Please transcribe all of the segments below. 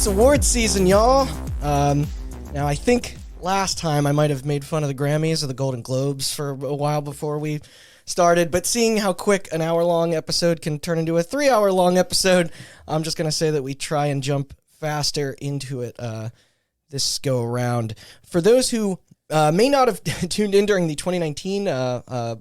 It's award season, y'all. Now, I think last time I might have made fun of the Grammys or the Golden Globes for a while before we started, but seeing how quick an hour-long episode can turn into a 3-hour-long episode, I'm just going to say that we try and jump faster into it this go-around. For those who may not have tuned in during the 2019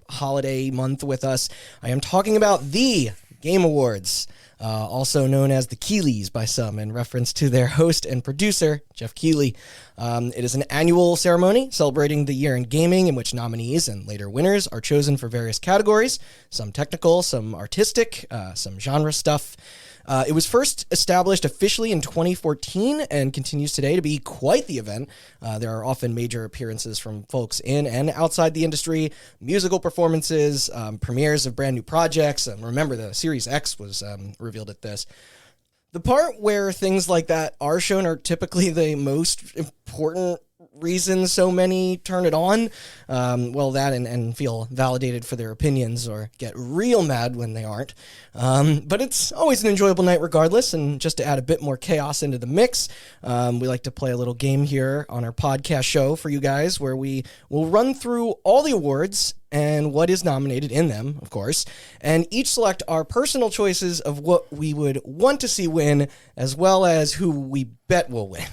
holiday month with us, I am talking about the Game Awards, also known as the Keeleys by some, in reference to their host and producer, Jeff Keighley. It is an annual ceremony celebrating the year in gaming in which nominees and later winners are chosen for various categories, some technical, some artistic, some genre stuff. It was first established officially in 2014 and continues today to be quite the event. There are often major appearances from folks in and outside the industry, musical performances, premieres of brand new projects. Remember, the Series X was revealed at this. The part where things like that are shown are typically the most important reasons so many turn it on. That and feel validated for their opinions or get real mad when they aren't. But it's always an enjoyable night regardless, and just to add a bit more chaos into the mix, we like to play a little game here on our podcast show for you guys where we will run through all the awards and what is nominated in them, of course, and each select our personal choices of what we would want to see win, as well as who we bet will win.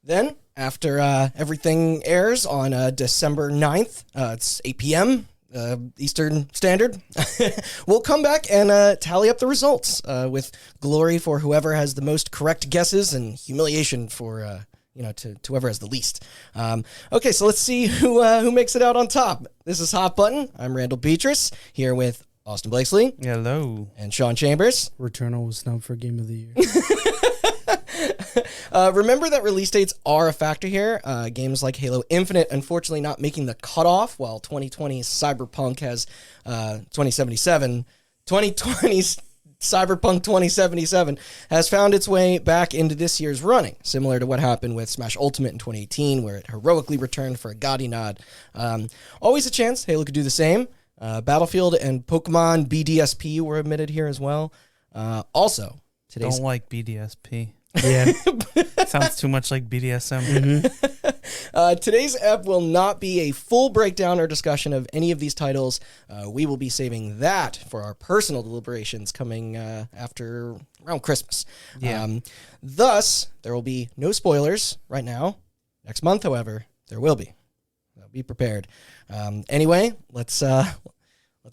Then, after everything airs on December 9th, it's 8 p.m. Eastern Standard, we'll come back and tally up the results with glory for whoever has the most correct guesses and humiliation for to whoever has the least. Okay, so let's see who makes it out on top. This is Hot Button. I'm Randall Beatrice, here with Austin Blakesley. Hello. And Sean Chambers. Returnal was snubbed for Game of the Year. Remember that release dates are a factor here. Games like Halo Infinite, unfortunately, not making the cutoff, while 2020's Cyberpunk has 2020's Cyberpunk 2077 has found its way back into this year's running, similar to what happened with Smash Ultimate in 2018, where it heroically returned for a gaudy nod. Always a chance Halo could do the same. Battlefield and Pokemon BDSP were admitted here as well. Also, today's... Don't like BDSP. Yeah. Sounds too much like BDSM. Mm-hmm. Today's ep will not be a full breakdown or discussion of any of these titles. We will be saving that for our personal deliberations coming after around Christmas. Yeah. Thus, there will be no spoilers right now. Next month, however, there will be. Be prepared. Anyway, let's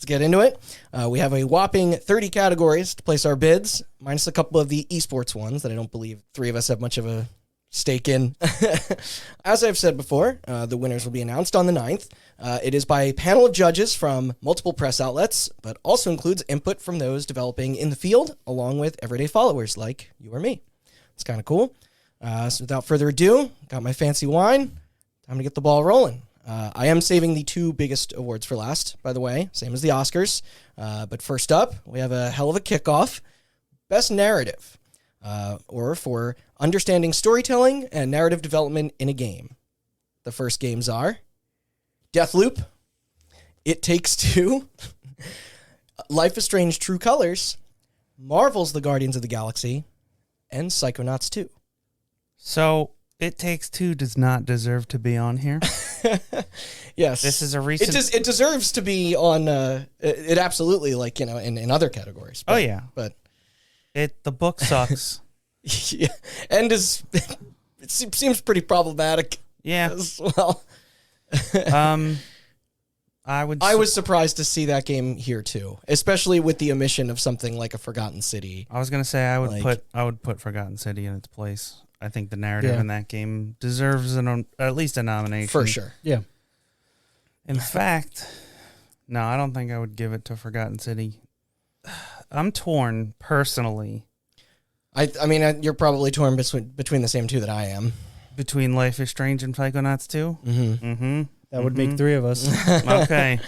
get into it. We have a whopping 30 categories to place our bids, minus a couple of the esports ones that I don't believe three of us have much of a stake in. As I've said before, the winners will be announced on the 9th. It is by a panel of judges from multiple press outlets, but also includes input from those developing in the field, along with everyday followers like you or me. It's kind of cool. So without further ado, got my fancy wine. Time to get the ball rolling. I am saving the two biggest awards for last, by the way, same as the Oscars. But first up, we have a hell of a kickoff. Best Narrative, or for understanding storytelling and narrative development in a game. The first games are Deathloop, It Takes Two, Life is Strange True Colors, Marvel's The Guardians of the Galaxy, and Psychonauts 2. So, It Takes Two does not deserve to be on here. Yes. This is a recent... It deserves to be on, it absolutely, in other categories. But, oh, yeah. But the book sucks. Yeah, and it seems pretty problematic. Yeah. As well. I was surprised to see that game here too, especially with the omission of something like a Forgotten City. I was gonna say I would put Forgotten City in its place. I think the narrative in that game deserves at least a nomination. For sure. Yeah. In fact, no, I don't think I would give it to Forgotten City. I'm torn personally. I mean, you're probably torn between the same two that I am. Between Life is Strange and Psychonauts 2? Mm-hmm. Mm-hmm. That would make three of us. Okay.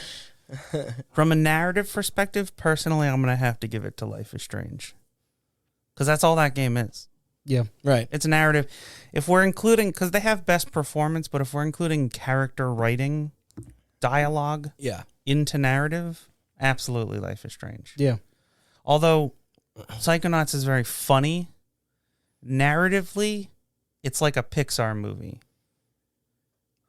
From a narrative perspective, personally, I'm going to have to give it to Life is Strange. Because that's all that game is. Yeah. Right. It's a narrative. If we're including, because they have best performance, but if we're including character writing, dialogue into narrative, absolutely Life is Strange. Yeah. Although Psychonauts is very funny, narratively, it's like a Pixar movie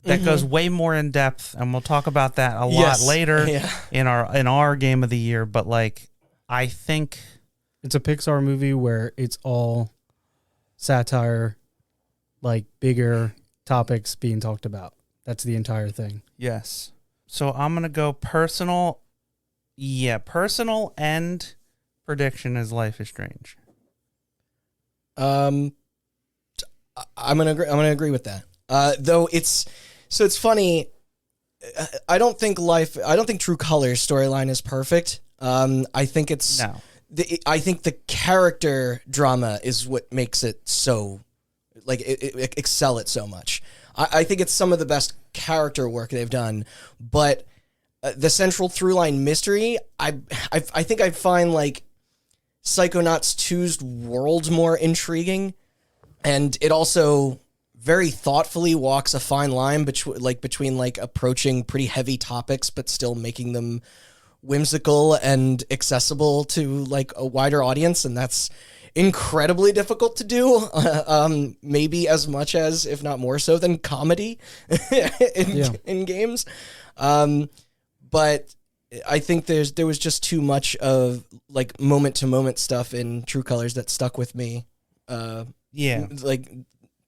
that goes way more in depth, and we'll talk about that a lot later in our game of the year. But like, I think it's a Pixar movie where it's all satire, like bigger topics being talked about. That's the entire thing. Yes. So I'm gonna go personal. Yeah, personal and prediction is Life is Strange. I'm gonna agree with that. Though it's funny. I don't think True Colors storyline is perfect. I think it's no. I think the character drama is what makes it so, like, it excel it so much. I think it's some of the best character work they've done, but the central through-line mystery, I think I find, like, Psychonauts 2's world more intriguing, and it also very thoughtfully walks a fine line between approaching pretty heavy topics but still making them whimsical and accessible to like a wider audience, and that's incredibly difficult to do. Maybe as much as, if not more so, than comedy in games. But I think there was just too much of like moment to moment stuff in True Colors that stuck with me. Like,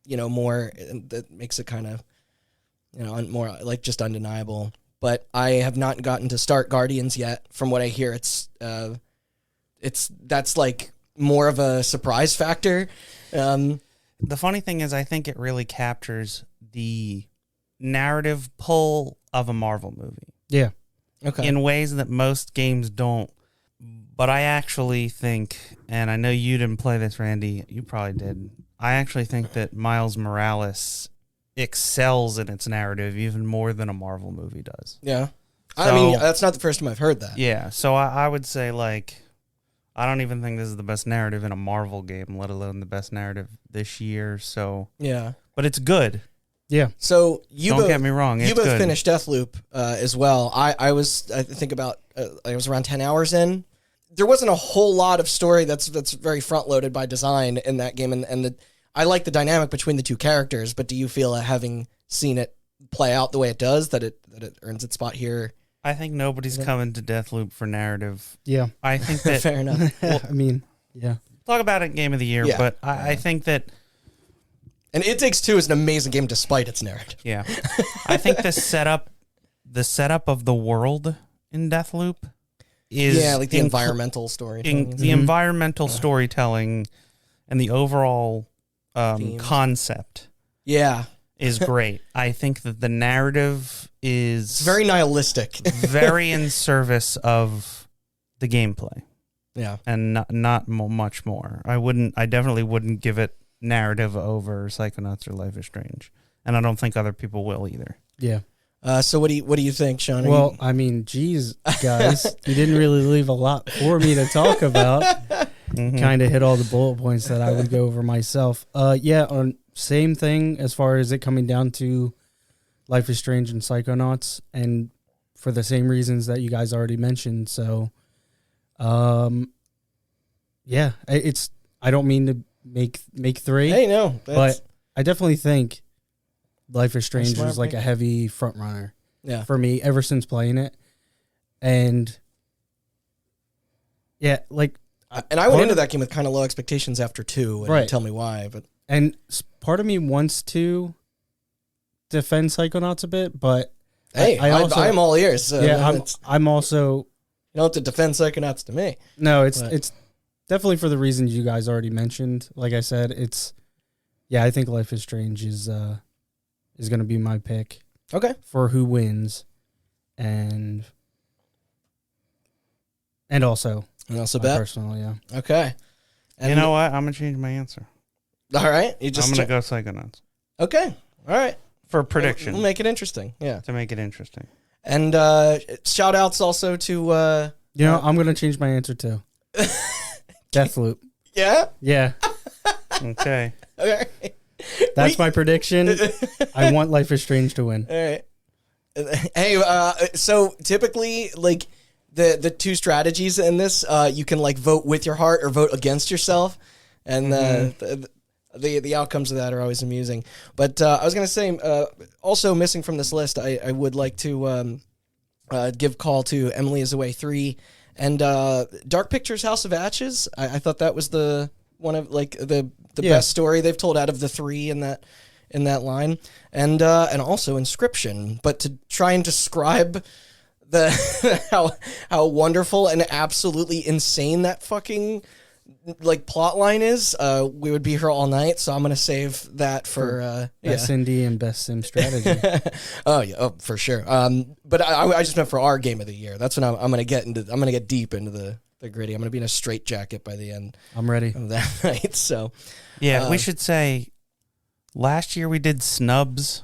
more, that makes it kind of, more like just undeniable. But I have not gotten to start Guardians yet. From what I hear, that's like more of a surprise factor. The funny thing is, I think it really captures the narrative pull of a Marvel movie. Yeah. Okay. In ways that most games don't. But I actually think, and I know you didn't play this, Randy, you probably did. I actually think that Miles Morales excels in its narrative even more than a Marvel movie does. Yeah. I mean, that's not the first time I've heard that. Yeah. So I would say, like, I don't even think this is the best narrative in a Marvel game, let alone the best narrative this year. So yeah. But it's good. Yeah. So don't get me wrong. You both finished Deathloop as well. I was around 10 hours in. There wasn't a whole lot of story that's very front loaded by design in that game, and I like the dynamic between the two characters. But do you feel, having seen it play out the way it does, that it earns its spot here? I think nobody's coming to Deathloop for narrative. Yeah. I think that fair enough. Well, I mean, yeah. Talk about it Game of the Year, but I think that. And It Takes Two is an amazing game despite its narrative. Yeah. I think the setup of the world in Deathloop is like the environmental storytelling. The environmental storytelling and the overall concept. Yeah. Is great. I think that the narrative is very nihilistic, very in service of the gameplay. Yeah, and not much more. I definitely wouldn't give it narrative over Psychonauts or Life is Strange, and I don't think other people will either. Yeah. So what do you think, Sean? Well, I mean, geez, guys, you didn't really leave a lot for me to talk about. Kind of hit all the bullet points that I would go over myself. Same thing as far as it coming down to Life is Strange and Psychonauts, and for the same reasons that you guys already mentioned. So, it's. I don't mean to make three. Hey, no, but I definitely think Life is Strange was like a heavy front runner. Yeah. For me, ever since playing it, and I went into that game with kind of low expectations after 2. And right. Tell me why, but. And part of me wants to defend Psychonauts a bit, but hey, I'm all ears. So I'm also. You don't have to defend Psychonauts to me. No, it's definitely for the reasons you guys already mentioned. Like I said, I think Life is Strange is going to be my pick. Okay. For who wins, and also bet personal, yeah. Okay. And you know what? I'm gonna change my answer. All right, I'm gonna go Psychonauts. Okay, all right. For prediction, we'll make it interesting. Yeah, to make it interesting. And shout outs also to. I'm gonna change my answer too. Deathloop. Yeah. Yeah. Okay. Okay. That's my prediction. I want Life is Strange to win. All right. Hey, so typically, like the two strategies in this, you can like vote with your heart or vote against yourself, and The outcomes of that are always amusing. But I was going to say, also missing from this list, I would like to give call to Emily is Away 3 and Dark Pictures House of Ashes. I thought that was the one of like the best story they've told out of the 3 in that line, and also Inscription. But to try and describe the how wonderful and absolutely insane that fucking like plot line is, we would be here all night. So I'm gonna save that for best indie and best sim strategy. Oh, for sure. But I just meant for our game of the year. That's when I'm gonna get into. I'm gonna get deep into the gritty. I'm gonna be in a straitjacket by the end. I'm ready of that night. So yeah, we should say last year we did snubs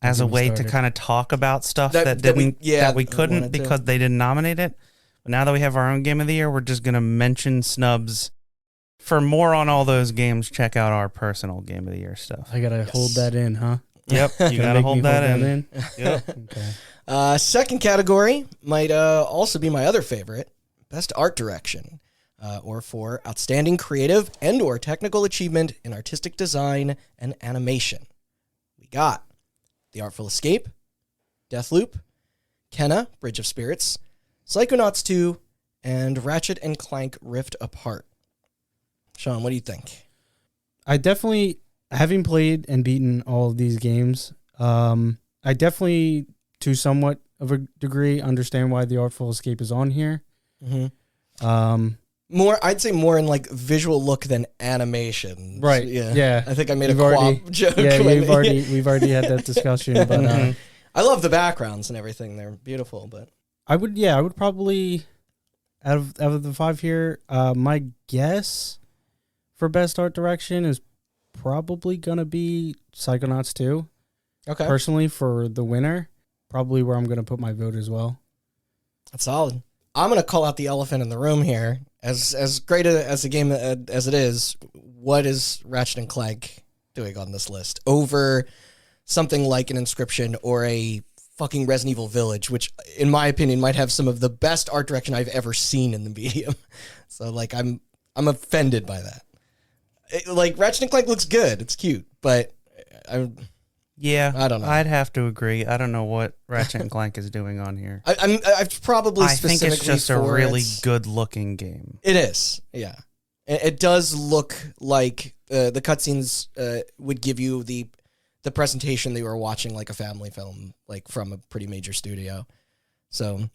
as a way to kind of talk about stuff that we couldn't because they didn't nominate it. But now that we have our own game of the year, we're just going to mention snubs. For more on all those games, check out our personal game of the year stuff. I got to hold that in, huh? Yep, you got to hold that in. Yep. Okay. Second category might also be my other favorite, Best Art Direction, or for Outstanding Creative and or Technical Achievement in Artistic Design and Animation. We got The Artful Escape, Deathloop, Kenna, Bridge of Spirits, Psychonauts 2, and Ratchet and Clank Rift Apart. Sean, what do you think? I definitely, having played and beaten all of these games, I definitely, to somewhat of a degree, understand why The Artful Escape is on here. I'd say more in like visual look than animation. Right. Yeah. I think I made a quap joke. Yeah, we've already had that discussion. But I love the backgrounds and everything. They're beautiful, but I would probably out of the 5 here, my guess for best art direction is probably gonna be Psychonauts 2. Okay. Personally, for the winner, probably where I'm gonna put my vote as well. That's solid. I'm gonna call out the elephant in the room here. As great as a game as it is, what is Ratchet and Clank doing on this list over something like an Inscription or a fucking Resident Evil Village, which in my opinion might have some of the best art direction I've ever seen in the medium. So like I'm offended by that. Like Ratchet and Clank looks good, it's cute, but I don't know. I'd have to agree. I don't know what Ratchet and Clank is doing on here. I've probably I think it's just a really good looking game. It is, yeah. It does look like the cutscenes would give you the presentation that you were watching, like a family film, like from a pretty major studio. So,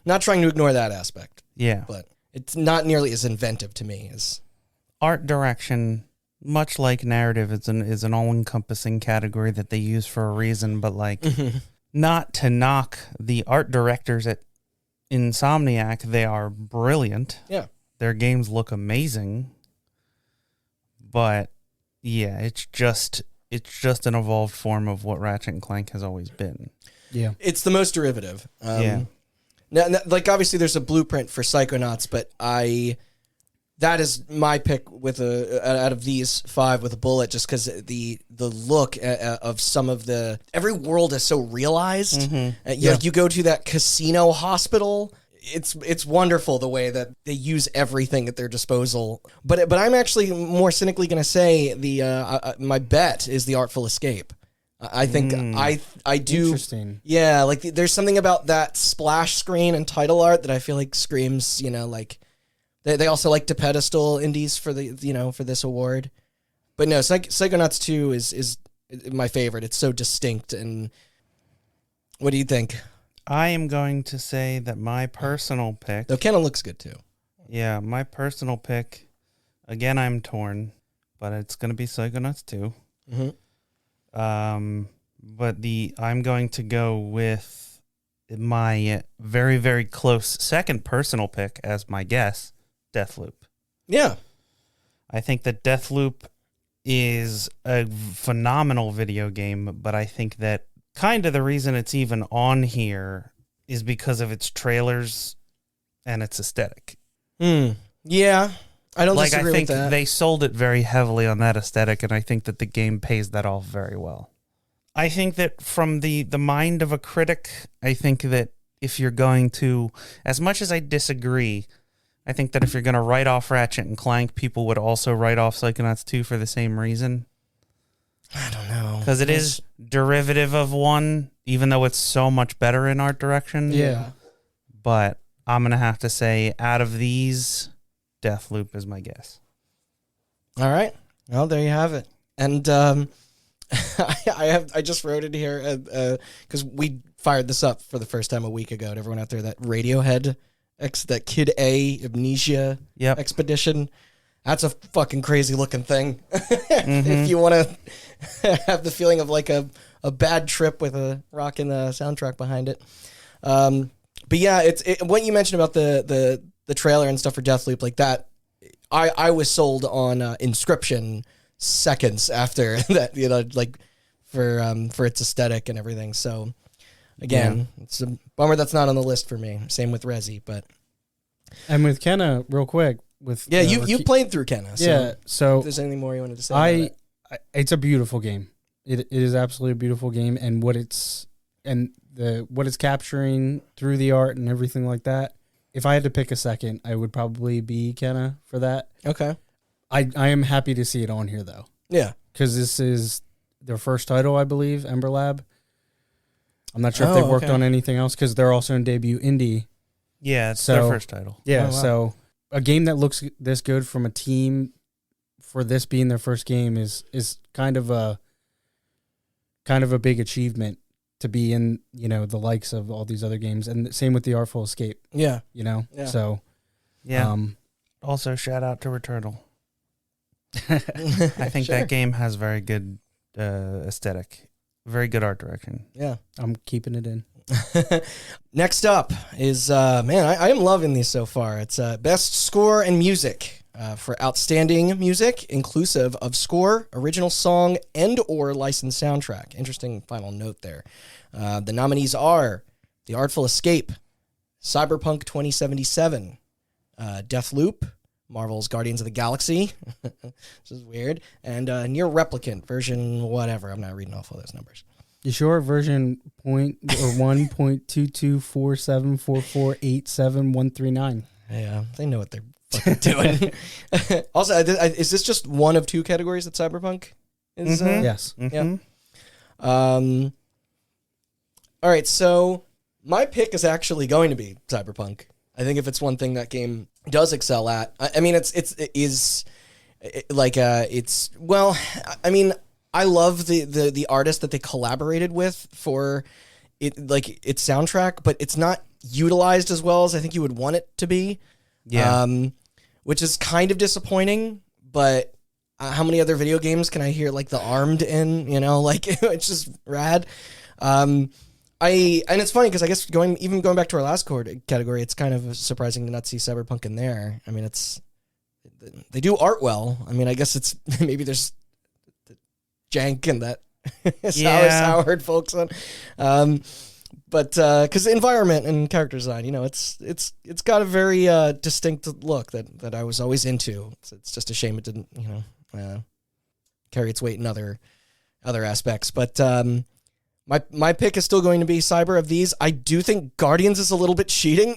not trying to ignore that aspect. Yeah, but it's not nearly as inventive to me as art direction. Much like narrative, is an all-encompassing category that they use for a reason. But like, not to knock the art directors at Insomniac, they are brilliant. Yeah, their games look amazing. But yeah, it's just an evolved form of what Ratchet and Clank has always been. Yeah, it's the most derivative. Now, like obviously, there's a blueprint for Psychonauts, but that is my pick with out of these 5 with a bullet, just because the look of some of every world is so realized. Like you go to that casino hospital. It's wonderful the way that they use everything at their disposal. But I'm actually more cynically going to say my bet is The Artful Escape. I think I do. Interesting. Yeah, like there's something about that splash screen and title art that I feel like screams, like. They also like to pedestal indies for for this award, but no, Psychonauts 2 is my favorite. It's so distinct. And what do you think? I am going to say that my personal pick. Though Kenna looks good too. Yeah, my personal pick. Again, I'm torn, but it's going to be Psychonauts 2. But I'm going to go with my very, very close second personal pick as my guess. Deathloop. Yeah. I think that Deathloop is a phenomenal video game, but I think that kind of the reason it's even on here is because of its trailers and its aesthetic. Yeah. I don't disagree I think with that. They sold it very heavily on that aesthetic, and I think that the game pays that off very well. I think that from the mind of a critic, I think that if you're going to, as much as I disagree I think that if you're going to write off Ratchet and Clank, people would also write off Psychonauts 2 for the same reason. I don't know. Because it is derivative of one, even though it's so much better in art direction. Yeah. But I'm going to have to say, out of these, Deathloop is my guess. All right. Well, there you have it. And I just wrote it here because we fired this up for the first time a week ago. To everyone out there, that Radiohead, that Kid A Amnesia expedition. That's a fucking crazy looking thing. If you want to have the feeling of like a bad trip with a rockin' soundtrack behind it. But yeah, what you mentioned about the trailer and stuff for Deathloop, like that, I was sold on Inscription seconds after that, like for its aesthetic and everything. So again, it's a bummer that's not on the list for me. Same with Resi, but and with Kenna, real quick. You played through Kenna. So yeah. So if there's anything more you wanted to say? It's a beautiful game. It is absolutely a beautiful game, and what it's capturing through the art and everything like that. If I had to pick a second, I would probably be Kenna for that. Okay. I am happy to see it on here though. Yeah. Because this is their first title, I believe, Ember Lab. I'm not sure if they've worked on anything else because they're also in debut indie. Yeah, it's their first title. Yeah, so a game that looks this good from a team for this being their first game is kind of a big achievement to be in, the likes of all these other games, and same with the Artful Escape. Yeah. Yeah. So also shout out to Returnal. I think that game has very good aesthetic, very good art direction. Yeah. I'm keeping it in. Next up is, I am loving these so far. It's Best Score and Music for Outstanding Music, inclusive of score, original song, and or licensed soundtrack. Interesting final note there. The nominees are The Artful Escape, Cyberpunk 2077, Deathloop, Marvel's Guardians of the Galaxy, this is weird, and Near Replicant, version whatever. I'm not reading off all those numbers. You sure? Version 1.224744874139. Yeah, they know what they're fucking doing. Also, is this just one of two categories that Cyberpunk is? Yes. Yeah. All right, so my pick is actually going to be Cyberpunk. I think if it's one thing that game does excel at, I mean, I love the artist that they collaborated with for it, like its soundtrack, but it's not utilized as well as I think you would want it to be. Yeah. Which is kind of disappointing, but how many other video games can I hear like The Armed in, it's just rad. And it's funny because I guess going back to our last category, it's kind of surprising to not see Cyberpunk in there. I mean, they do art well. I mean, I guess it's maybe there's jank and that soured folks on, but because the environment and character design, it's got a very distinct look that I was always into. It's just a shame it didn't carry its weight in other aspects, but. My pick is still going to be Cyber of these. I do think Guardians is a little bit cheating.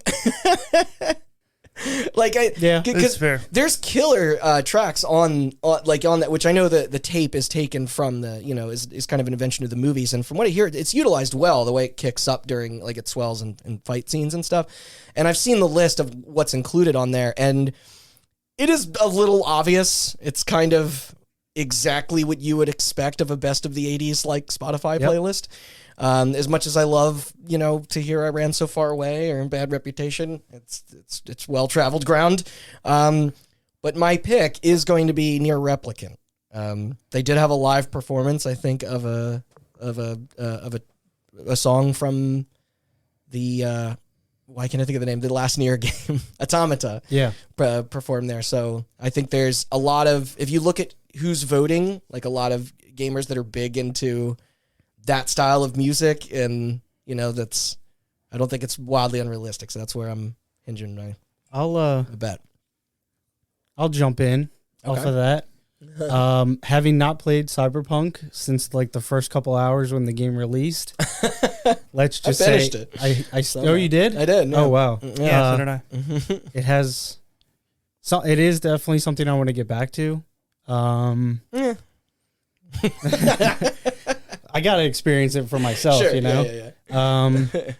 That's fair. There's killer tracks on that, which I know the tape is taken from is kind of an invention of the movies, and from what I hear, it's utilized well the way it kicks up during like it swells and fight scenes and stuff. And I've seen the list of what's included on there, and it is a little obvious. It's kind of exactly what you would expect of a best of the 80s like Spotify playlist. As much as I love, to hear I Ran So Far Away or Bad Reputation, it's well-traveled ground. But my pick is going to be Near Replicant. They did have a live performance, I think, of a song from the why can't I think of the name? The last Nier game, Automata. Yeah, performed there. So I think there's a lot of, if you look at who's voting, like a lot of gamers that are big into that style of music, and I don't think it's wildly unrealistic. So that's where I'm hinging my bet. I'll jump in off of that. Having not played Cyberpunk since like the first couple hours when the game released, let's just I say finished it. you did? I did. Yeah. Oh wow. Yeah, so did I. It has So it is definitely something I want to get back to. Yeah. I gotta experience it for myself, Sure, you know. Yeah.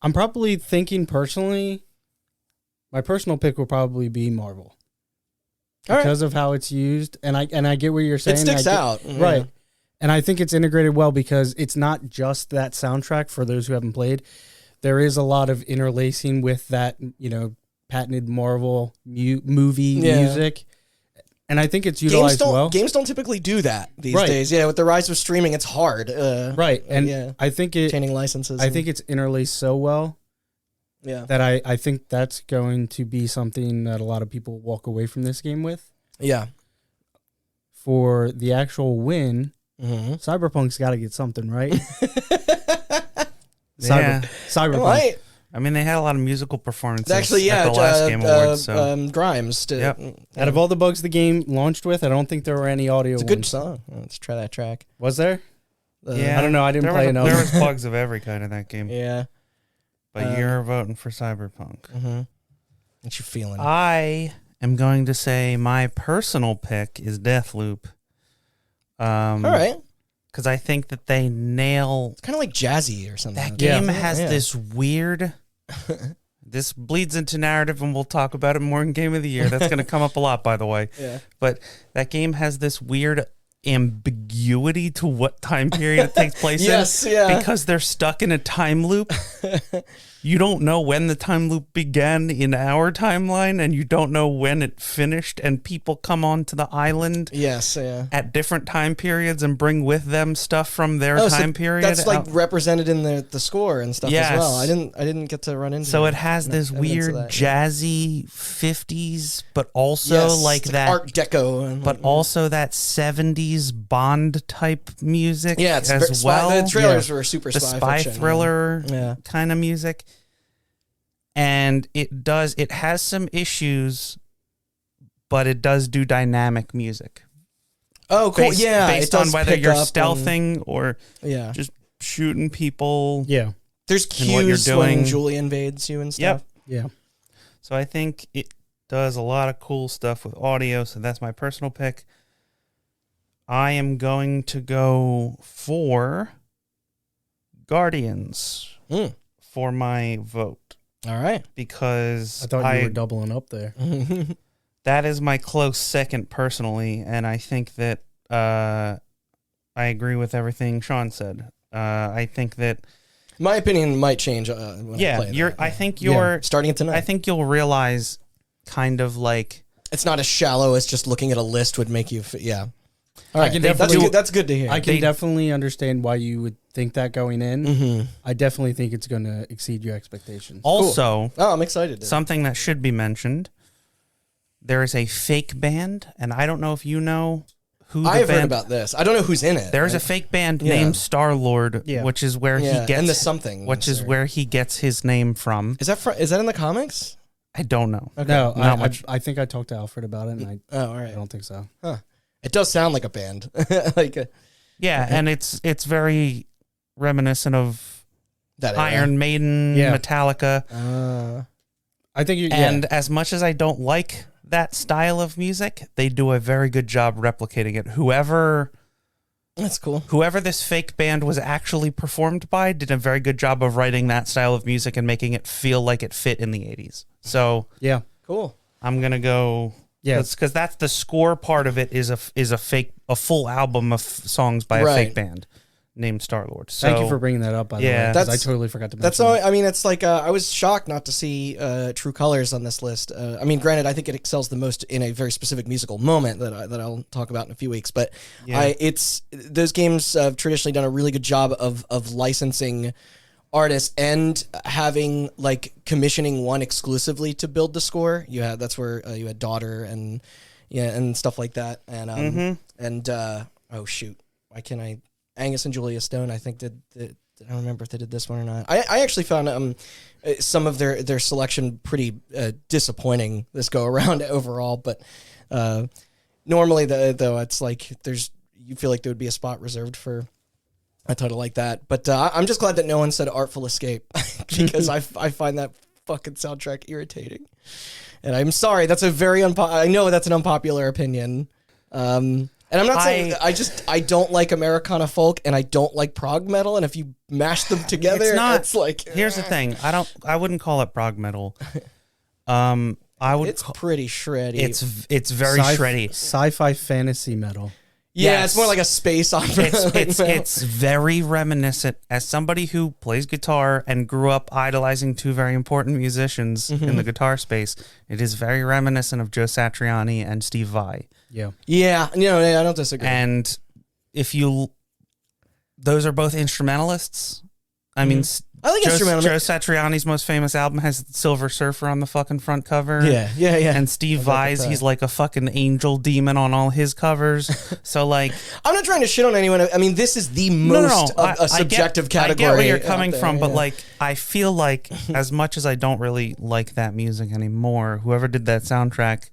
I'm probably thinking personally. My personal pick will probably be Marvel All right. because of how it's used, and I get what you're saying. It sticks out, right? Yeah. And I think it's integrated well because it's not just that soundtrack. For those who haven't played, there is a lot of interlacing with that, patented Marvel movie music. And I think it's utilized well. Games don't typically do that these Right. days. Yeah, with the rise of streaming, it's hard. Right. And yeah. I think Obtaining licenses. I think it's interlaced so well Yeah. that I think that's going to be something that a lot of people walk away from this game with. Yeah. For the actual win, Mm-hmm. Cyberpunk's got to get something, right? Yeah. Cyberpunk. Right. I mean, they had a lot of musical performances Actually, yeah. at the last Game Awards. So Grimes. Yep. Out of all the bugs the game launched with, I don't think there were any audio It's a good ones. song. Let's try that track. Was there? yeah, I don't know. I didn't play enough. There was bugs of every kind in that game. Yeah. But you're voting for Cyberpunk. Mm-hmm. What you feeling? I am going to say my personal pick is Deathloop. All right. Because I think that they nail It's kind of like jazzy or something. that game. Yeah. Has this weird. This bleeds into narrative, and we'll talk about it more in Game of the Year. That's going to come up a lot, by the way. Yeah. But that game has this weird ambiguity to what time period it takes place Yes, in. yeah. Because they're stuck in a time loop. You don't know when the time loop began in our timeline, and you don't know when it finished, and people come onto the island Yes, yeah. at different time periods and bring with them stuff from their time period. That's like represented in the score and stuff Yes. as well. I didn't get to run into. So it has this evidence of weird that. jazzy 50s, but also Yes, like it's that Art Deco, and but also that 70s Bond type music yeah, it's as well. The trailers were super The spy fiction, thriller Yeah. kind of music. And it has some issues, but it does do dynamic music. Oh, cool. Based, yeah, based it does on whether pick you're up stealthing or yeah. just shooting people. Yeah. There's and what you're cues when doing. Julie invades you and stuff. Yeah. So I think it does a lot of cool stuff with audio, so that's my personal pick. I am going to go for Guardians for my vote All right. because I thought you were doubling up there. that is my close second personally, and I think that I agree with everything Sean said. I think that My opinion might change when I play that. I think you're starting it tonight. I think you'll realize kind of like it's not as shallow as just looking at a list would make you. Yeah. All right. can That's definitely- good. That's good to hear. I can definitely understand why you would think that going in. Mm-hmm. I definitely think it's going to exceed your expectations. also Oh, I'm excited. something that should be mentioned. There is a fake band, and I don't know if you know who the I've band. heard about this. I don't know who's in it. There's a right? fake band Yeah. named Star-Lord, Yeah. which is where he Yeah, gets and the something. which is sorry. where he gets his name from. Is that in the comics? I don't know. Okay. No, Not much. I think I talked to Alfred about it, and I Oh, all right. don't think so. It does sound like a band. like Yeah, and it's very reminiscent of that Iron Maiden, Yeah. Metallica. I think you. And as much as I don't like that style of music, they do a very good job replicating it. That's cool. Whoever this fake band was actually performed by did a very good job of writing that style of music and making it feel like it fit in the 80s. So yeah. Cool. I'm going to go... Yeah. Because that's the score part of it is a full album of songs by a Right. fake band named Star-Lord. So, Thank you for bringing that up, by the Yeah. way. 'Cause I That's- totally forgot to mention That's all. that. I mean, it's like I was shocked not to see True Colors on this list. I mean, granted, I think it excels the most in a very specific musical moment that I'll talk about in a few weeks. But Yeah. it's those games have traditionally done a really good job of licensing artists and having like commissioning one exclusively to build the score. That's where you had Daughter and stuff like that. And oh shoot, why can't I? Angus and Julia Stone, I think did I don't remember if they did this one or not. I actually found some of their selection pretty disappointing this go around overall. But normally though it's like you feel like there would be a spot reserved for a title like that. But I'm just glad that no one said Artful Escape because I find that fucking soundtrack irritating. And I'm sorry, that's a very I know that's an unpopular opinion. And I'm not saying I don't like Americana folk and I don't like prog metal, and if you mash them together, it's like here's the thing. I wouldn't call it prog metal. It's pretty shreddy. It's very shreddy. Sci-fi fantasy metal. Yeah, Yes. it's more like a space opera. It's very reminiscent. As somebody who plays guitar and grew up idolizing two very important musicians in the guitar space, it is very reminiscent of Joe Satriani and Steve Vai. Yeah. Yeah, I don't disagree. And those are both instrumentalists. I mean, I like instrumental. Joe Satriani's most famous album has Silver Surfer on the fucking front cover. Yeah. And Steve Vai's, he's like a fucking angel demon on all his covers. So like, I'm not trying to shit on anyone. I mean, this is the most a subjective category. I get where you're coming from, but yeah. like, I feel like as much as I don't really like that music anymore, whoever did that soundtrack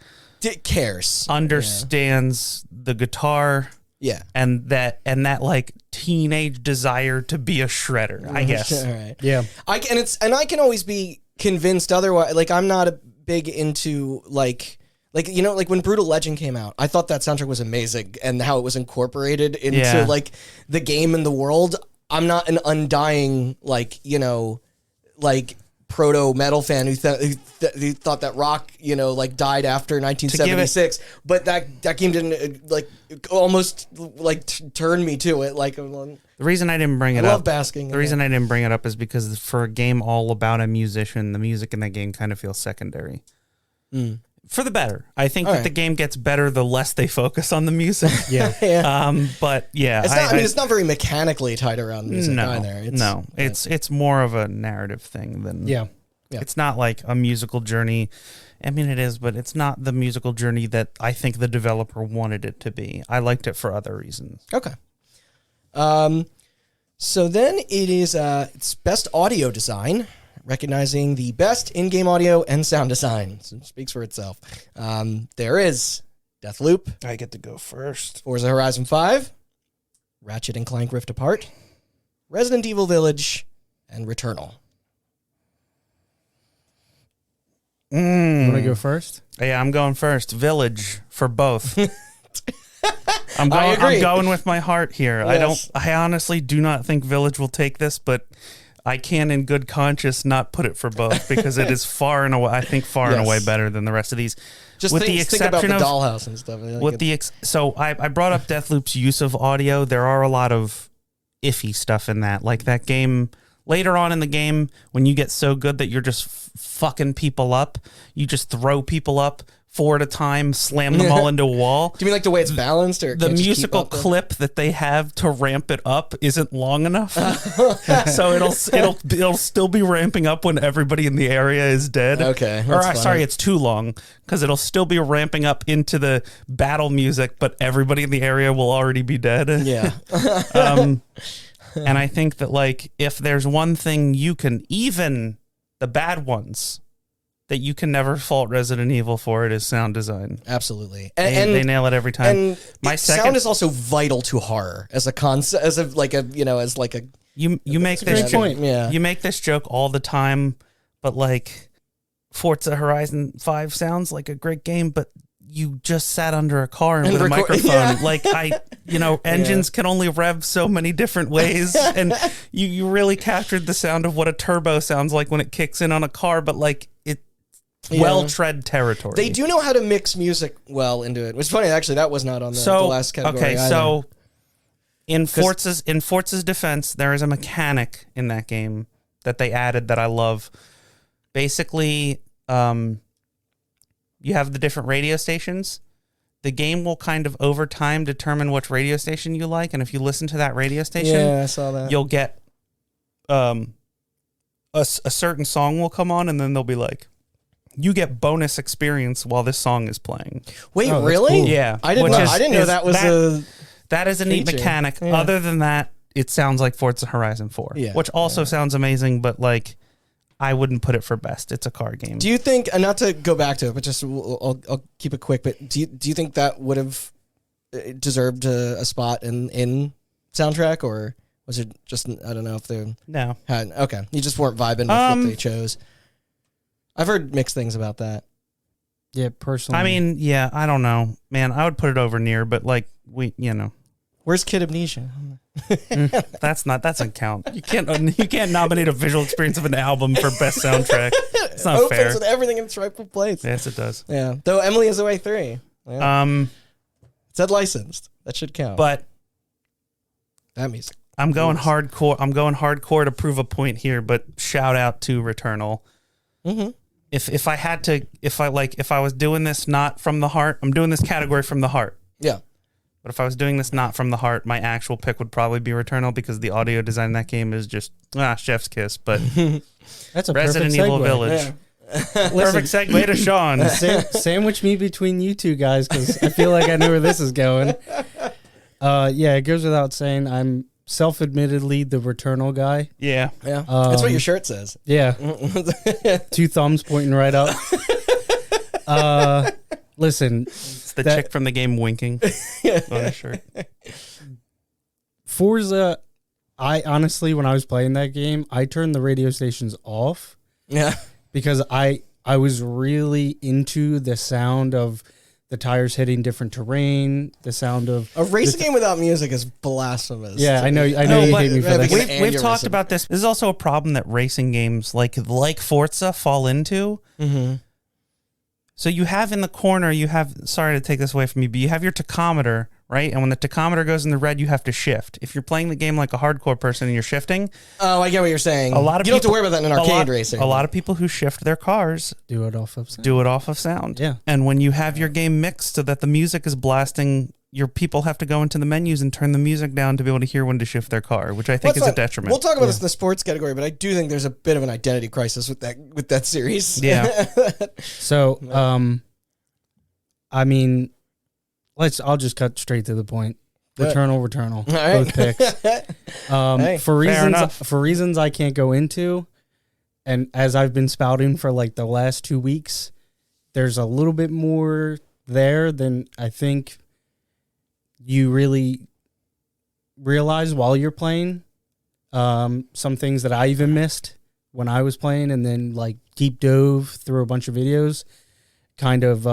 cares, understands the guitar. Yeah. And that like teenage desire to be a shredder, I guess. All right. Yeah. I can always be convinced otherwise. Like, I'm not a big into like when Brutal Legend came out, I thought that soundtrack was amazing and how it was incorporated into like the game and the world. I'm not an undying like proto metal fan who thought that rock like died after 1976, but that game didn't almost turn me to it. Like, the reason I didn't bring it up, I love basking. The reason I didn't bring it up is because for a game all about a musician, the music in that game kind of feels secondary. For the better. I think that the game gets better the less they focus on the music. But yeah, it's not very mechanically tied around music either. It's more of a narrative thing than It's not like a musical journey. I mean, it is, but it's not the musical journey that I think the developer wanted it to be. I liked it for other reasons. Okay. So then it is it's best audio design, recognizing the best in-game audio and sound design. So it speaks for itself. There is Deathloop. I get to go first. Forza Horizon 5, Ratchet and Clank Rift Apart, Resident Evil Village, and Returnal. You want to go first? Yeah, I'm going first. Village for both. I'm going with my heart here. Yes. I honestly do not think Village will take this, but I can in good conscience not put it for both because it is far and away better than the rest of these. Just think about the dollhouse and stuff. So I brought up Deathloop's use of audio. There are a lot of iffy stuff in that. Like that game, later on in the game, when you get so good that you're just fucking people up, you just throw people up 4 at a time, slam them all into a wall. Do you mean like the way it's balanced, or the musical clip that they have to ramp it up isn't long enough? So it'll still be ramping up when everybody in the area is dead. Okay, sorry, it's too long because it'll still be ramping up into the battle music, but everybody in the area will already be dead. Yeah. And I think that like if there's one thing you can, even the bad ones, that you can never fault Resident Evil for, it is sound design. Absolutely. They nail it every time. And sound is also vital to horror as a concept, you make this point. You make this joke all the time, but like Forza Horizon 5 sounds like a great game, but you just sat under a car and with a microphone. Yeah. Like engines can only rev so many different ways, and you really captured the sound of what a turbo sounds like when it kicks in on a car, but like well-tread territory. They do know how to mix music well into it. It's funny, actually, that was not on the last category. Okay, either. So in Forza's defense, there is a mechanic in that game that they added that I love. Basically, you have the different radio stations. The game will kind of over time determine which radio station you like, and if you listen to that radio station, I saw that. You'll get a certain song will come on, and then they'll be like, you get bonus experience while this song is playing. Wait, really? Cool. Yeah. I didn't know that was that is a neat feature. mechanic. Yeah. Other than that, it sounds like Forza Horizon 4, which also sounds amazing, but like I wouldn't put it for best. It's a car game. Do you think, and not to go back to it, but just I'll keep it quick, but do you think that would have deserved a spot in soundtrack, or was it just, I don't know if they No. had, okay, you just weren't vibing with what they chose? I've heard mixed things about that. Yeah, personally. I mean, yeah, I don't know, man. I would put it over Near, but like Where's Kid Amnesia? that doesn't count. You can't nominate a visual experience of an album for best soundtrack. It's not Opens fair. with everything in its rightful place. Yes, it does. Yeah. Though Emily is Away 3. Yeah. Um, It said licensed. That should count. but that music. I'm going hardcore. I'm going hardcore to prove a point here. But shout out to Returnal. Mm-hmm. If I was doing this not from the heart, I'm doing this category from the heart. Yeah. But if I was doing this not from the heart, my actual pick would probably be Returnal because the audio design in that game is just chef's kiss. But that's a Resident perfect Evil segue. Village. Yeah. Perfect segue to Sean. Sandwich me between you two guys because I feel like I know where this is going. Yeah, it goes without saying I'm self-admittedly the Returnal guy. Yeah. Yeah. That's what your shirt says. Yeah. 2 thumbs pointing right up. Listen. It's the chick from the game winking on his shirt. Forza, I honestly, when I was playing that game, I turned the radio stations off. Yeah. Because I was really into the sound of the tires hitting different terrain, the sound of a racing game without music is blasphemous. Yeah, I know you hate me for that. We've talked about this. This is also a problem that racing games like Forza fall into. Mm-hmm. So you have in the corner, sorry to take this away from you, but you have your tachometer, right? And when the tachometer goes in the red, you have to shift. If you're playing the game like a hardcore person and you're shifting. Oh, I get what you're saying. You don't have to worry about that in an arcade racing. A lot of people who shift their cars do it off of sound. Yeah. And when you have your game mixed so that the music is blasting, your people have to go into the menus and turn the music down to be able to hear when to shift their car, which I think is a detriment. We'll talk about this in the sports category, but I do think there's a bit of an identity crisis with that series. Yeah. So, I mean, I'll just cut straight to the point. Returnal. All right. Both picks. For reasons I can't go into, and as I've been spouting for like the last 2 weeks, there's a little bit more there than I think you really realize while you're playing. Some things that I even missed when I was playing, and then like deep dove through a bunch of videos, kind of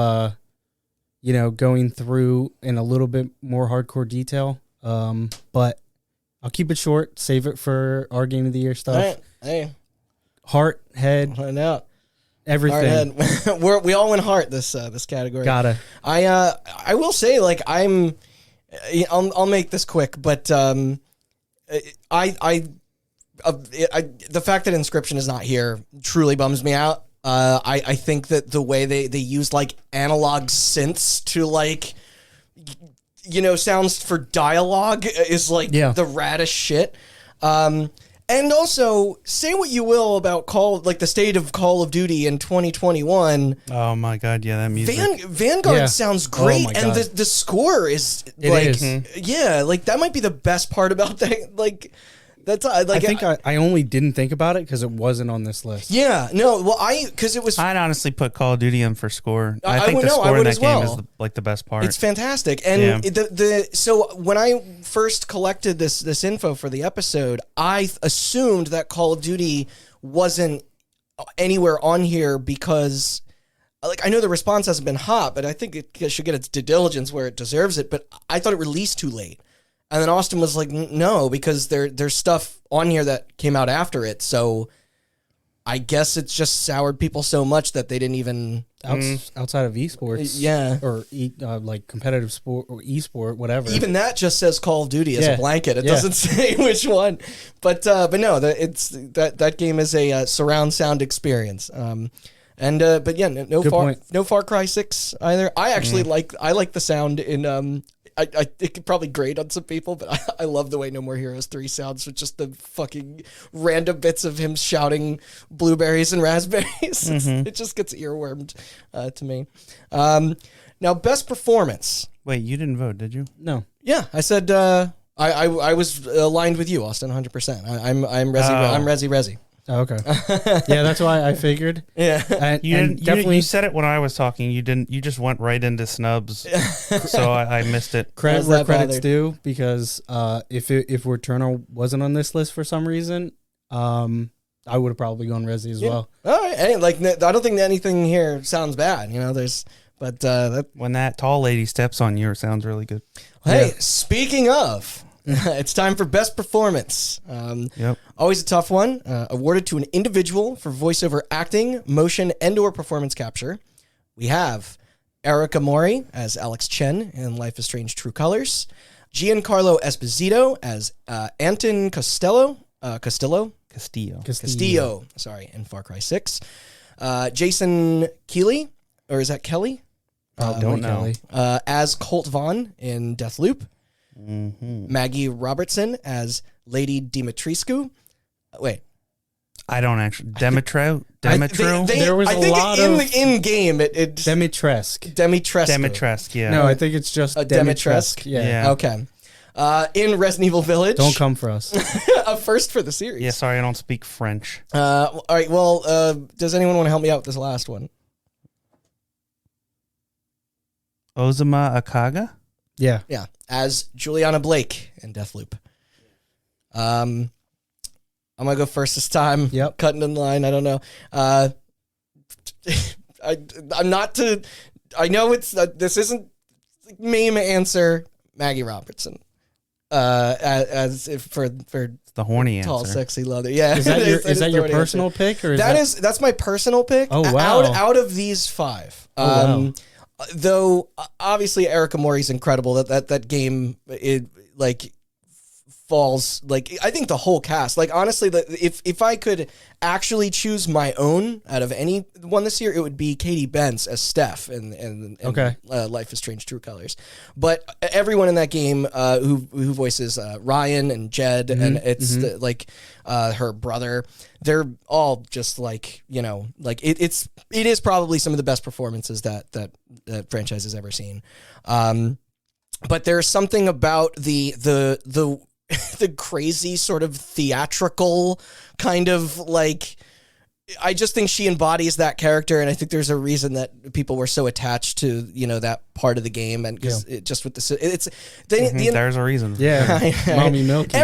going through in a little bit more hardcore detail. But I'll keep it short, save it for our game of the year stuff. Hey. Heart, head, find out. Everything. We all went heart this category. Gotta. I will say, like, I'll make this quick, but the fact that Inscription is not here truly bums me out. I think that the way they use like analog synths to like, sounds for dialogue is like the raddest shit. And also, say what you will about the state of Call of Duty in 2021. Oh my God, yeah, that music. Vanguard sounds great, and the score is that might be the best part about that. Like, that's like I think I only didn't think about it because it wasn't on this list. Yeah, no, well, because it was. I'd honestly put Call of Duty in for score. I think the score in that game is the best part. It's fantastic, and so when I first collected this info for the episode, I assumed that Call of Duty wasn't anywhere on here because, like, I know the response hasn't been hot, but I think it should get its due diligence where it deserves it. But I thought it released too late. And then Austin was like, no, because there's stuff on here that came out after it. So I guess it's just soured people so much that they didn't even... outside of esports. Yeah. Or like competitive sport or esport, whatever. Even that just says Call of Duty as a blanket. It doesn't say which one. But no, that game is a surround sound experience. No Far Cry 6 either. I actually like the sound in... it could probably grate on some people, but I love the way No More Heroes 3 sounds with just the fucking random bits of him shouting blueberries and raspberries. It just gets earwormed to me. Now, best performance. Wait, you didn't vote, did you? No. Yeah, I said I was aligned with you, Austin, 100%. I'm Resi. Oh, okay. Yeah, that's why I figured. Yeah. You said it when I was talking. You didn't. You just went right into snubs. So I missed it. Credit where credit's due, because if Returnal wasn't on this list for some reason, I I would have probably gone Resi as well. All right. Hey, like, I don't think anything here sounds bad. You know, When that tall lady steps on you, it sounds really good. Hey, speaking of, it's time for best performance. Always a tough one. Awarded to an individual for voiceover acting, motion, and/or performance capture. We have Erica Mori as Alex Chen in Life is Strange: True Colors, Giancarlo Esposito as Anton Castillo, sorry, in Far Cry 6. Jason Keeley, or is that Kelly? Don't know. As Colt Vaughn in Deathloop. Maggie Robertson as Lady Dimitrescu. Wait. I don't actually. Demetro? There was a lot of... in game, it Dimitrescu. Dimitrescu, yeah. No, I think it's just Dimitrescu. Yeah. Okay. In Resident Evil Village. Don't come for us. A first for the series. Yeah, sorry, I don't speak French. All right, well, does anyone want to help me out with this last one? Ozuma Akaga? Yeah. Yeah, as Juliana Blake in Deathloop. I'm gonna go first this time. Yep. Cutting in line. I don't know. I'm not to. I know it's this isn't meme answer. Maggie Robertson. As if for The horny tall, answer. sexy leather. Yeah. Is that your personal pick, or that's my personal pick? Oh, wow. Out of these 5. Wow. Though obviously Erica Mori's incredible. That game falls I think the whole cast. Like honestly, if I could actually choose my own out of any one this year, it would be Katie Bentz as Steph in Life is Strange: True Colors. But everyone in that game who voices Ryan and Jed and it's her brother, they're all just it is probably some of the best performances that franchise has ever seen. But there's something about the the crazy sort of theatrical kind of I just think she embodies that character, and I think there's a reason that people were so attached to that part of the game, and because it just with there's a reason. Yeah, Mommy Milky.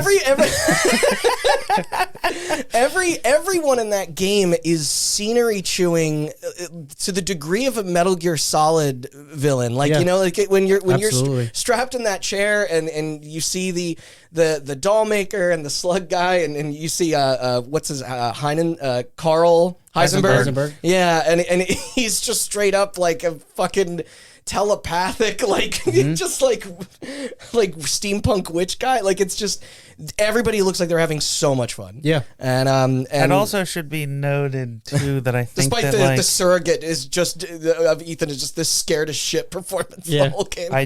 Everyone in that game is scenery chewing to the degree of a Metal Gear Solid villain. When you're strapped in that chair and you see the doll maker and the slug guy and you see what's his Carl Heisenberg. Yeah, and he's just straight up like a fucking telepathic, just like steampunk witch guy. It's just everybody looks like they're having so much fun. Yeah, and it also should be noted too that I think despite that the surrogate is just of Ethan is just this scared as shit performance. The whole game. I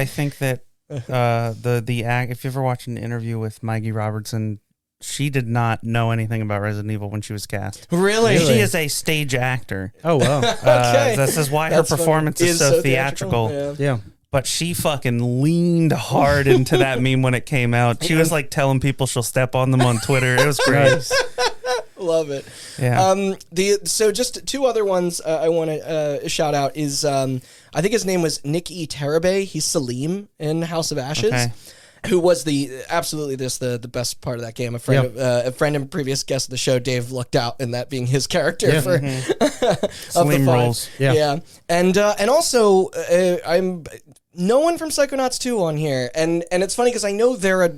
think that the act. If you ever watch an interview with Maggie Robertson, she did not know anything about Resident Evil when she was cast. Really? She is a stage actor. Oh, wow. Okay. This is why her performance is so theatrical. Yeah. But she fucking leaned hard into that meme when it came out. She was telling people she'll step on them on Twitter. It was great. Love it. Yeah. So just 2 other ones I want to shout out is I think his name was Nick E. Tarabay. He's Salim in House of Ashes. Okay. Who was the best part of that game? A friend and previous guest of the show, Dave, lucked out in that being his character for Slim roles. Yeah, and also I'm no one from Psychonauts 2 on here, and it's funny because I know they're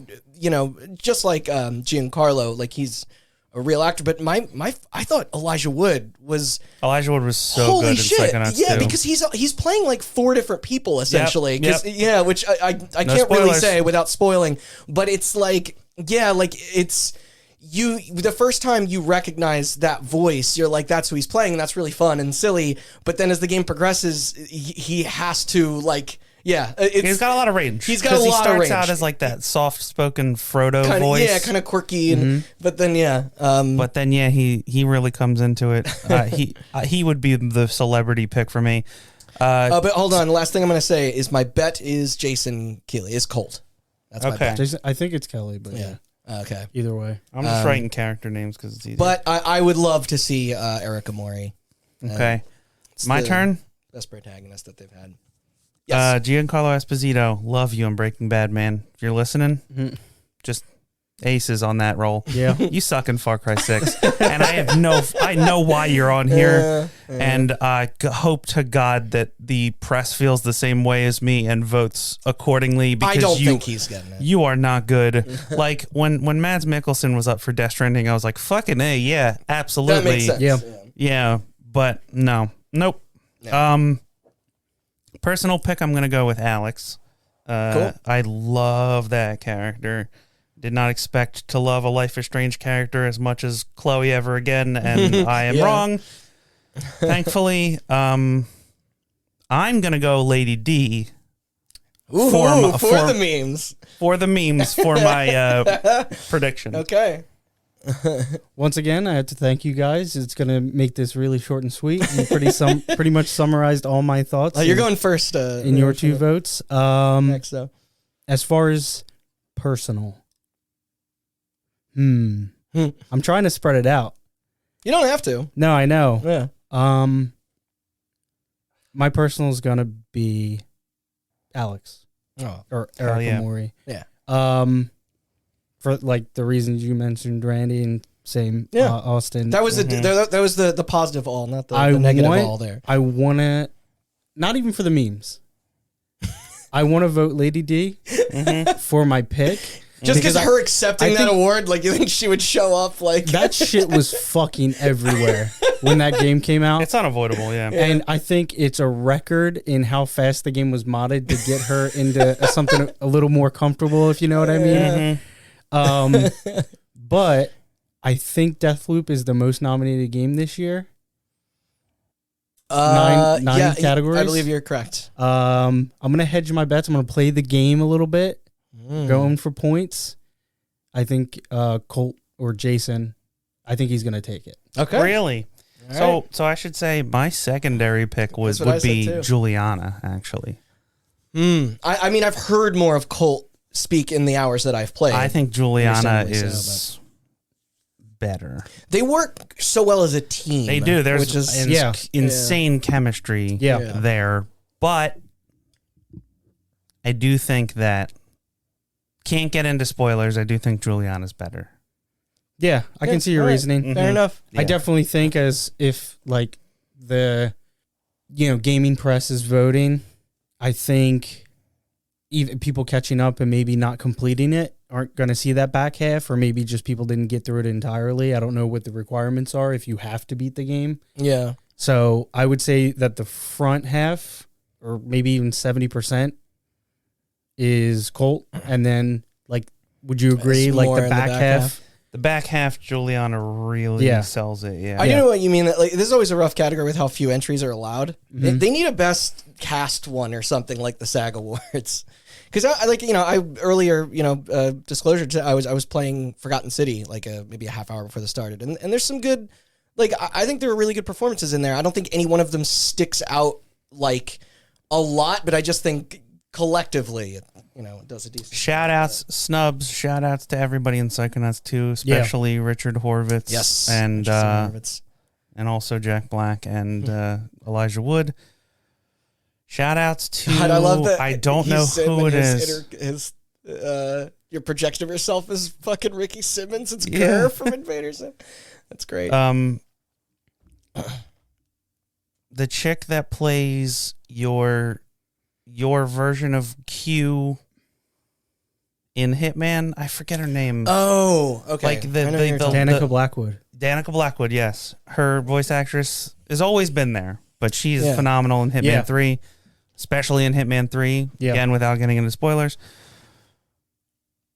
just like Giancarlo, he's a real actor, but I thought Elijah Wood was so good in Psychonauts 2. Yeah, because he's playing 4 different people essentially. Yep. Yeah, which I can't really say without spoiling, but it's it's you the first time you recognize that voice, you're like, that's who he's playing, and that's really fun and silly. But then as the game progresses, he has to he's got a lot of range. He's got a lot of range. He starts out as that kinda, soft-spoken Frodo voice. Yeah, kind of quirky, and but then he really comes into it. He would be the celebrity pick for me. But hold on, the last thing I'm going to say is my bet is Jason Keeley is Colt. That's my bet. Jason, I think it's Kelly, but yeah. Okay. Either way, I'm just writing character names because it's easy. But I would love to see Erica Mori. Okay, my turn. Best protagonist that they've had. Yes. Giancarlo Esposito, love you on Breaking Bad, man. If you're listening, just aces on that roll. Yeah. You suck in Far Cry 6. And I know why you're on here. And I hope to God that the press feels the same way as me and votes accordingly, because I don't think he's getting it. you are not good. Like when Mads Mikkelsen was up for Death Stranding, I was like, fucking A, yeah, absolutely. That makes sense. Yeah. Yeah, but no. Nope. Yeah. Personal pick, I'm going to go with Alex. Cool. I love that character. Did not expect to love a Life is Strange character as much as Chloe ever again, and I am wrong. Thankfully, I'm going to go Lady D. Ooh, for the memes. For the memes, for my prediction. Okay. Once again, I have to thank you guys. It's going to make this really short and sweet. You pretty much summarized all my thoughts. You're going first. In your 2 votes. Next, though. As far as personal. I'm trying to spread it out. You don't have to. No, I know. Yeah. My personal is going to be Alex. Oh. Or Erica yeah. Mori. Yeah. For like the reasons you mentioned, Randy, and same Austin. That was the positive all, not the negative all there. I want to, not even for the memes. I want to vote Lady D for my pick. Just because her accepting that award, like, you think she would show up? Like, that shit was fucking everywhere when that game came out. It's unavoidable, yeah. And I think it's a record in how fast the game was modded to get her into something a little more comfortable, if you know what I mean. But I think Deathloop is the most nominated game this year. Nine categories. I believe you're correct. I'm gonna hedge my bets. I'm gonna play the game a little bit, going for points. I think Colt or Jason. I think he's gonna take it. Okay. Really? All So I should say my secondary pick would be Juliana, actually. I mean, I've heard more of Colt speak in the hours that I've played. I think Juliana Understandably is better. They work so well as a team. They do. There's which is, insane chemistry there. But I do think that, can't get into spoilers, I do think Juliana's better. Yeah, I can see your reasoning. Fair enough. I definitely think as if like the gaming press is voting, I think even people catching up and maybe not completing it aren't going to see that back half, or maybe just people didn't get through it entirely. I don't know what the requirements are if you have to beat the game. Yeah. So I would say that the front half, or maybe even 70%, is Colt, and then like, would you agree? Like the back half. The back half, Juliana really sells it. Yeah, I do know what you mean. That like, this is always a rough category with how few entries are allowed. Mm-hmm. They need a best cast one or something like the SAG Awards. Because earlier, disclosure, I was playing Forgotten City like maybe a half hour before this started, and there's some good, like, I think there were really good performances in there. I don't think any one of them sticks out like a lot, but I just think collectively, it does a decent. Shout outs, snubs, shout outs to everybody in Psychonauts 2, especially Richard Horvitz. Yes, and Horvitz. And also Jack Black and Elijah Wood. Shout outs to, God, I love that. I don't know who it is. Your projection of yourself is fucking Ricky Simmons. It's Kerr from Invader Zim. That's great. The chick that plays your version of Q in Hitman, I forget her name. Oh, okay. Like Danica Blackwood. Danica Blackwood, yes. Her voice actress has always been there, but she's phenomenal in Hitman 3, especially in Hitman 3, again, without getting into spoilers.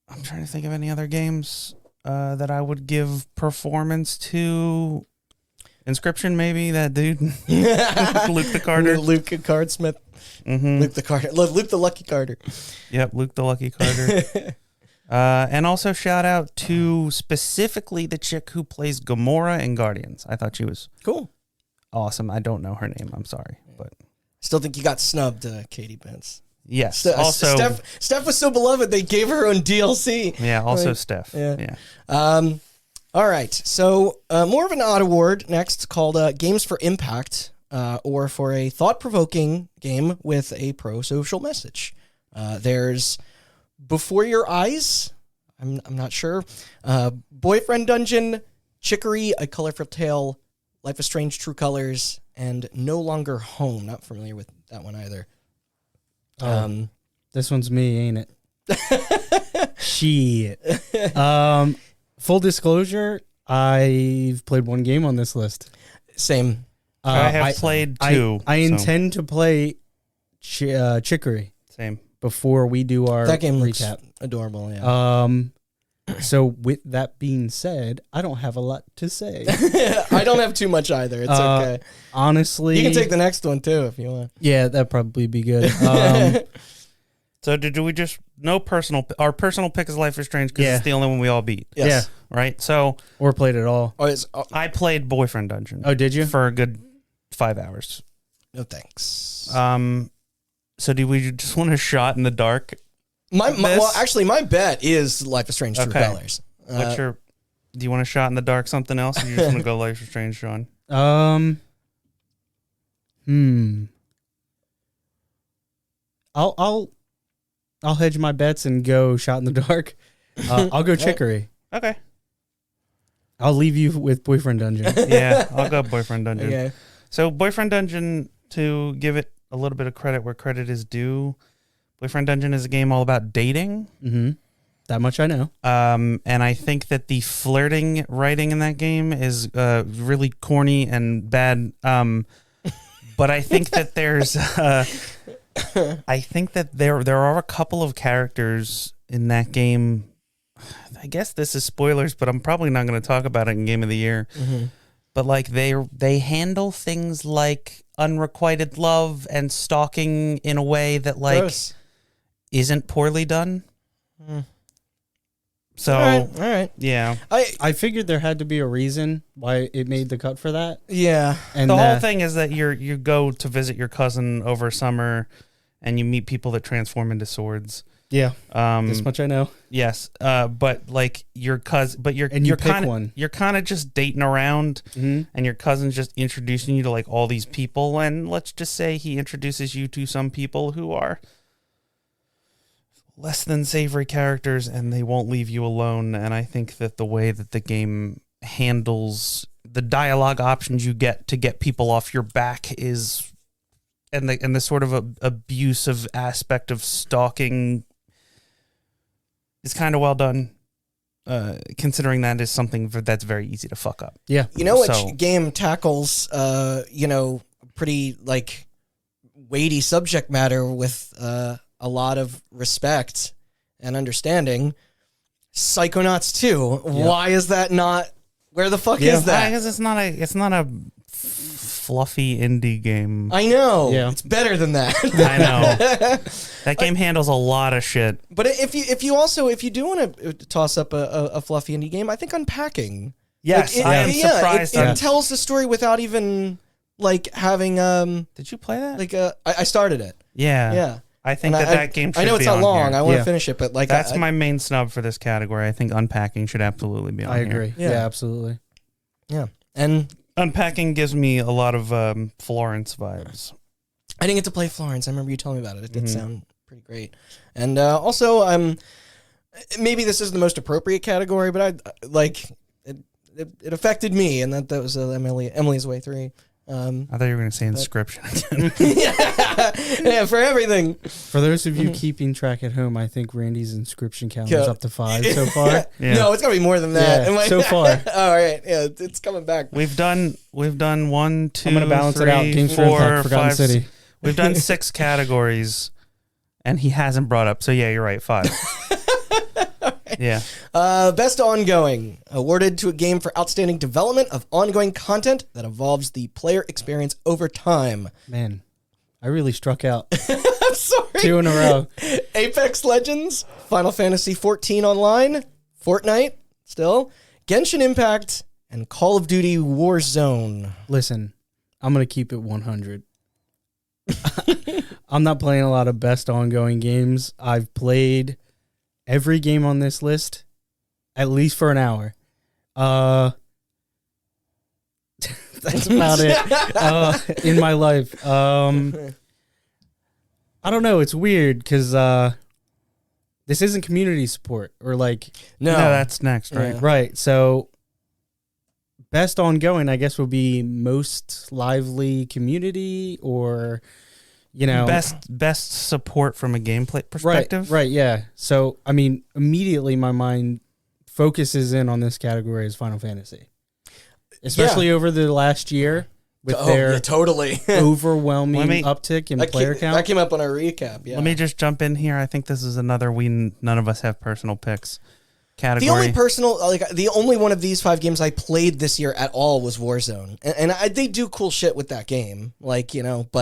I'm trying to think of any other games that I would give performance to. Inscription, maybe, that dude. Luke the Carter. Luke Cardsmith. Mm-hmm. Luke the Lucky Carter. Yep, Luke the Lucky Carter. And also shout out to specifically the chick who plays Gamora in Guardians. I thought she was cool. Awesome. I don't know her name. I'm sorry, but still think you got snubbed, Katie Pence. Yes. Also, Steph was so beloved they gave her own DLC. Yeah. Also, Steph. Yeah. All right. So more of an odd award next, called Games for Impact, or for a thought-provoking game with a pro-social message. There's Before Your Eyes, I'm not sure. Boyfriend Dungeon, Chicory, A Colorful Tale, Life is Strange, True Colors, and No Longer Home. Not familiar with that one either. This one's me, ain't it? Shit. Full disclosure, I've played one game on this list. Same. I have played two. I intend to play Chicory. Same. Before we do our That game recap. looks adorable, yeah. So with that being said, I don't have a lot to say. I don't have too much either. It's okay. Honestly, You can take the next one too if you want. yeah, that'd probably be good. So do we just our personal pick is Life is Strange because Yeah. it's the only one we all beat. Yes. Yeah, Right. So or played it all. I played Boyfriend Dungeon. Oh, did you? For a good 5 hours. No thanks. So do we just want a shot in the dark? Well, actually, my bet is Life is Strange True Okay. Colors. What's your? Do you want a shot in the dark? Something else? Or you just want to go Life is Strange, Sean? I'll hedge my bets and go shot in the dark. I'll go Chicory. Okay. I'll leave you with Boyfriend Dungeon. Yeah, I'll go Boyfriend Dungeon. Okay. So Boyfriend Dungeon, to give it a little bit of credit where credit is due, Boyfriend Dungeon is a game all about dating. Mm-hmm. That much I know. And I think that the flirting writing in that game is really corny and bad. But I think that there's, I think that there are a couple of characters in that game. I guess this is spoilers, but I'm probably not going to talk about it in Game of the Year. Mm-hmm. But like they handle things like unrequited love and stalking in a way that like Gross. isn't poorly done. Mm. So All right. yeah, I figured there had to be a reason why it made the cut for that. Yeah. And the whole thing is that you go to visit your cousin over summer, and you meet people that transform into swords. Yeah. This much I know. Yes, but like your cousin, but you're And you pick kind of one. you're kind of just dating around, and your cousin's just introducing you to like all these people, and let's just say he introduces you to some people who are less than savory characters, and they won't leave you alone. And I think that the way that the game handles the dialogue options you get to get people off your back is, and the sort of abusive aspect of stalking is kind of well done, considering that is something that's very easy to fuck up. Yeah. You know which game tackles, pretty like weighty subject matter with a lot of respect and understanding? Psychonauts 2. Yeah. Why is that not? Where the fuck is that? Because it's not a fluffy indie game. I know. Yeah. It's better than that. I know. That game handles a lot of shit. But if you do want to toss up a fluffy indie game, I think Unpacking. Yes, Like, I am surprised. It tells the story without even like having Did you play that? like I started it. Yeah. Yeah. I think And that game should I know it's be not on long. here. I want to Yeah. finish it, but like That's my main snub for this category. I think Unpacking should absolutely be on I here. agree. Yeah. Yeah, absolutely. yeah. And Unpacking gives me a lot of Florence vibes. I didn't get to play Florence. I remember you telling me about it. It did Mhm. sound pretty great. And also, maybe this is the most appropriate category, but I like it affected me, and that was Emily's Way 3. I thought you were going to say Inscription. yeah, for everything. For those of you keeping track at home, I think Randy's Inscription count is up to 5 so far. Yeah. No, it's gonna be more than that. Yeah, so far. All right, yeah, it's coming back. We've done 1, 2, I'm gonna balance 3, it out. Games for 4, Impact, Forgotten 5, City. We've done 6 categories, and he hasn't brought up. So yeah, you're right. 5. Yeah. Best ongoing, awarded to a game for outstanding development of ongoing content that evolves the player experience over time. Man, I really struck out. I'm sorry. 2 in a row. Apex Legends, Final Fantasy 14 Online, Fortnite, still, Genshin Impact, and Call of Duty Warzone. Listen, I'm going to keep it 100. I'm not playing a lot of best ongoing games. I've played every game on this list, at least for an hour. That's about it in my life. I don't know. It's weird because this isn't community support or like No, that's next, right? Yeah. right. So best ongoing, I guess, would be most lively community or Best support from a gameplay perspective. Right, yeah. So I mean, immediately my mind focuses in on this category as Final Fantasy, especially over the last year with their totally overwhelming uptick in player count. That came up on our recap. Yeah. Let me just jump in here. I think this is another none of us have personal picks category. The only one of these 5 games I played this year at all was Warzone, and they do cool shit with that game, but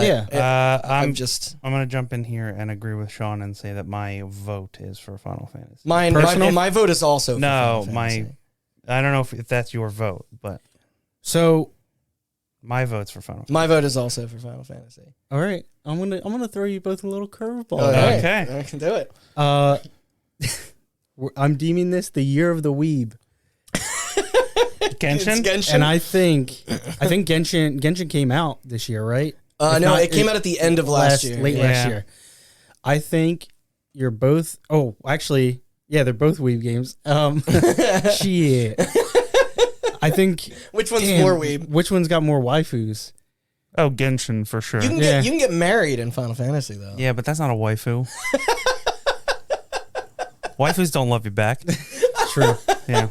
Yeah. I'm gonna jump in here and agree with Sean and say that my vote is for Final Fantasy. My vote is also for No, Final Fantasy. I don't know if that's your vote, but So my vote's for Final Fantasy. My vote is also for Final Fantasy. all right, I'm gonna throw you both a little curveball. All right. Okay. I can do it. I'm deeming this the year of the weeb. Genshin? It's Genshin. And I think Genshin came out this year, right? If no, not, it came out at the end of last year. late Yeah. last year. I think you're both. Oh, actually, yeah, they're both weeb games. Shit. I think. Which one's more weeb? Which one's got more waifus? Oh, Genshin for sure. You can get married in Final Fantasy though. Yeah, but that's not a waifu. Waifus don't love you back. True. Yeah.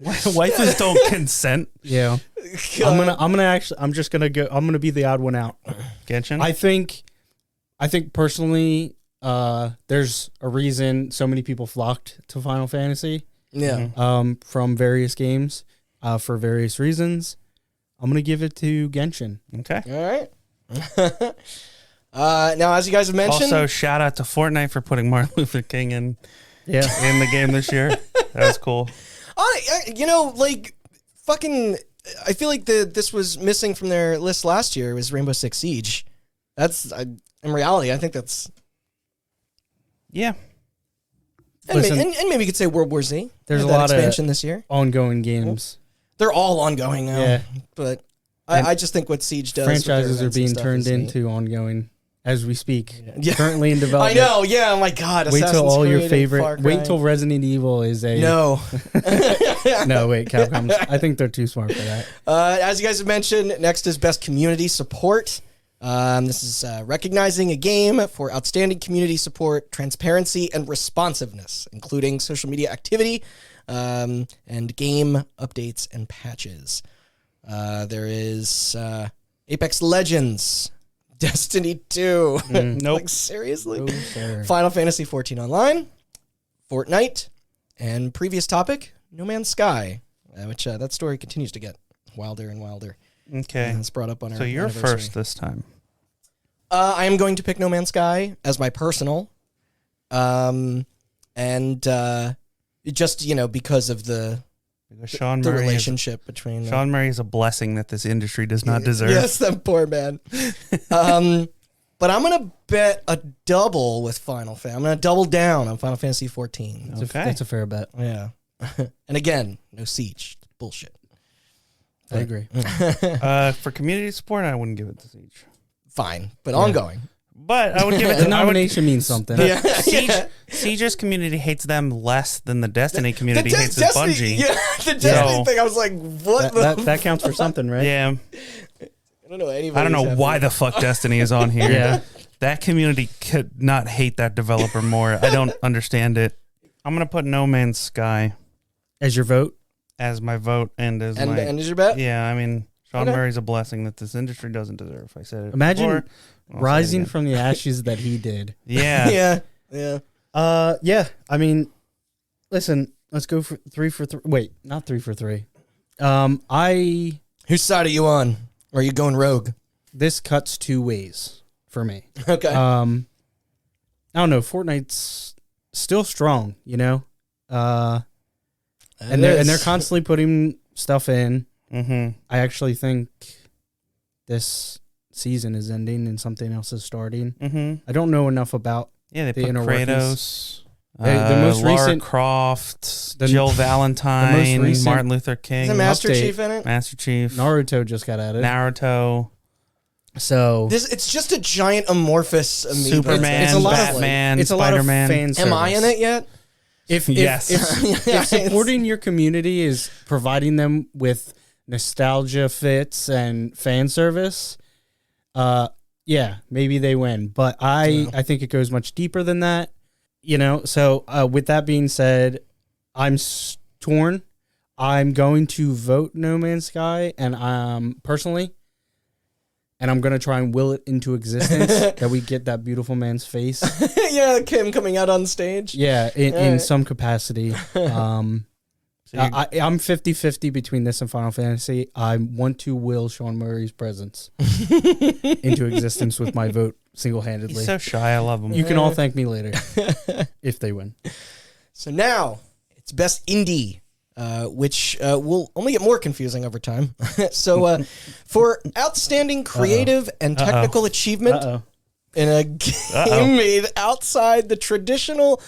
Waifus don't consent. Yeah. I'm gonna be the odd one out. Genshin? I think personally, there's a reason so many people flocked to Final Fantasy. Yeah. From various games, for various reasons. I'm gonna give it to Genshin. Okay. All right. Now, as you guys have mentioned, Also, shout out to Fortnite for putting Martin Luther King in Yeah. the game this year. That was cool. I feel like this was missing from their list last year was Rainbow Six Siege. In reality, I think that's. Yeah. And, Listen, maybe you could say World War Z. there's Had a that lot of expansion this year. Ongoing games. They're all ongoing now. Yeah. But And I just think what Siege does. with their Franchises are events and being stuff turned is neat. into ongoing as we speak. Yeah. Currently in I development. know. Yeah. Oh my God. Wait till Assassin's all your Creed and favorite. Far Cry. Wait till Resident Evil is a. No. No, wait, Capcom. I think they're too smart for that. As you guys have mentioned, next is Best Community Support. This is recognizing a game for outstanding community support, transparency, and responsiveness, including social media activity and game updates and patches. There is Apex Legends, Destiny 2. Nope. Like, seriously? Oh, sir. Final Fantasy 14 Online, Fortnite, and previous topic, No Man's Sky, which that story continues to get wilder and wilder. Okay. And it's brought up on our So you're anniversary. first this time. I am going to pick No Man's Sky as my personal, and just because of the Because Sean the Murray relationship between Sean Murray is a blessing that this industry does not deserve. Yes, that poor man. But I'm gonna bet a double with Final Fantasy. I'm gonna double down on Final Fantasy 14. That's a fair bet. Yeah, and again, no Siege. Bullshit. I agree. For community support, I wouldn't give it to Siege. Fine, but ongoing. But I would give it The to nomination means something. Yeah. Siege's community hates them less than the Destiny community The hates Destiny, Bungie. Yeah, the Destiny So- thing. I was like, what? That counts for something, right? Yeah. I don't know. Anybody. I don't know why the fuck Destiny is on here. Yeah. That community could not hate that developer more. I don't understand it. I'm going to put No Man's Sky As your vote? as my vote and as my... And is your bet? Yeah, I mean, Sean Okay. Murray's a blessing that this industry doesn't deserve. I said it Imagine before. I'll say it rising again. from the ashes that he did. Yeah. Yeah. Yeah. I mean, listen, let's go for 3 for 3. Wait, not 3 for 3. Whose side are you on? Or are you going rogue? This cuts two ways for me. Okay. I don't know. Fortnite's still strong, and they're constantly putting stuff in. Mm-hmm. I actually think this season is ending and something else is starting. Mm-hmm. I don't know enough about Yeah, they the put inner Kratos, The most Lara recent- Croft, the- Jill the Valentine, most recent- Martin Luther King, Is the Master update. Chief in it? Master Chief, Naruto just got added. Naruto. So it's just a giant amorphous amoeba. Superman, it's a lot Batman, it's a lot of Spider-Man. fan Of, am I in service. it yet? If supporting your community is providing them with nostalgia fits and fan service, yeah, maybe they win. But I think it goes much deeper than that. So with that being said, I'm torn. I'm going to vote No Man's Sky, and personally, and I'm going to try and will it into existence that we get that beautiful man's face. Yeah, Kim coming out on stage. Yeah, in some capacity. I'm 50-50 between this and Final Fantasy. I want to will Sean Murray's presence into existence with my vote single-handedly. He's so shy. I love him. You can all thank me later if they win. So now it's best indie, which will only get more confusing over time. So for outstanding creative and technical achievement in a game made outside the traditional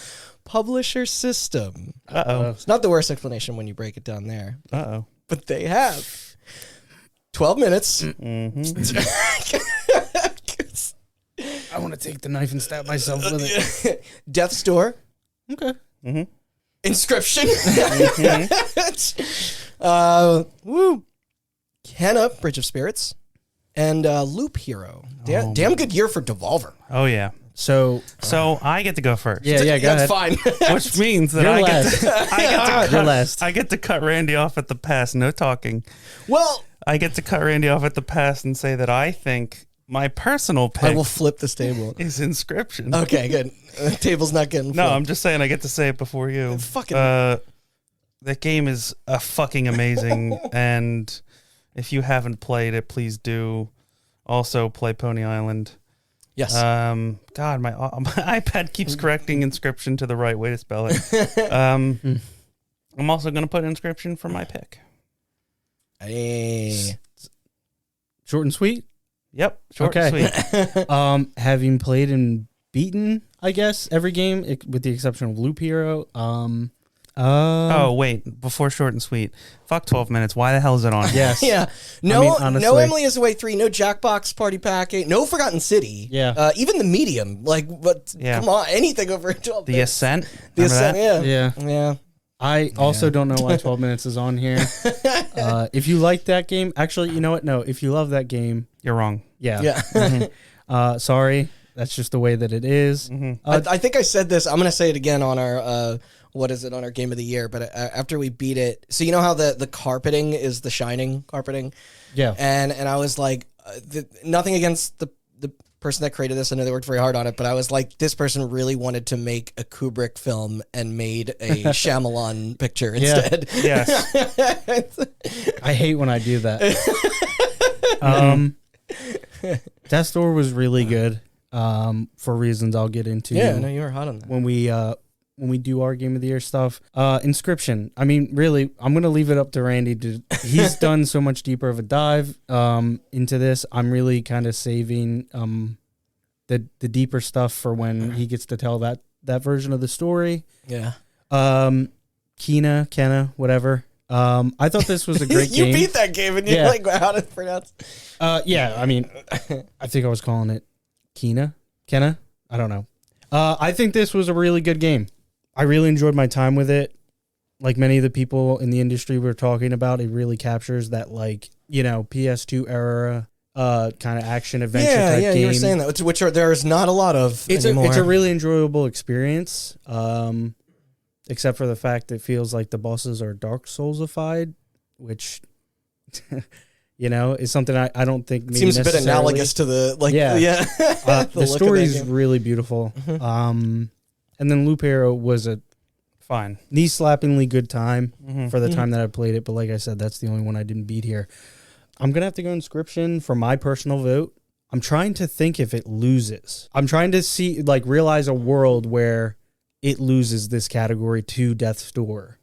publisher system. It's not the worst explanation when you break it down there. But they have 12 minutes. I want to take the knife and stab myself with it. Death's Door. Okay. Inscription. Woo. Kenna, Bridge of Spirits. And Loop Hero. Damn good year for Devolver. Oh, yeah. So I get to go first. Yeah, go That's ahead. fine. Which means that You're I last. get to cut Randy off at the pass. No talking. Well, I get to cut Randy off at the pass and say that I think my personal pick I will flip this table. is Inscription. Okay, good. Table's not getting No, flipped. I'm just saying I get to say it before you. Fucking- that game is fucking amazing, and if you haven't played it, please do. Also, play Pony Island. Yes. God, my iPad keeps correcting Inscription to the right way to spell it. I'm also going to put Inscription for my pick. Hey. Short and sweet. Yep. Short and sweet. Having played and beaten, I guess, every game with the exception of Loop Hero. Oh, wait. Before short and sweet. Fuck 12 minutes. Why the hell is it on? Yes. Yeah. I mean, honestly. No Emily is Away 3, no Jackbox Party Pack 8, no Forgotten City. Yeah. Even the Medium. Come on, anything over 12 The minutes. Ascent? The Remember Ascent, that? yeah. Yeah. Yeah. I also don't know why 12 minutes is on here. If you like that game, actually, you know what? No, if you love that game, You're wrong. yeah. Yeah. Sorry. That's just the way that it is. I think I said this. I'm going to say it again on our, on our Game of the Year. But after we beat it, so you know how the carpeting is the Shining carpeting? Yeah. And I was like, nothing against the person that created this. I know they worked very hard on it, but I was like, this person really wanted to make a Kubrick film and made a Shyamalan picture instead. Yes. I hate when I do that. Death's Door was really good for reasons I'll get into. Yeah, no, you were hot on that. When we do our Game of the Year stuff. Inscription. I mean, really, I'm going to leave it up to Randy. He's done so much deeper of a dive into this. I'm really kind of saving the deeper stuff for when he gets to tell that version of the story. Yeah. Kenna, whatever. I thought this was a great you game. beat that game and you're like, how to pronounce? Yeah, I mean, I think I was calling it Kenna. I don't know. I think this was a really good game. I really enjoyed my time with it. Like many of the people in the industry were talking about, it really captures that, like, PS2 era kind of action adventure type game. You were saying that, which there's not a lot of anymore. It's a really enjoyable experience, except for the fact it feels like the bosses are Dark Souls-ified, which is something I don't think maybe seems a bit analogous to the the story is really beautiful. And then Loop Hero was a Fine. knee-slappingly good time for the time that I played it. But like I said, that's the only one I didn't beat here. I'm going to have to go Inscription for my personal vote. I'm trying to think if it loses. I'm trying to realize a world where it loses this category to Death's Door.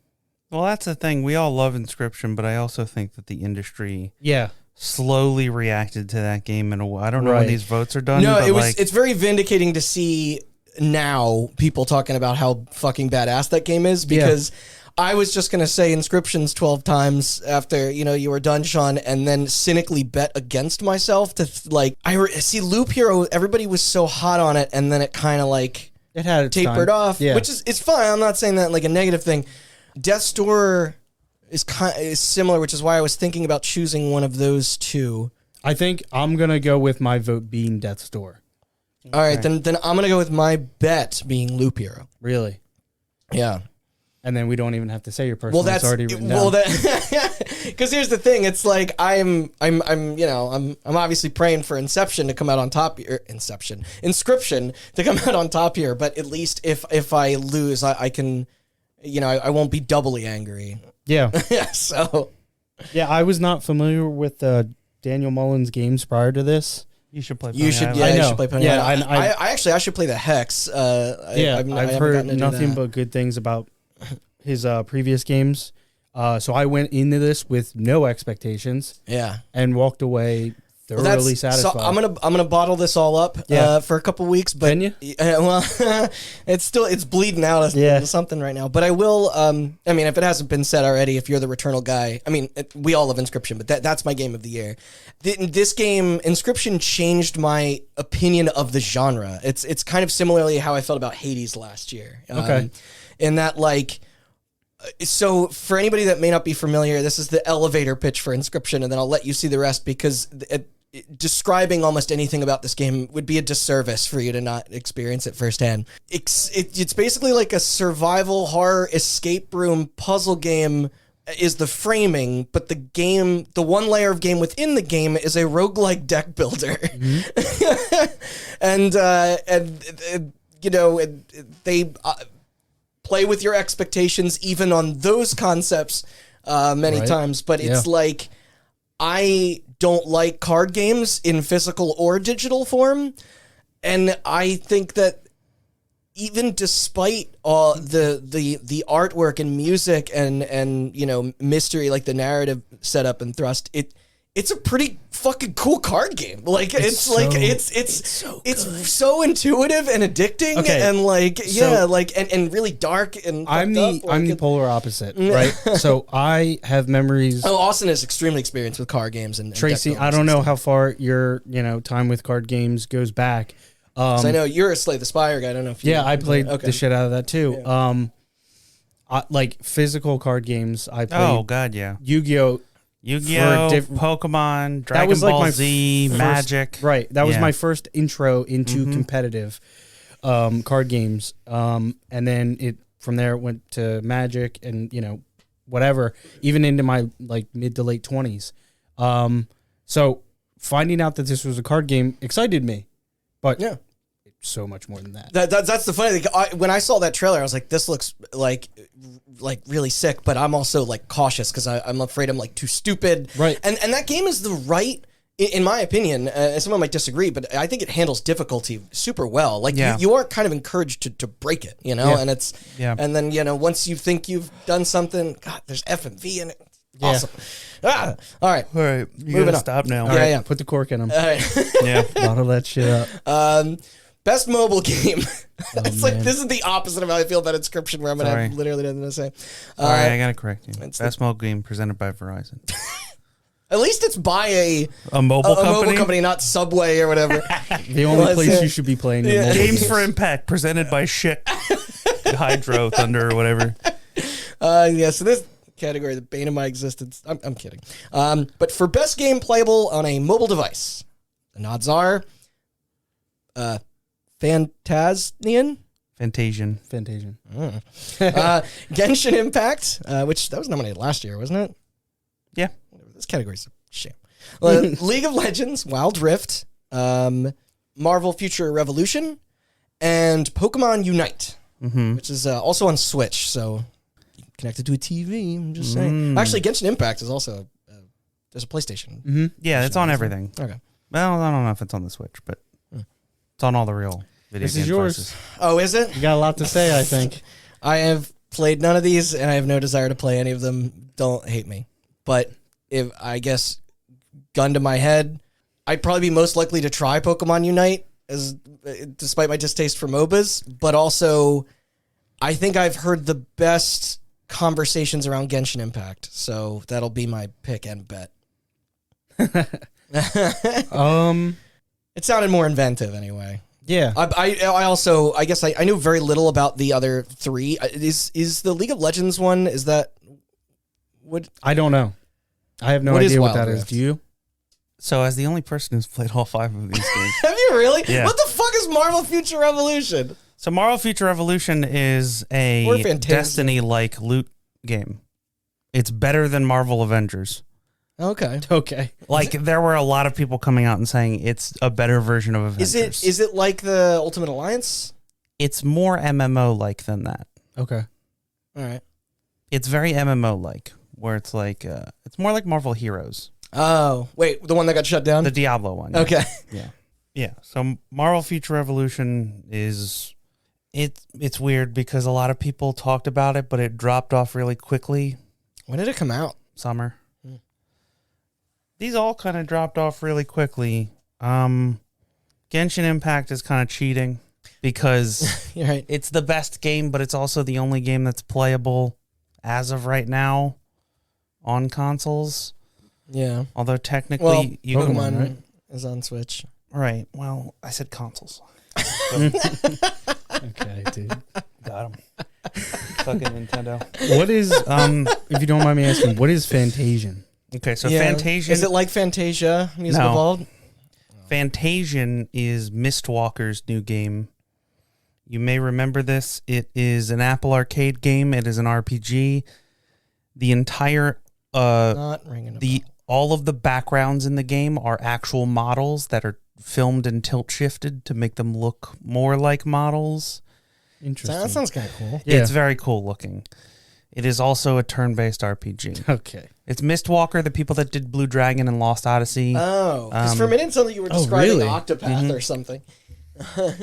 Well, that's the thing. We all love Inscription, but I also think that the industry Yeah. slowly reacted to that game in a way. I don't know when Right. these votes are done. No, but it's very vindicating to see now people talking about how fucking badass that game is, because I was just gonna say inscriptions 12 times after you were done, Sean, and then cynically bet against myself to see Loop Hero. Everybody was so hot on it, and then it kind of like it had its tapered time. off, Yeah. which is it's fine. I'm not saying that like a negative thing. Death's Door is similar, which is why I was thinking about choosing one of those two. I think I'm gonna go with my vote being Death's Door. All right, then I'm gonna go with my bet being Loop Hero. Really? Yeah. And then we don't even have to say your personal. Well, it's already written down. well that because here's the thing. It's like I'm obviously praying for Inscription to come out on top to come out on top here. But at least if I lose, I can, I won't be doubly angry. Yeah. Yeah. So. Yeah, I was not familiar with Daniel Mullins' games prior to this. You should play. You should. Island. Yeah, I you know. should play Pony Yeah, Island. I should play the Hex. I've heard nothing but good things about his previous games. So I went into this with no expectations. Yeah. And walked away thoroughly satisfied. So I'm gonna bottle this all up for a couple weeks. But Can you? Well, it's bleeding out into something right now. But I will. If it hasn't been said already, if you're the Returnal guy, we all love Inscription, but that's my game of the year. This game, Inscription, changed my opinion of the genre. It's kind of similarly how I felt about Hades last year. Okay. In that, like. So for anybody that may not be familiar, this is the elevator pitch for Inscription, and then I'll let you see the rest because describing almost anything about this game would be a disservice for you to not experience it firsthand. It's basically like a survival horror escape room puzzle game is the framing, but the one layer of game within the game is a roguelike deck builder. And they play with your expectations even on those concepts many times, but it's like I don't like card games in physical or digital form, and I think that even despite the artwork and music and mystery, like the narrative setup and thrust, it's a pretty fucking cool card game. Like it's so intuitive and addicting, and and really dark and I'm the polar opposite, right? So I have memories. Oh, Austin is extremely experienced with card games and Tracy, I don't know how far your time with card games goes back. I know you're a Slay the Spire guy. I don't know if you I played the shit out of that too. Yeah. Like physical card games, I played. Oh God, yeah. Yu-Gi-Oh, Pokemon, Dragon Ball Z, Magic. Right. That was my first intro into competitive card games. And then from there it went to Magic and, whatever, even into my like mid to late 20s. So finding out that this was a card game excited me. But it's so much more than that. That's the funny thing. When I saw that trailer, I was like, this looks like really sick, but I'm also like cautious because I'm afraid I'm like too stupid. Right. And that game is the right, in my opinion, someone might disagree, but I think it handles difficulty super well. Like you are kind of encouraged to break it, and it's, and then, once you think you've done something, God, there's FMV in it. Awesome. All right. You moving gotta on. stop now. Yeah. Put the cork in them. All right. Bottle that shit up. Best mobile game. It's like, man. this is the opposite of how I feel about Inscription, where I'm going to have literally nothing to say. Sorry, I gotta correct you. Best mobile game presented by Verizon. At least it's by a mobile company, not Subway or whatever. The only place you should be playing your mobile Games games. for Impact presented by Schick, Hydro, Thunder, or whatever. So this category, the bane of my existence. I'm kidding. But for best game playable on a mobile device, the nods are Fantasian. Genshin Impact, which that was nominated last year, wasn't it? Yeah. This category's a sham. League of Legends, Wild Rift, Marvel Future Revolution, and Pokemon Unite, which is also on Switch, so connected to a TV. I'm just saying. Actually, Genshin Impact is also there's a PlayStation. Yeah, it's on everything. Okay. Well, I don't know if it's on the Switch, but it's on all the real video This game is yours. devices. Oh, is it? You got a lot to say, I think. I have played none of these, and I have no desire to play any of them. Don't hate me. But if I guess gun to my head, I'd probably be most likely to try Pokemon Unite, despite my distaste for MOBAs. But also, I think I've heard the best conversations around Genshin Impact. So that'll be my pick and bet. It sounded more inventive anyway. Yeah. I also, I guess I knew very little about the other three. Is the League of Legends one, is that what? I don't know. I have no idea what that is. Do you? So, as the only person who's played all 5 of these games. Have you really? Yeah. What the fuck is Marvel Future Revolution? So, Marvel Future Revolution is a Destiny-like loot game. It's better than Marvel Avengers. Okay. Okay. Like, there were a lot of people coming out and saying it's a better version of Avengers. Is it like the Ultimate Alliance? It's more MMO-like than that. Okay. All right. It's very MMO-like, where it's like, it's more like Marvel Heroes. Oh, wait, the one that got shut down? The Diablo one. Yeah. Okay. Yeah. Yeah. So Marvel Future Revolution is, it's weird because a lot of people talked about it, but it dropped off really quickly. When did it come out? Summer. These all kind of dropped off really quickly. Genshin Impact is kind of cheating because You're right. it's the best game, but it's also the only game that's playable as of right now on consoles. Yeah. Although technically, Well, you Pokemon can, right? is on Switch. Right. Well, I said consoles. Okay, dude. Got him. Fucking Nintendo. What is, if you don't mind me asking, what is Fantasian? Okay, so Yeah. Fantasian. Is it like Fantasia Music No. Evolved? Fantasian is Mistwalker's new game. You may remember this. It is an Apple Arcade game. It is an RPG. The entire Not ringing a bell. all of the backgrounds in the game are actual models that are filmed and tilt shifted to make them look more like models. Interesting. That sounds kind of cool. Yeah. It's very cool looking. It is also a turn-based RPG. Okay. It's Mistwalker, the people that did Blue Dragon and Lost Odyssey. Oh, because for a minute, something you were describing really? Octopath or something. I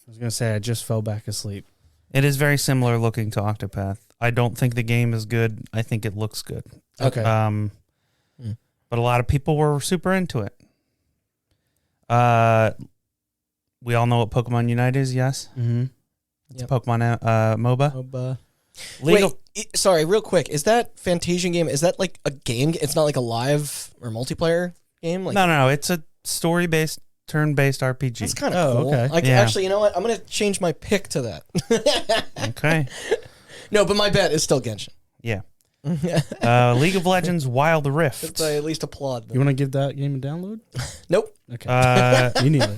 was going to say, I just fell back asleep. It is very similar looking to Octopath. I don't think the game is good. I think it looks good. Okay. But a lot of people were super into it. We all know what Pokemon Unite is, yes? Mm-hmm. It's Yep. Pokemon MOBA. Wait, sorry, real quick. Is that Fantasian game, is that like a game? It's not like a live or multiplayer game? Like, No. It's a story-based, turn-based RPG. that's kind of cool. okay. Like, Yeah. actually, you know what? I'm going to change my pick to that. Okay. No, but my bet is still Genshin. Yeah. League of Legends Wild Rift. I at least applaud You them. want to give that game a download? Nope. Okay. Me neither.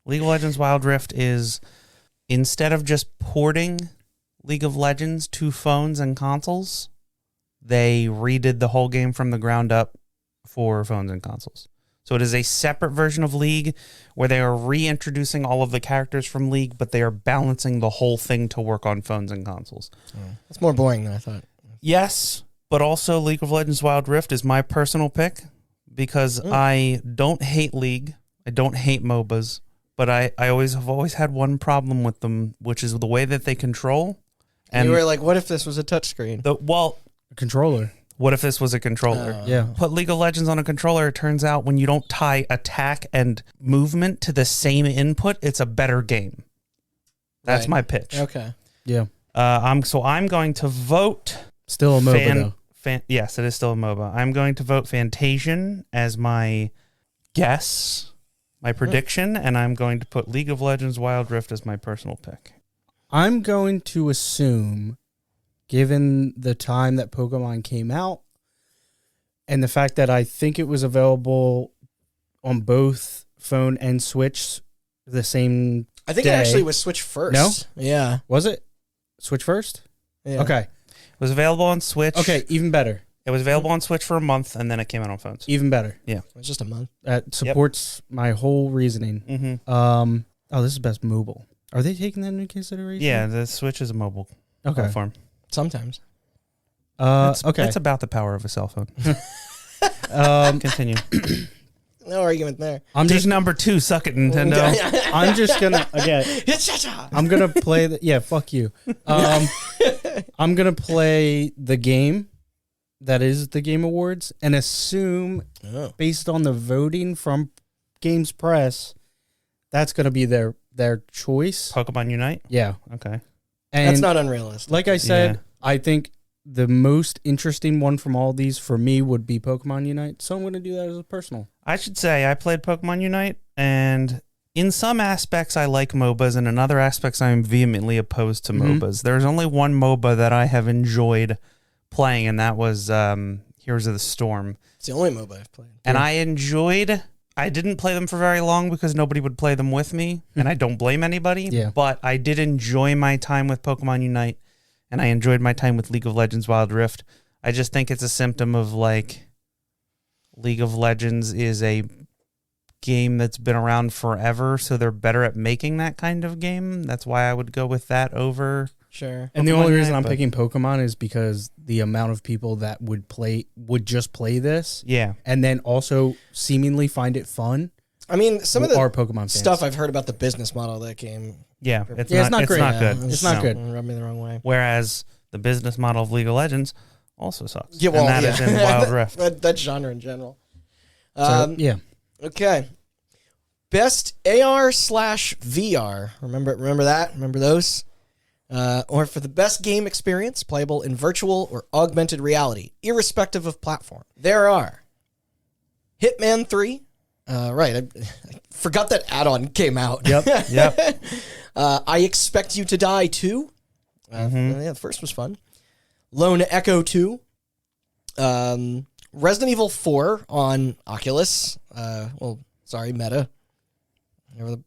League of Legends Wild Rift is, instead of just porting League of Legends to phones and consoles, they redid the whole game from the ground up for phones and consoles. So it is a separate version of League where they are reintroducing all of the characters from League, but they are balancing the whole thing to work on phones and consoles. It's more boring than I thought. Yes, but also League of Legends Wild Rift is my personal pick because I don't hate League. I don't hate MOBAs, but I have always had one problem with them, which is the way that they control. And you were like, what if this was a touchscreen? A controller. What if this was a controller? Yeah. Put League of Legends on a controller, it turns out when you don't tie attack and movement to the same input, it's a better game. That's Right. my pitch. Okay. Yeah. I'm going to vote... Still a MOBA, though. Yes, it is still a MOBA. I'm going to vote Fantasian as my guess, my prediction, and I'm going to put League of Legends Wild Rift as my personal pick. I'm going to assume, given the time that Pokemon came out and the fact that I think it was available on both phone and Switch the same I think day. it actually was Switch first. No? Yeah. Was it? Switch first? Yeah. Okay. It was available on Switch. Okay, even better. It was available on Switch for a month, and then it came out on phones. Even better. Yeah. It was just a month. That supports my whole reasoning. Mm-hmm. This is best mobile. Are they taking that into consideration? Yeah, the Switch is a mobile platform. Sometimes. Okay. It's about the power of a cell phone. Continue. No argument there. I'm Take just number 2, suck it, Nintendo. I'm just gonna I'm gonna play fuck you. I'm gonna play the game that is the Game Awards and assume based on the voting from Games Press, that's gonna be their choice. Pokemon Unite? Yeah. Okay. And That's not unrealistic. like I said, I think the most interesting one from all these for me would be Pokemon Unite. So I'm going to do that as a personal. I should say I played Pokemon Unite, and in some aspects I like MOBAs, and in other aspects I'm vehemently opposed to MOBAs. There's only one MOBA that I have enjoyed playing, and that was Heroes of the Storm. It's the only MOBA I've played. And I didn't play them for very long because nobody would play them with me, and I don't blame anybody. Yeah. But I did enjoy my time with Pokemon Unite, and I enjoyed my time with League of Legends Wild Rift. I just think it's a symptom of, like, League of Legends is a game that's been around forever, so they're better at making that kind of game. That's why I would go with that over... Sure. And the Pokemon only reason Unite, I'm picking Pokemon is because the amount of people that would just play this, Yeah. and then also seemingly find it fun. I mean, some of the are Pokemon fans. stuff I've heard about the business model of that game. Yeah, it's not great. Not good. It's not good. Rubbed me the wrong way. Whereas the business model of League of Legends also sucks. Yeah, well, and that is in Wild Rift. that genre in general. So, yeah. Okay. Best AR/VR. Remember that? Remember those? Or for the best game experience, playable in virtual or augmented reality, irrespective of platform. There are Hitman 3. Right, I forgot that add-on came out. Yep. I Expect You to Die 2. Yeah, the first was fun. Lone Echo 2. Resident Evil 4 on Oculus. Meta. Whatever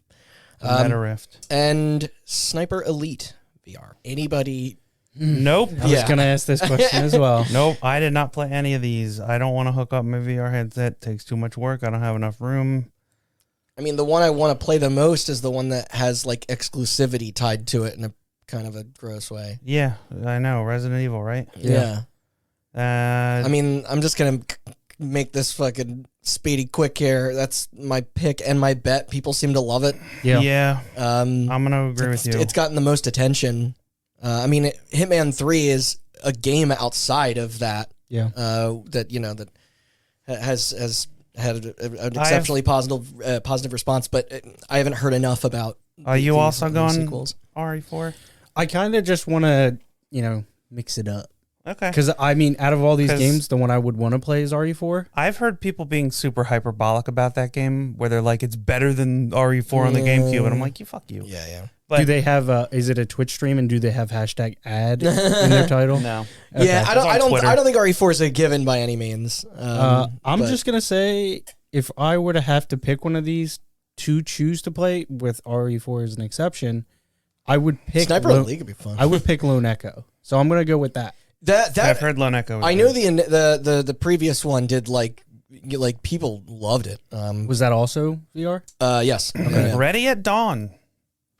Meta Rift. and Sniper Elite VR. Anybody? Nope. I was going to ask this question as well. Nope. I did not play any of these. I don't want to hook up my VR headset. It takes too much work. I don't have enough room. I mean, the one I want to play the most is the one that has like exclusivity tied to it in a kind of a gross way. Yeah, I know. Resident Evil, right? Yeah. I I mean, I'm just gonna make this fucking speedy quick here. That's my pick and my bet. People seem to love it. Yeah. Um, I'm going to agree with you. It's gotten the most attention. I mean, Hitman 3 is a game outside of that. Yeah. That has had an exceptionally positive response, but I haven't heard enough about. Are you also going sequels? RE4? I kind of just want to, mix it up. Okay. Because, I mean, out of all these games, the one I would want to play is RE4. I've heard people being super hyperbolic about that game, where they're like, it's better than RE4 on the GameCube. And I'm like, fuck you. Yeah. But do they have, is it a Twitch stream, and do they have hashtag ad in their title? No. Okay. Yeah, I don't think RE4 is a given by any means. I'm just going to say, if I were to have to pick one of these to choose to play, with RE4 as an exception, I would pick Sniper Elite could be fun. I would pick Lone Echo. So I'm going to go with that. I've heard Lone Echo. I know the previous one did like people loved it. Was that also VR? Yes. Okay, yeah. Ready at Dawn.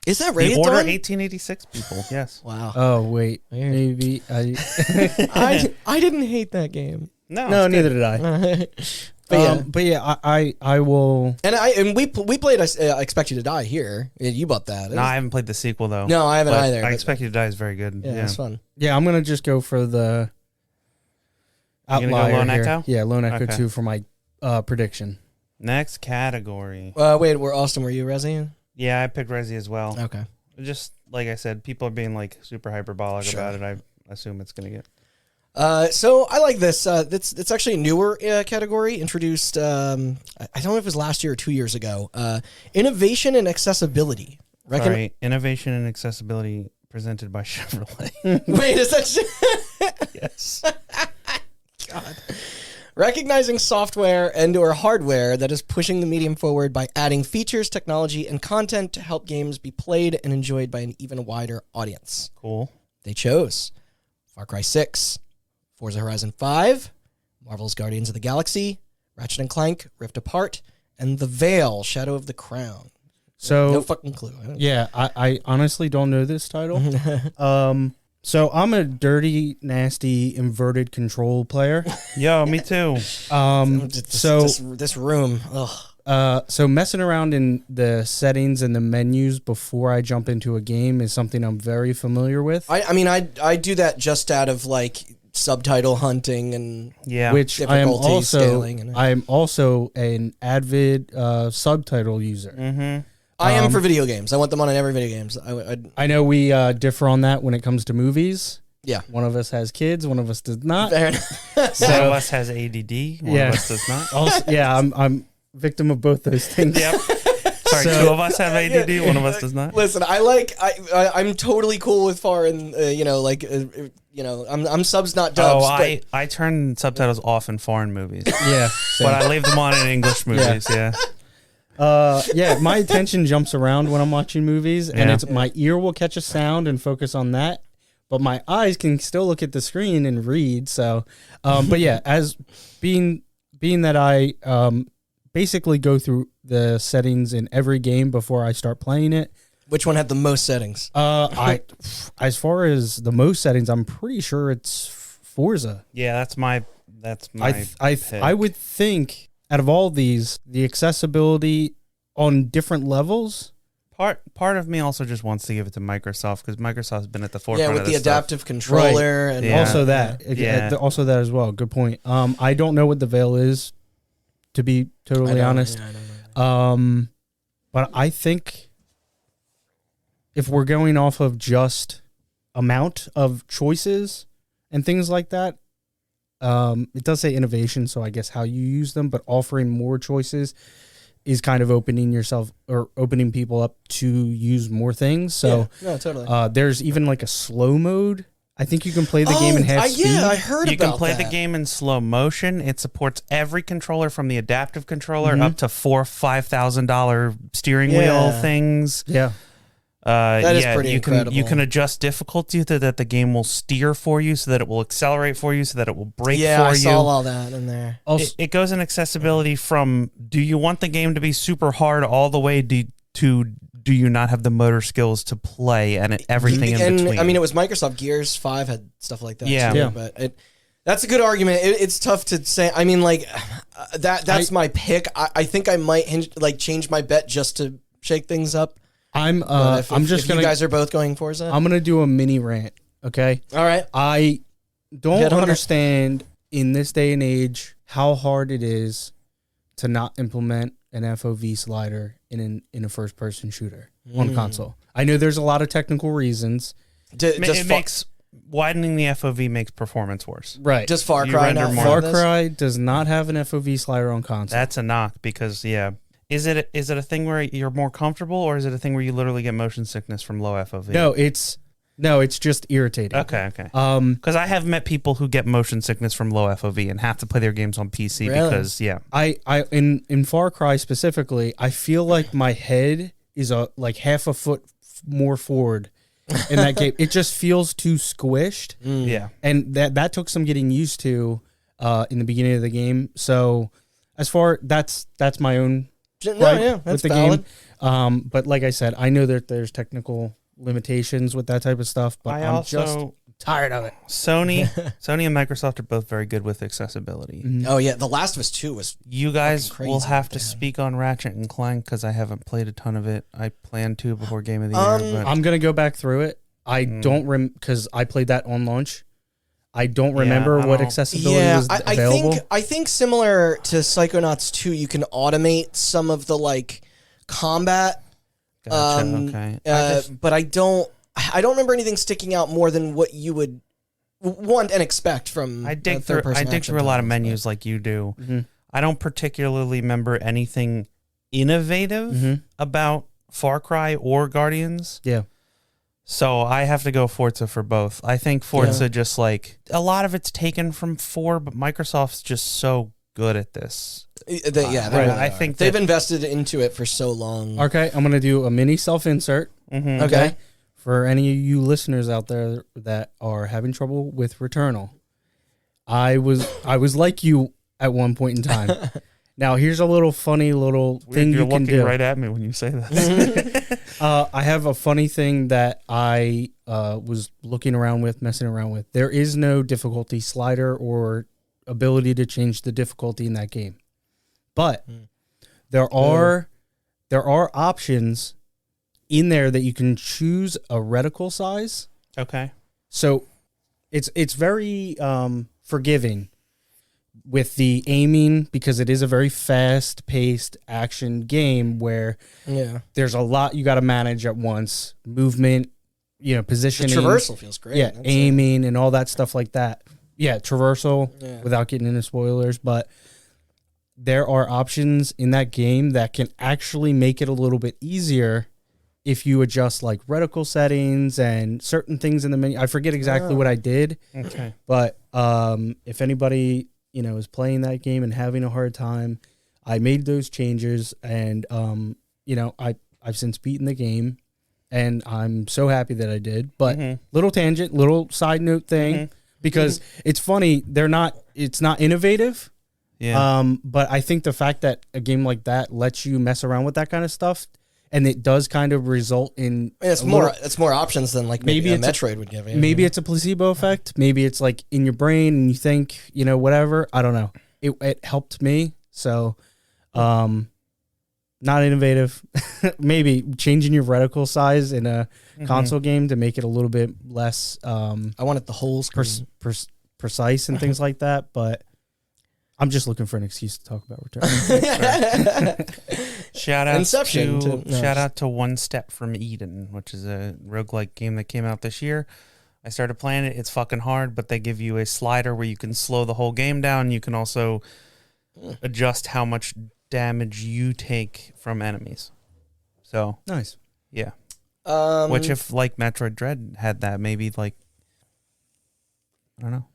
Is that Ready The at Order Dawn? 1886 people. Yes. Wow. Oh wait, Weird. maybe I didn't hate that game. No, neither did I. But yeah, I will. And we played I Expect You to Die here. You bought that. No, I haven't played the sequel though. No, I haven't But either. I Expect You to Die is very good. Yeah, it's fun. Yeah, I'm gonna just go for the gonna go outlier Lone here. Echo? Yeah, Lone Echo Okay. 2 for my prediction. Next category. Wait, Austin, were you Resi? Yeah, I picked Resi as well. Okay. Just like I said, people are being like super hyperbolic Sure. about it. I assume it's gonna get. So I like this. It's actually a newer category introduced. I don't know if it was last year or 2 years ago. Innovation and accessibility. Sorry, innovation and accessibility presented by Chevrolet. Wait, is that? Yes. God. Recognizing software and/or hardware that is pushing the medium forward by adding features, technology, and content to help games be played and enjoyed by an even wider audience. Cool. They chose Far Cry 6, Forza Horizon 5, Marvel's Guardians of the Galaxy, Ratchet and Clank, Rift Apart, and The Veil, Shadow of the Crown. So No fucking clue. yeah, I honestly don't know this title. So I'm a dirty, nasty, inverted control player. Yo, me too. This room. Ugh. So messing around in the settings and the menus before I jump into a game is something I'm very familiar with. I mean, I do that just out of like subtitle hunting and Yeah. Which I am difficulty also scaling and- I am also an avid subtitle user. Mm-hmm. I am for video games. I want them on in every video games. I know we differ on that when it comes to movies. Yeah. One of us has kids. One of us does not. Fair enough. One of us has ADD. One of us does not. Also, yeah, I'm victim of both those things. Yep. Sorry, two of us have ADD. One of us does not. Listen, I'm totally cool with foreign. I'm subs not dubs. I turn subtitles off in foreign movies, Yeah, but I leave them on in English movies. Yeah. My attention jumps around when I'm watching movies, and it's my ear will catch a sound and focus on that, but my eyes can still look at the screen and read. So, but yeah, as being that I basically go through the settings in every game before I start playing it. Which one had the most settings? As far as the most settings, I'm pretty sure it's Forza. Yeah, that's my pick. I would think out of all these, the accessibility on different levels. Part of me also just wants to give it to Microsoft because Microsoft's been at the forefront. Yeah, with of the this adaptive controller and also that. Also that as well. Good point. I don't know what the Veil is, to be totally honest. Yeah, I don't know. But I think if we're going off of just amount of choices and things like that, it does say innovation, so I guess how you use them, but offering more choices is kind of opening people up to use more things. So totally. there's even like a slow mode. I think you can play the game in half speed. Yeah, I heard about that. You can play the game in slow motion. It supports every controller from the adaptive controller up to $4,000-$5,000 steering wheel things. Yeah. That is pretty incredible. You can adjust difficulty so that the game will steer for you, so that it will accelerate for you, so that it will brake for you. Yeah, I saw all that in there. It goes in accessibility from, do you want the game to be super hard all the way to do you not have the motor skills to play and everything in between? I mean, it was Microsoft. Gears 5 had stuff like that too. Yeah. But that's a good argument. It's tough to say. I mean, like, that's my pick. I think I might change my bet just to shake things up. I'm just gonna. You guys are both going Forza. I'm gonna do a mini rant. Okay. All right. I don't understand in this day and age how hard it is to not implement an FOV slider in a first person shooter on console. I know there's a lot of technical reasons. Widening the FOV makes performance worse. Right. Does Far Cry not? Far Cry does not have an FOV slider on console. That's a knock because Is it a thing where you're more comfortable, or is it a thing where you literally get motion sickness from low FOV? No, it's just irritating. Okay. Because I have met people who get motion sickness from low FOV and have to play their games on PC because in Far Cry specifically, I feel like my head is like half a foot more forward in that game. It just feels too squished. Yeah, and that took some getting used to in the beginning of the game. So as far that's my own. That's valid. Game. But like I said, I know that there's technical limitations with that type of stuff, but I'm just tired of it. Sony and Microsoft are both very good with accessibility. Mm-hmm. Oh yeah, The Last of Us 2 was. You guys will have to speak on Ratchet and Clank because I haven't played a ton of it. I plan to before Game of the Year. But I'm gonna go back through it. I don't because I played that on launch. I don't remember what accessibility was available. I think similar to Psychonauts 2, you can automate some of the combat. Gotcha, okay. But I don't remember anything sticking out more than what you would want and expect from. I dig through a lot of menus like you do. Mm-hmm. I don't particularly remember anything innovative about Far Cry or Guardians. Yeah. So I have to go Forza for both. I think Forza just a lot of it's taken from 4, but Microsoft's just so good at this. I think they've invested into it for so long. Okay, I'm going to do a mini self-insert. Mm-hmm. Okay. For any of you listeners out there that are having trouble with Returnal, I was like you at one point in time. Now, here's a little funny thing you can do. You're looking right at me when you say that. I have a funny thing that I was messing around with. There is no difficulty slider or ability to change the difficulty in that game. But there are options in there that you can choose a reticle size. Okay. So it's very forgiving with the aiming, because it is a very fast-paced action game where there's a lot you got to manage at once. Movement, you know, The positioning, traversal feels great. yeah, That's aiming and all that stuff like that. Yeah, traversal Yeah. without getting into spoilers, but there are options in that game that can actually make it a little bit easier if you adjust like reticle settings and certain things in the menu. I forget exactly what I did, Okay. but if anybody, you know, is playing that game and having a hard time, I made those changes, and you know, I've since beaten the game, and I'm so happy that I did. But little tangent, little side note thing, because it's funny, it's not innovative. Yeah. But I think the fact that a game like that lets you mess around with that kind of stuff, and it does kind of result in It's more options than like maybe a it's Metroid would give you. maybe it's a placebo effect. Maybe it's like in your brain and you think, you know, whatever. I don't know. It helped me. So, not innovative. Maybe changing your reticle size in a console game to make it a little bit less I wanted the whole screen. precise and things like that. But I'm just looking for an excuse to talk about Returnal. Shout out Inception to to- no, shout out to One Step from Eden, which is a roguelike game that came out this year. I started playing it. It's fucking hard, but they give you a slider where you can slow the whole game down. You can also adjust how much damage you take from enemies. So Nice. yeah. Which if like Metroid Dread had that, maybe like I don't know.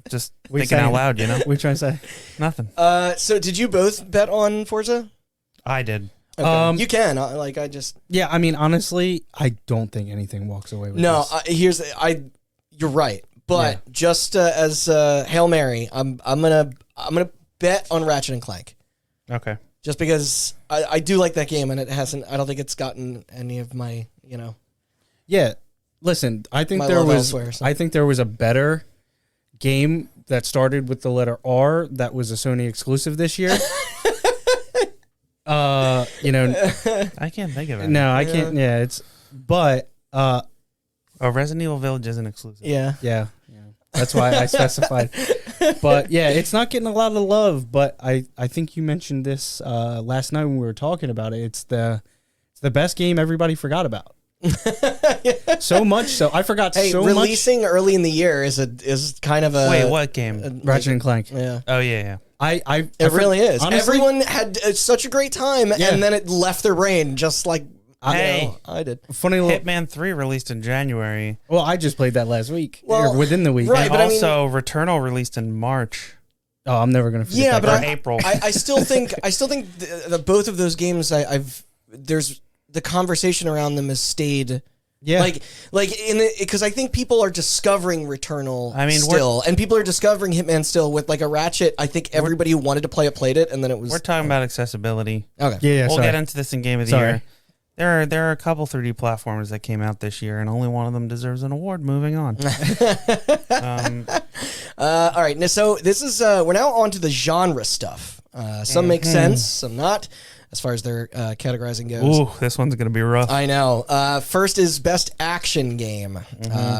just thinking out loud, you know? What are you trying to say? Nothing. So did you both bet on Forza? I did. Okay. You can. I just Yeah, I mean, honestly, I don't think anything walks away with no. this. You're right, but just as Hail Mary, I'm gonna bet on Ratchet and Clank. Okay. Just because I do like that game, and it hasn't. I don't think it's gotten any of my Yeah, listen, I think My there love was elsewhere, so. I think there was a better game that started with the letter R that was a Sony exclusive this year. You know, I can't think of it. no, I can't. Yeah, Oh, Resident Evil Village isn't exclusive. Yeah. yeah, that's why I specified. But yeah, it's not getting a lot of love. But I think you mentioned this last night when we were talking about it. It's the best game everybody forgot about. So much so I forgot Hey, so releasing early in the year is kind of a Wait, what game? much. Ratchet and Clank. Yeah. Oh yeah. It really is. Honestly, Everyone had such a great time, and then it left their brain just like Hey. I did. funny little. Hitman 3 released in January. Well, I just played that last week, Well, or within the week. right. And but I mean- also, Returnal released in March. Oh, I'm never gonna forget Yeah, that but game. Or April. I still think that both of those games there's the conversation around them has stayed. Yeah, Like in because I think people are discovering Returnal I mean, still, and people are discovering Hitman still with like a Ratchet. I think everybody who wanted to play it played it, and then it was We're talking about accessibility. okay. yeah. We'll sorry. get into this in Game of the Sorry. Year. There are a couple 3D platformers that came out this year, and only one of them deserves an award. Moving on. All right, now, so this is we're now on to the genre stuff. Some make sense, some not, as far as their categorizing goes. Ooh, this one's gonna be rough. I know. First is best action game.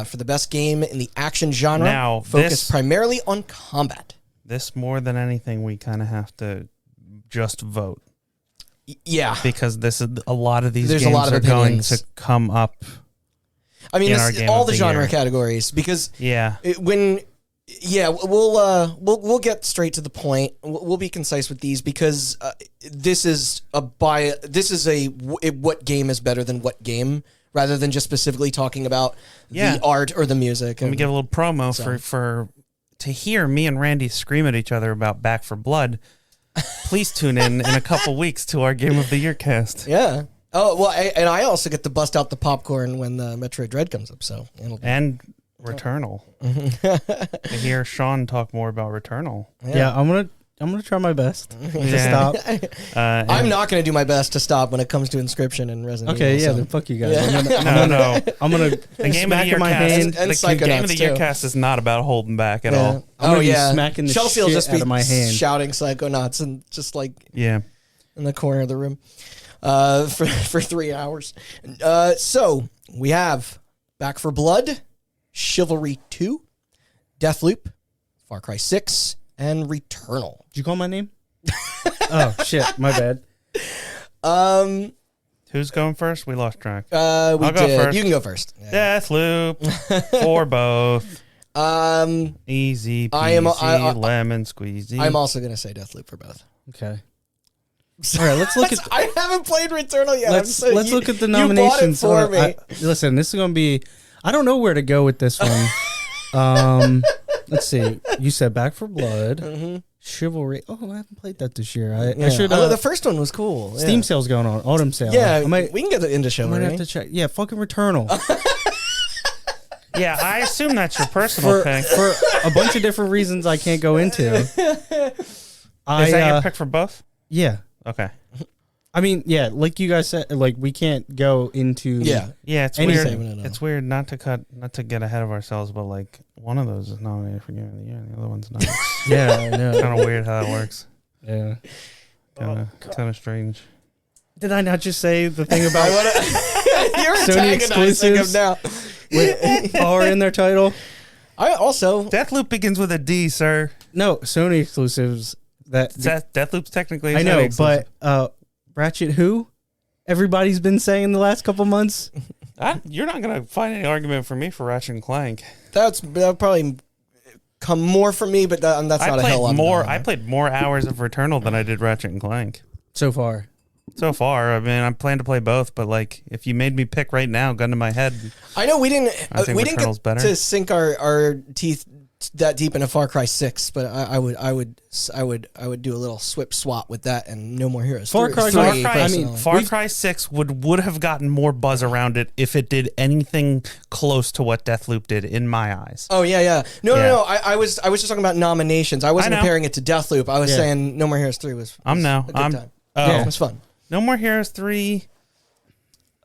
For the best game in the action genre, Now, focused primarily on combat. This more than anything, we kind of have to just vote Yeah, because this is a lot of these There's a games lot of are going opinions. to come up. I mean in our this, game all of the the genre year. categories because Yeah. we'll get straight to the point. We'll be concise with these because this is what game is better than what game, rather than just specifically talking about Yeah. the art or the music. Let me give a little promo for to hear me and Randy scream at each other about Back for Blood. Please tune in a couple weeks to our Game of the Year cast. Yeah. Oh well, and I also get to bust out the popcorn when the Metroid Dread comes up. So it'll be, And Returnal. To hear Sean talk more about Returnal. Yeah, I'm gonna try my best to Yeah. stop. I'm not going to do my best to stop when it comes to Inscription and Resident Okay, Evil. yeah, so. then fuck you guys. Yeah. No. I'm gonna The Game of the smack Year in my cast, hand. And the Game of the Psychonauts, Year too. cast is not about holding back at Yeah. all. I'm gonna Oh be yeah, smacking the Chelsea will shit just be out of my hand. shouting Psychonauts and just like Yeah. in the corner of the room for 3 hours. So we have Back for Blood, Chivalry 2, Deathloop, Far Cry 6, and Returnal. Did you call my name? Oh shit, my bad. Who's going first? We lost track. We I'll did. go first. You can go first. Yeah. Deathloop for both. Easy peasy, lemon squeezy. I'm also going to say Deathloop for both. Okay. All right, let's look at. I haven't played Returnal yet. Let's look at the nominations. You bought it for me. Listen, this is going to be. I don't know where to go with this one. Let's see. You said Back for Blood, Chivalry. Oh, I haven't played that this year. I should. The first one was cool. Steam sale's going on. Autumn sale. Yeah, we can get into show. I might have to check. Yeah, fucking Returnal. Yeah, I assume that's your personal pick. For a bunch of different reasons I can't go into. Is that your pick for both? Yeah. Okay. I mean, yeah, like you guys said, like we can't go into. Yeah, it's anything. weird. It's weird not to get ahead of ourselves, but like one of those is nominated for Game of the Year, and the other one's not. Yeah, I know. Kind of weird how that works. Yeah. Kind of strange. Did I not just say the thing about You're Sony exclusives now with R in their title? I also Deathloop begins with a D, sir. No, Sony exclusives. Deathloop's technically. I know, but Ratchet who? Everybody's been saying the last couple months. You're not gonna find any argument for me for Ratchet and Clank. That'll probably come more from me, but that's not a hell of a I played more hours of Returnal than I did Ratchet and Clank So far, I mean, I plan to play both, but like, if you made me pick right now, gun to my head, I know we didn't Returnal's get better. to sink our teeth that deep into Far Cry 6, but I would do a little swap with that and No More Heroes. Far Cry 6 would have gotten more buzz around it if it did anything close to what Deathloop did in my eyes. Oh yeah. No. I was just talking about nominations. I wasn't comparing it to Deathloop. I was saying No More Heroes 3 was a good time. It was fun. No More Heroes 3.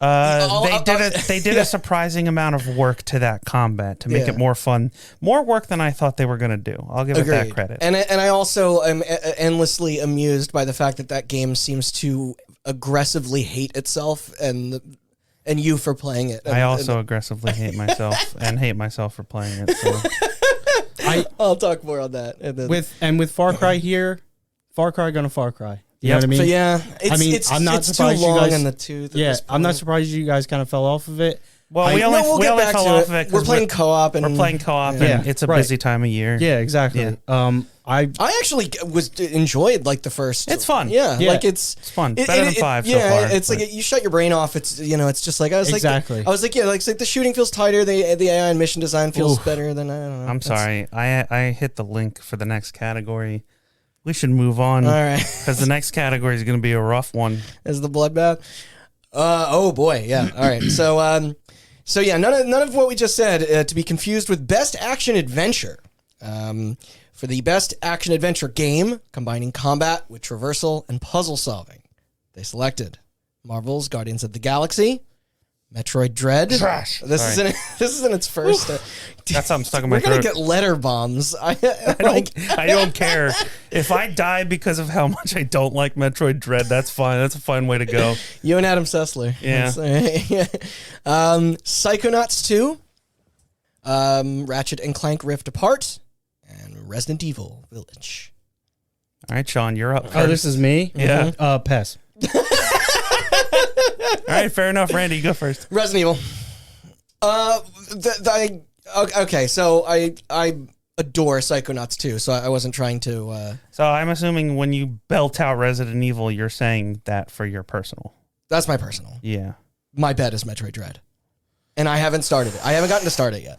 They did a surprising amount of work to that combat to make it more fun, more work than I thought they were going to do. I'll give it that credit. And I also am endlessly amused by the fact that game seems to aggressively hate itself and you for playing it. I also aggressively hate myself and hate myself for playing it. So. I'll talk more on that. With Far Cry here, Far Cry gonna Far Cry. You know what I mean? So yeah, I'm not surprised too long you guys, in the tooth. I'm not surprised you guys kind of fell off of it. Well, we only fell off of it. We're playing co-op, and it's a busy time of year. Yeah, exactly. Yeah. I actually enjoyed like the first. It's fun. Yeah. Like it's fun. Better than 5 so far. Yeah, it's like you shut your brain off. It's it's just like I was exactly. I was like the shooting feels tighter. The AI and mission design feels better than I don't know. I'm sorry. I hit the link for the next category. We should move on. All right. Because the next category is going to be a rough one. Is the bloodbath? Oh boy, yeah. All right. So yeah, none of what we just said to be confused with best action adventure. For the best action adventure game combining combat with traversal and puzzle solving, they selected Marvel's Guardians of the Galaxy, Metroid Dread. Trash. This is in its first. That's how I'm stuck in my throat. We're gonna get letter bombs. I don't care if I die because of how much I don't like Metroid Dread. That's fine. That's a fine way to go. You and Adam Sessler. Yeah. Psychonauts 2, Ratchet and Clank Rift Apart, and Resident Evil Village. All right, Sean, you're up. Oh, this is me. Yeah. Pass. All right, fair enough. Randy, you go first. Resident Evil. Okay, so I adore Psychonauts 2, so I wasn't trying to... So I'm assuming when you belt out Resident Evil, you're saying that for your personal. That's my personal. Yeah. My bet is Metroid Dread. And I haven't started it. I haven't gotten to start it yet.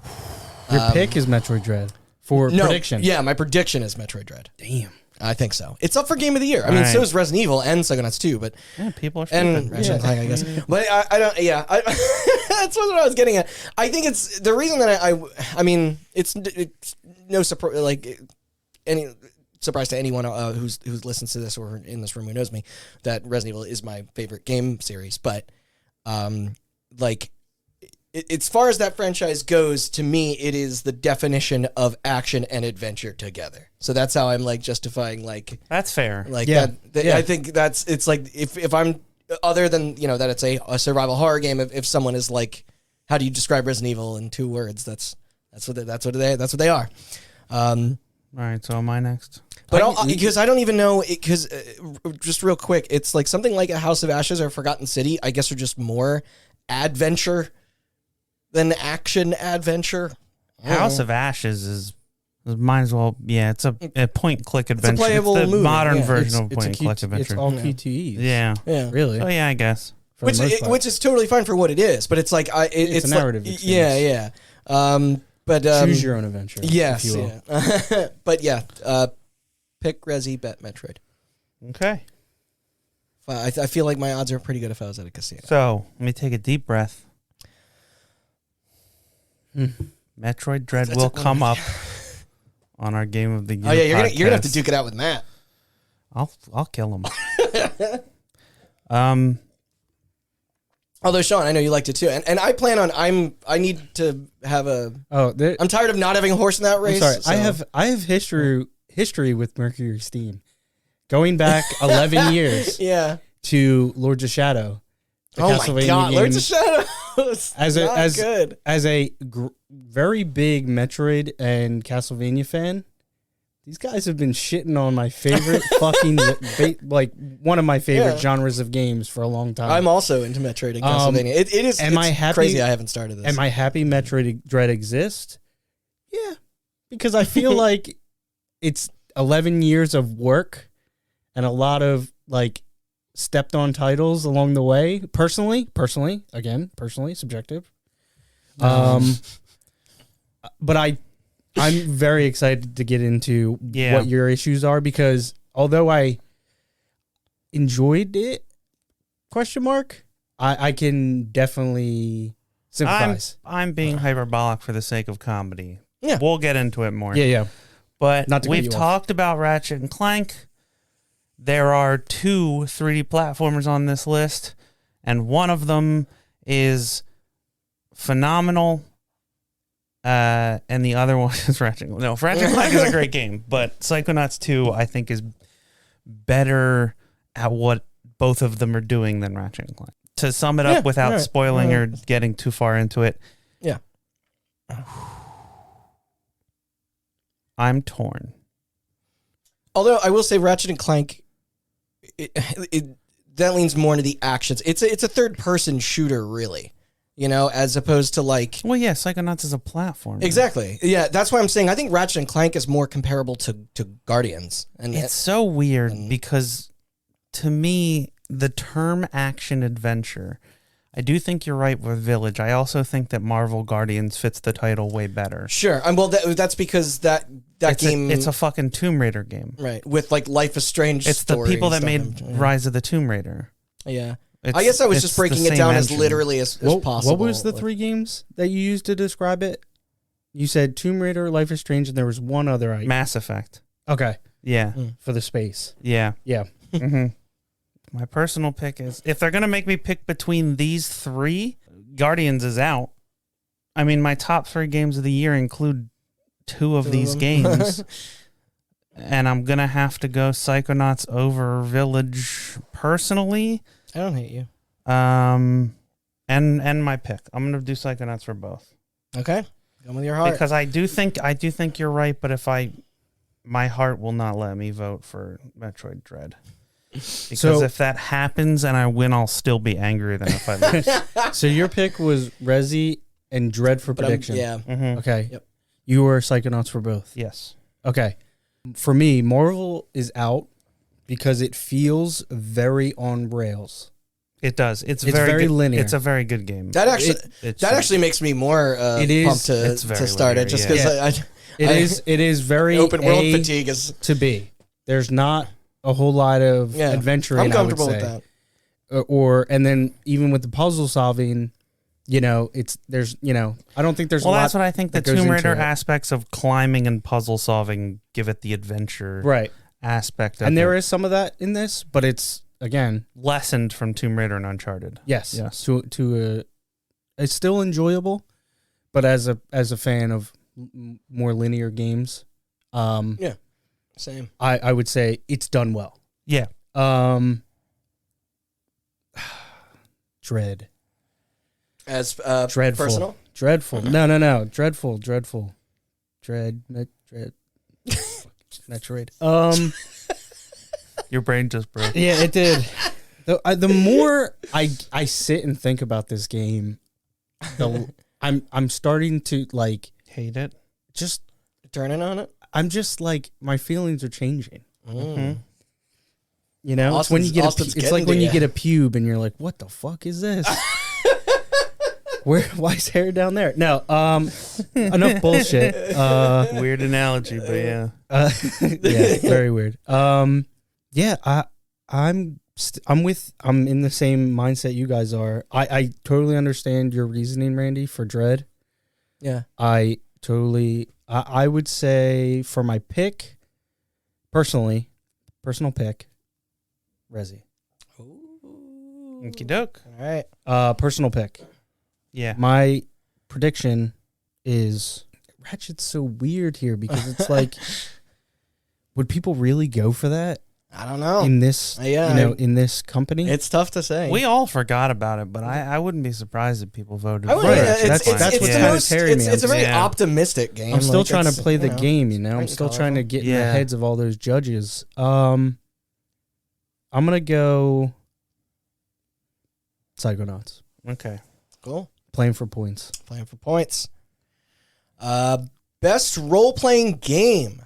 Your pick is Metroid Dread for prediction. Yeah, my prediction is Metroid Dread. Damn. I think so. It's up for Game of the Year. I mean, so is Resident Evil and Psychonauts 2, but... Yeah, people are stupid. And Ratchet and Clank, I guess. But I don't... Yeah, that's what I was getting at. I think it's... The reason that I mean, it's no surprise... Like, any surprise to anyone who listens to this or in this room who knows me, that Resident Evil is my favorite game series. But, like... As far as that franchise goes, to me, it is the definition of action and adventure together. So that's how I'm like justifying like that's fair. Like I think it's like if I'm other than that it's a survival horror game. If someone is like, how do you describe Resident Evil in 2 words? That's what they are. All right, so am I next? But because I don't even know, because just real quick, it's like something like a House of Ashes or Forgotten City, I guess are just more adventure than action adventure. House of Ashes is might as well, it's a point-and-click adventure. It's playable the movie, modern yeah. version of a point-and-click adventure. It's all QTEs. Yeah. Really? Oh, yeah, I guess. Which is totally fine for what it is, but it's like it's a narrative Yeah. experience. But choose your own adventure. Yes, if you will. yeah. But yeah, pick Resi, bet Metroid. Okay. I feel like my odds are pretty good if I was at a casino. So let me take a deep breath. Metroid Dread will come up on our Game of the Year. Oh yeah, you're gonna have to podcast. duke it out with Matt. I'll kill him. Although Sean, I know you liked it too, and I plan on I need to have a. I'm tired of not having a horse in that race. I'm sorry, so. I have history with Mercury Steam, going back 11 years. Yeah. To Lords of Shadow. Oh my God, Lords of Shadow. As a very big Metroid and Castlevania fan, these guys have been shitting on my favorite fucking like one of my favorite genres of games for a long time. I'm also into Metroid and Castlevania. It is. Crazy? I haven't started this. Am I happy Metroid Dread exists? Yeah, because I feel like it's 11 years of work and a lot of like stepped on titles along the way. Personally, subjective. But I'm very excited to get into what your issues are, because although I enjoyed it, I can definitely sympathize. I'm being hyperbolic for the sake of comedy. Yeah. We'll get into it more. Yeah. But Not to cut we've you off. talked about Ratchet and Clank. There are 2 3D platformers on this list, and one of them is phenomenal, and the other one is Ratchet. No, Ratchet and Clank is a great game, but Psychonauts 2, I think, is better at what both of them are doing than Ratchet and Clank. To sum it up without spoiling or getting too far into it, I'm torn. Although I will say Ratchet and Clank, that leans more into the actions. It's a third-person shooter, really, as opposed to like... Well, yeah, Psychonauts is a platform. Exactly. Yeah, that's why I'm saying I think Ratchet and Clank is more comparable to Guardians. And it's so weird because, to me, the term action-adventure... I do think you're right with Village. I also think that Marvel Guardians fits the title way better. Sure. Well, that's because that game... It's a fucking Tomb Raider game. Right. With, like, Life is Strange It's the people that made Yeah. Rise of the Tomb Raider. Yeah. I guess I was just breaking it down as literally as possible. What was the 3 games that you used to describe it? You said Tomb Raider, Life is Strange, and there was one other item. Mass Effect. Okay. Yeah. For the space. Yeah. Yeah. Mm-hmm. My personal pick is, if they're going to make me pick between these 3, Guardians is out. I mean, my top 3 games of the year include 2 of these games. And I'm going to have to go Psychonauts over Village personally. I don't hate you. And my pick. I'm going to do Psychonauts for both. Okay. Go with your heart. Because I do think you're right, but my heart will not let me vote for Metroid Dread. Because if that happens and I win, I'll still be angrier than if I lose. So your pick was Resi and Dread for prediction. Yeah. Mm-hmm. Okay. Yep. You were Psychonauts for both. Yes. Okay. For me, Marvel is out because it feels very on rails. It does. It's very good. linear. It's a very good game. That actually makes me more pumped to start linear, it, just because it is very open world fatigue is to be. There's not a whole lot of adventure. I'm comfortable with that. And then even with the puzzle solving, I don't think there's a lot. Well, that's what I think the Tomb Raider aspects of climbing and puzzle solving give it the adventure aspect of and there it. is some of that in this, but it's again Lessened from Tomb Raider and Uncharted. Yes. It's still enjoyable, but as a fan of more linear games, same. I would say it's done well. Yeah. Dread. As dreadful. Personal? Dreadful. No. Dreadful. Dread. Metroid. Your brain just broke. Yeah, it did. The more I sit and think about this game, I'm starting to like Hate it. just. Turning on it. I'm just like my feelings are changing. Mm. You know, it's when you get Austin's it's like getting when to you ya. get a pube and you're like, what the fuck is this? Why is hair down there? No, enough bullshit. Weird analogy, but yeah. Yeah, very weird. Yeah, I'm in the same mindset you guys are. I totally understand your reasoning, Randy, for Dread. Yeah. I would say for my pick, personal pick, Resi. Okie doke. All right. Personal pick. Yeah. My prediction is Ratchet's so weird here because it's like, would people really go for that I don't know. in this, in this company? It's tough to say. We all forgot about it, but I wouldn't be surprised if people voted I for wouldn't- it. That's what's it's kinda most- tearing me. It's a very Yeah. optimistic game. I'm still like, trying to it's, play the you know, game, it's I'm bright still and trying to colorful. get in the Yeah. heads of all those judges. I'm going to go Psychonauts. Okay. Cool. Playing for points. Playing for points. Best role-playing game.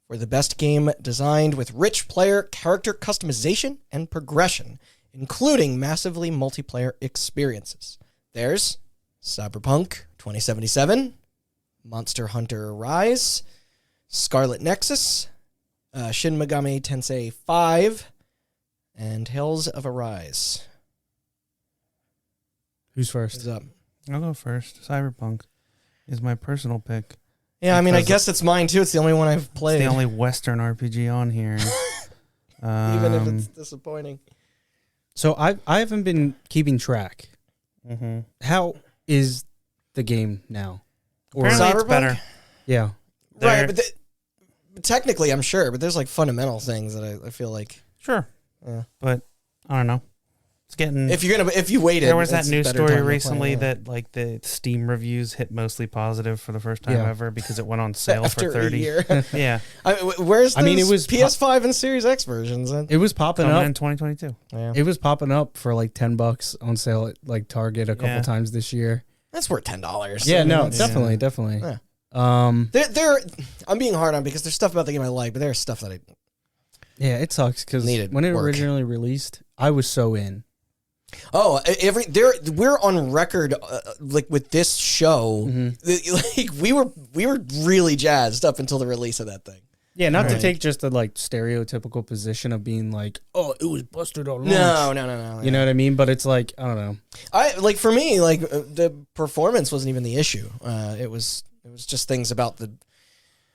For the best game designed with rich player character customization and progression, including massively multiplayer experiences. There's Cyberpunk 2077, Monster Hunter Rise, Scarlet Nexus, Shin Megami Tensei 5, and Tales of Arise. Who's first? Who's up? I'll go first. Cyberpunk is my personal pick. Yeah, I mean, I Because guess it's mine too. It's the only one I've played. It's the only Western RPG on here. Even if it's disappointing. So I haven't been keeping track. Mm-hmm. How is the game now? Or Apparently it's Cyberpunk? better. yeah. Right, but technically, I'm sure, but there's like fundamental things that I feel like. Sure. Yeah. But I don't know. It's getting... If you waited, There was that it's a news better story time to play, recently yeah. that like the Steam reviews hit mostly positive for the first time Yeah. ever because it went on sale after for 30. a year. Yeah. Where's those it was PS5 and Series X versions? It was popping Coming up. in 2022. Yeah. It was popping up for like $10 on sale at like Target a couple Yeah. times this year. That's worth $10. Yeah, I mean, no, it's- definitely. Yeah. Um, I'm being hard on because there's stuff about the game I like, but there's stuff that I yeah, it sucks because Needed when it work. originally released, I was so in. we're on record like with this show. Like we were really jazzed up until the release of that thing. Yeah, not to Right. take just the like stereotypical position of being like, oh, it was busted on launch. No. You know what I mean? But it's like, I don't know. I like for me, like the performance wasn't even the issue. It was just things about the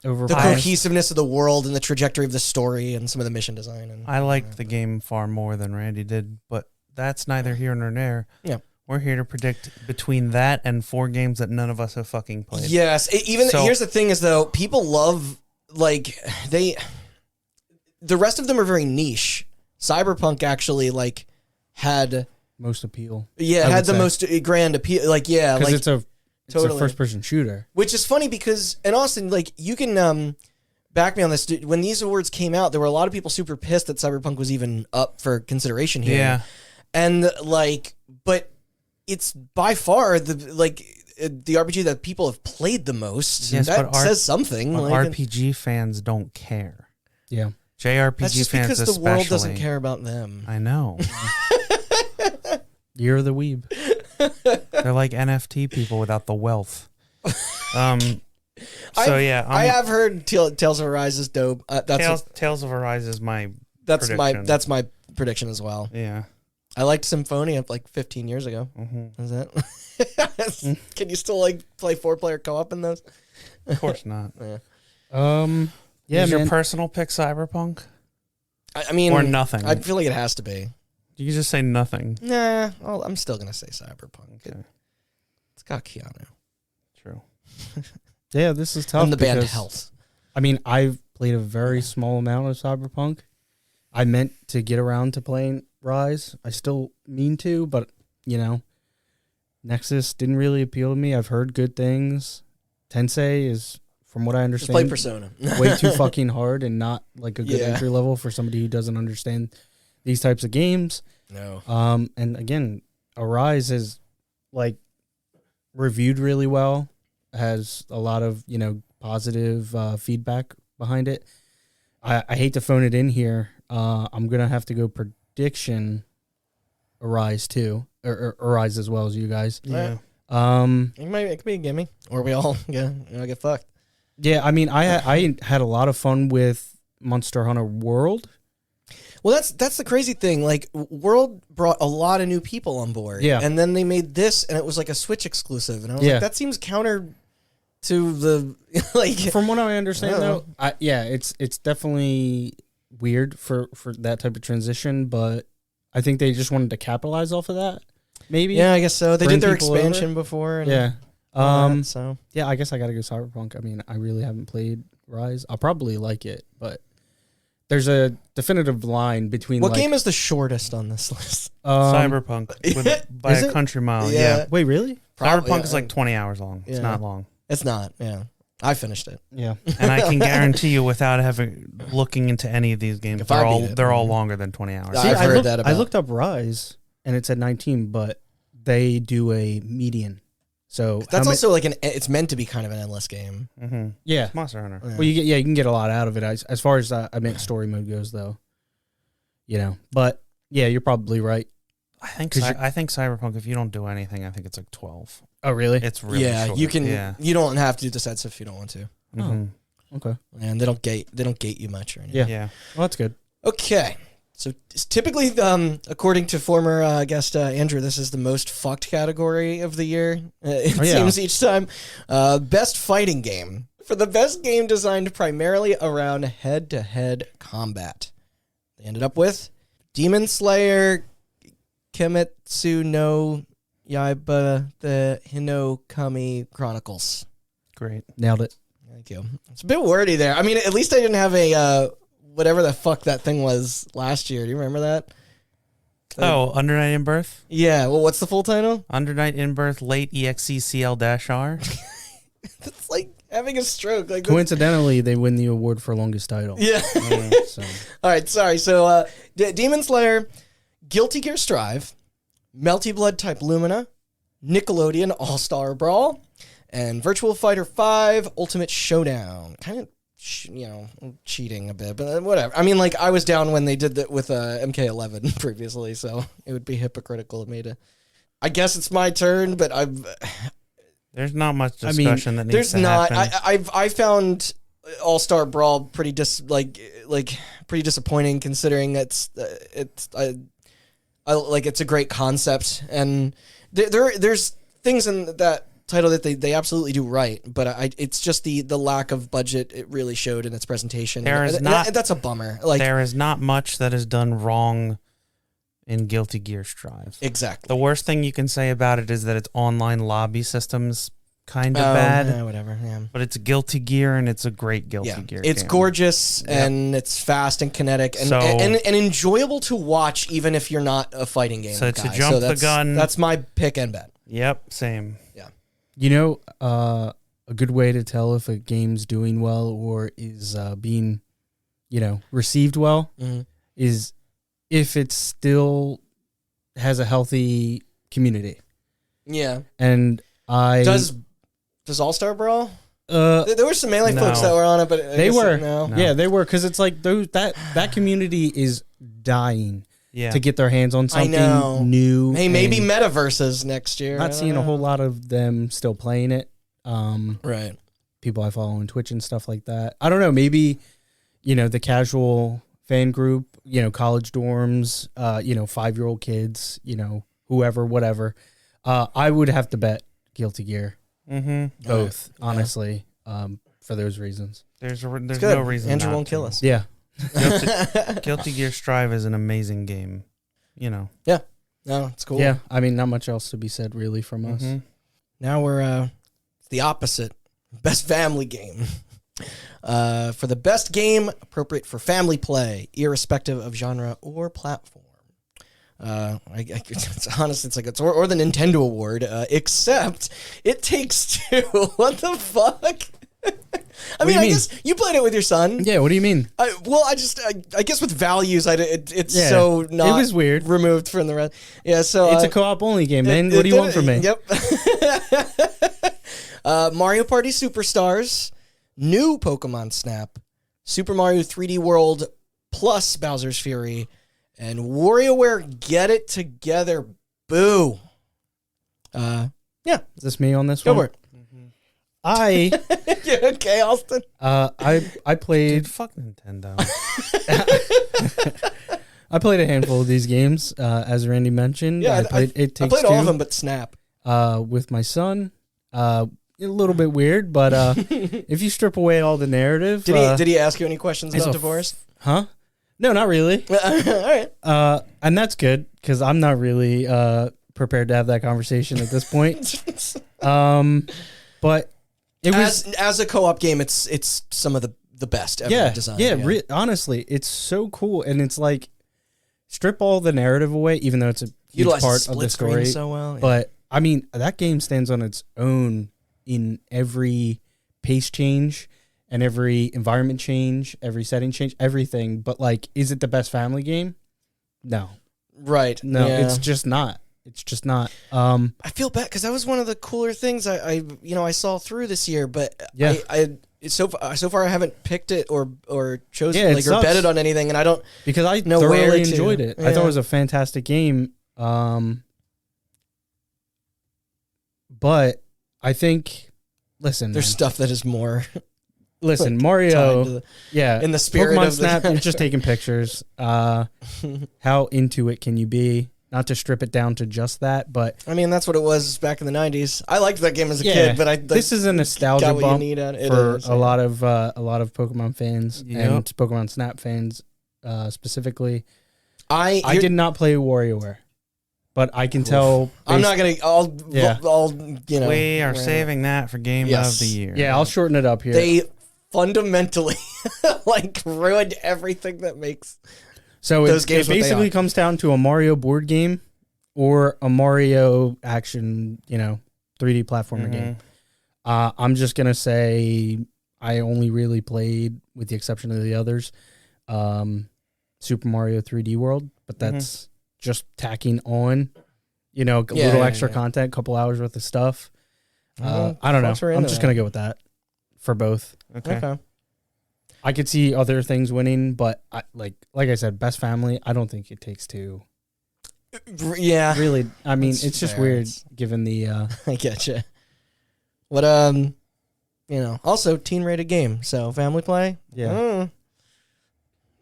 cohesiveness of the world and the trajectory of the story and some of the mission design. And I liked the game far more than Randy did, but that's neither here nor there. Yeah. We're here to predict between that and 4 games that none of us have fucking played. Yes, here's the thing is though, people love like the rest of them are very niche. Cyberpunk actually like had Most appeal. had the most grand appeal. Like Because like it's a totally. first person shooter. Which is funny because, and Austin, like, you can back me on this. When these awards came out, there were a lot of people super pissed that Cyberpunk was even up for consideration here. Yeah. And, like, but it's by far the RPG that people have played the most. Yes, That but says something. But Like, RPG fans don't care. Yeah. JRPG that's just fans because especially. the world doesn't care about them. I know. You're the weeb. They're like NFT people without the wealth. I have heard Tales of Arise is dope. Tales of Arise is my That's prediction. my prediction as well. Yeah. I liked Symphonia like 15 years ago. Mm-hmm. Is that? Can you still like play 4-player co-op in those? Of course not. Yeah, Is your man. personal pick Cyberpunk? I mean, Or nothing? I feel like it has to be. You can just say nothing. Nah, I'm still gonna say Cyberpunk. Okay. It's got Keanu True. Yeah, this is tough. and the band because, Health. I mean, I've played a very small amount of Cyberpunk. I meant to get around to playing Rise. I still mean to, but, Nexus didn't really appeal to me. I've heard good things. Tensei is from what I Just play understand, Persona. way too fucking hard and not like a good Yeah. entry level for somebody who doesn't understand these types of games. No. And again, Arise is like reviewed really well, has a lot of, positive feedback behind it. I hate to phone it in here. I'm going to have to go prediction Arise too, or Arise as well as you guys. Yeah. It could be a gimme, or we all get fucked. Yeah, I mean, I had a lot of fun with Monster Hunter World. Well, that's the crazy thing. Like, World brought a lot of new people on board. Yeah. And then they made this, and it was like a Switch exclusive. And I was Yeah. like, that seems counter to the, like... From what I understand, I though, don't it's definitely weird for that type of transition, but I think they just wanted to capitalize off of that, maybe. Yeah, I guess so. They Bring did their people expansion before. And Yeah. all that, so... Yeah, I guess I got to go Cyberpunk. I mean, I really haven't played Rise. I'll probably like it, but there's a definitive line between What game is the shortest on this list? Cyberpunk by Is a it? country mile. Yeah. Yeah. Wait, really? Cyberpunk is like 20 hours long. It's Yeah. not long. It's not, yeah. I finished it. Yeah. And I can guarantee you, without looking into any of these games, If I beat it, they're all longer than 20 hours. I've I heard looked, that I about- looked up Rise, and it said 19, but they do a median. So That's also like it's meant to be kind of an endless game. Mm-hmm. yeah. Monster Hunter. Yeah. Well, you can get a lot out of it as far as I meant story mode goes, though. But yeah, you're probably right. I think Cyberpunk, if you don't do anything, I think it's like 12. Oh, really? It's really short. you can. Yeah. You don't have to do the sets if you don't want to, Mhm. Okay. and they don't gate you much or anything. Yeah. Yeah. Well, that's good. Okay. So typically, according to former guest Andrew, this is the most fucked category of the year. It Oh, yeah. seems each time. Best fighting game. For the best game designed primarily around head-to-head combat, they ended up with Demon Slayer, Kimetsu no Yaiba, the Hinokami Chronicles. Great. Nailed it. Thank you. It's a bit wordy there. I mean, at least I didn't have a whatever the fuck that thing was last year. Do you remember that? Oh, Under Night in Birth? Yeah. Well, what's the full title? Under Night in Birth, late EXECL-R. It's like having a stroke. Like Coincidentally, they win the award for longest title. yeah. So. All right. Sorry. So, Demon Slayer, Guilty Gear Strive, Melty Blood Type Lumina, Nickelodeon All Star Brawl, and Virtual Fighter 5 Ultimate Showdown. Kind of, cheating a bit, but whatever. I mean, like, I was down when they did that with MK11 previously, so it would be hypocritical of me to. I guess it's my turn, but There's not much discussion that needs there's to not. happen. I found All Star Brawl pretty pretty disappointing, considering it's a great concept, and there's things in that title that they absolutely do right, but it's just the lack of budget it really showed in its presentation. And that's a bummer. Like, there is not much that is done wrong in Guilty Gear Strive. exactly. The worst thing you can say about it is that its online lobby system's kind of bad. Yeah, whatever. Yeah. But it's Guilty Gear, and it's a great Guilty Gear It's game. gorgeous, and it's fast and kinetic, and, So- and enjoyable to watch, even if you're not a fighting game So guy. to jump the that's, gun- that's my pick and bet. Yep, same. A good way to tell if a game's doing well or is being, received well Mhm. is if it still has a healthy community. Yeah. And Does All Star Brawl? uh There were some Melee No. folks that were on it, but I They guess were. no. No. yeah, they were, because it's like that community is dying Yeah. to get their hands on I know. something new. Hey, maybe and metaverses next year. I not don't seeing a know. whole lot of them still playing it. Right. People I follow on Twitch and stuff like that. I don't know, maybe, the casual fan group, college dorms, 5-year-old kids, whoever, whatever. I would have to bet Guilty Gear, Mm-hmm. both, Yeah. honestly, for those reasons. There's It's no good. reason Andrew not won't to. kill us. Yeah. Guilty Gear Strive is an amazing game. No, it's cool. Yeah. I mean, not much else to be said really from us. Mhm. Now we're the opposite. Best family game. For the best game appropriate for family play, irrespective of genre or platform. It's honest. It's like or the Nintendo Award, except It Takes Two. What the fuck? I mean, I guess you played it with your son. Yeah, what do you mean? I guess with values, it's so not. It was weird. Removed from the rest. Yeah, so It's a co-op only game, man. What do you want from me? Yep. Mario Party Superstars, new Pokemon Snap, Super Mario 3D World plus Bowser's Fury, and WarioWare Get It Together. Boo. Yeah. Is this me on this Go one? for it. I Okay, Austin. I played Dude, fuck Nintendo. I played a handful of these games, as Randy mentioned. Yeah, I played It Takes I played Two, all of them but Snap. with my son. A little bit weird, but if you strip away all the narrative, Did he ask you any questions it's about a divorce? huh? No, not really. All right. And that's good because I'm not really prepared to have that conversation at this point. But it was as a co-op game, it's some of the best ever designed. Yeah, honestly, it's so cool, and it's like strip all the narrative away, even though it's a huge Utilizes part of the split screen story. so well. Yeah. But I mean, that game stands on its own in every pace change and every environment change, every setting change, everything. But like, is it the best family game? No, right. no, Yeah. it's just not. It's just not. I feel bad because that was one of the cooler things I saw through this year. But Yeah. so far I haven't picked it or chosen Yeah, it or sucks. betted on anything, and I don't. Because I know where thoroughly to. enjoyed it. I Yeah. thought it was a fantastic game. But I think, listen, There's man, stuff that is more listen, tied Mario, to yeah, in the spirit Pokemon of Snap, the you're just taking pictures. How into it can you be? Not to strip it down to just that, but I mean, that's what it was back in the '90s. I liked that game as a Yeah, kid, but this is a nostalgia got what you bump need out of it. for is, a lot of Pokemon fans Yep. and Pokemon Snap fans specifically. I did not play WarioWare, but I can tell. I'm not gonna. Yeah. I'll We are rant. saving that for Game Yes. of the Year. Yeah, I'll shorten it up here. They fundamentally like ruined everything that makes. So Those it games what they basically are. comes down to a Mario board game or a Mario action, 3D platformer game. I'm just going to say I only really played, with the exception of the others, Super Mario 3D World, but that's just tacking on, a little extra content, couple hours worth of stuff. I don't know. folks are I'm into just that. going to go with that for both. Okay. I could see other things winning, but like I said, best family. I don't think It Takes Two. Yeah, Really, I mean, That's it's just fair. weird given the. I get you. What also teen rated game, so family play. Yeah.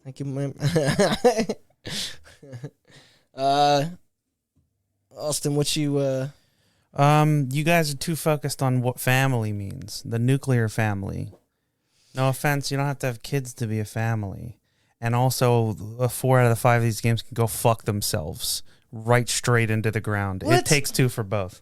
Thank you, ma'am. Austin, what you You guys are too focused on what family means. The nuclear family. No offense, you don't have to have kids to be a family. And also, 4 out of the 5 of these games can go fuck themselves right straight into the ground. What? It takes 2 for both.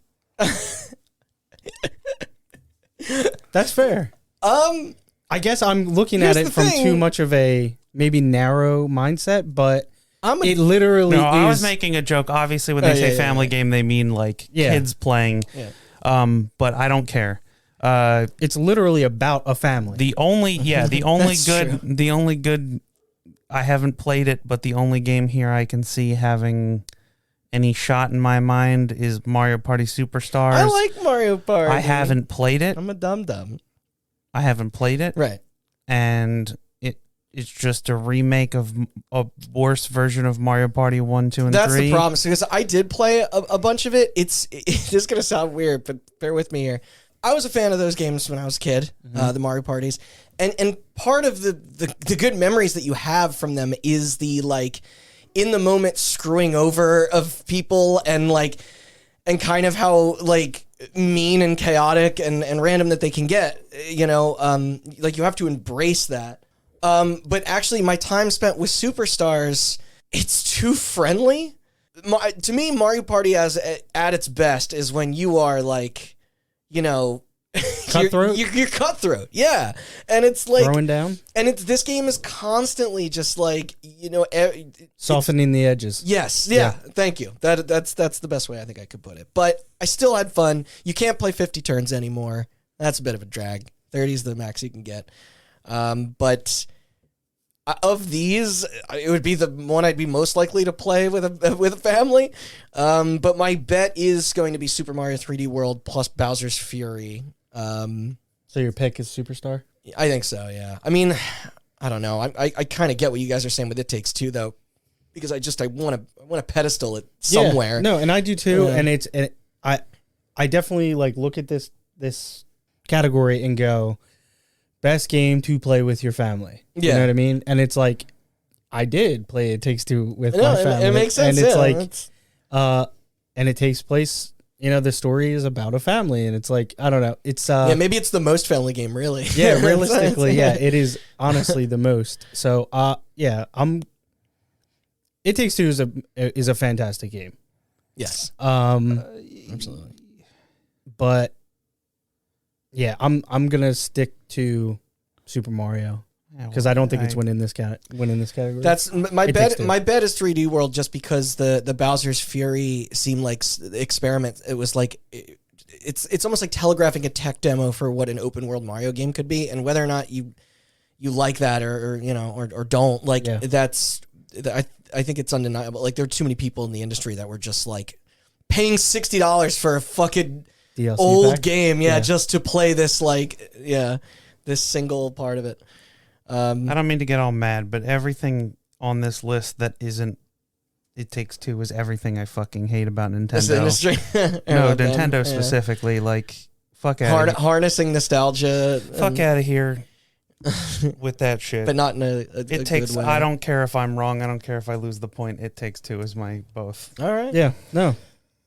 That's fair. I guess I'm looking at Here's it the from thing. too much of a maybe narrow mindset, but I'm it literally No, is. I was making a joke. Obviously, when they say family game, they mean like kids playing. Yeah. But I don't care. It's literally about a family. The only That's good I haven't played it, but the only game here I can see having any shot in my mind is Mario Party Superstars. I like Mario Party. I haven't played it. I'm a dum. I haven't played it. Right. And it's just a remake of a worse version of Mario Party 1, 2, and 3. That's the problem. Because I did play a bunch of it. This is gonna sound weird, but bear with me here. I was a fan of those games when I was a kid, the Mario parties, and part of the good memories that you have from them is the like in the moment screwing over of people and kind of how like mean and chaotic and random that they can get. Like you have to embrace that. But actually, my time spent with Superstars, it's too friendly. To me, Mario Party at its best is when you are like. Cutthroat? You're cutthroat, yeah, and it's like throwing down, and this game is constantly just like softening the edges. Yes, yeah. Thank you. That's the best way I think I could put it. But I still had fun. You can't play 50 turns anymore. That's a bit of a drag. 30 is the max you can get. But of these, it would be the one I'd be most likely to play with a family. But my bet is going to be Super Mario 3D World plus Bowser's Fury. So your pick is Superstar? I think so, yeah. I mean, I don't know. I kind of get what you guys are saying with It Takes Two, though, because I want to pedestal it somewhere. Yeah, no, and I do too. And I definitely like look at this category and go, best game to play with your family. You know what I mean? And it's like, I did play It Takes Two with my family. It makes sense. And it's and it takes place. The story is about a family, and it's like, I don't know. It's maybe it's the most family game, really. Yeah, realistically, it is honestly the most. So, It Takes Two is a fantastic game. Yes. Absolutely. But yeah, I'm gonna stick to Super Mario because I don't think it's winning this category. That's my bet. My bet is 3D World, just because the Bowser's Fury seemed like experiment. It was like it's almost like telegraphing a tech demo for what an open world Mario game could be, and whether or not you like that or don't like that's. I think it's undeniable. Like, there are too many people in the industry that were just like paying $60 for a fucking DLC old pack? Game, just to play this this single part of it. I don't mean to get all mad, but everything on this list that isn't It Takes Two is everything I fucking hate about Nintendo. This industry, no, Nintendo specifically. Like, fuck out. Harnessing nostalgia. Fuck out of here. With that shit, but not in a it takes. good way. I don't care if I'm wrong. I don't care if I lose the point. It Takes Two is my both. All right. Yeah. No.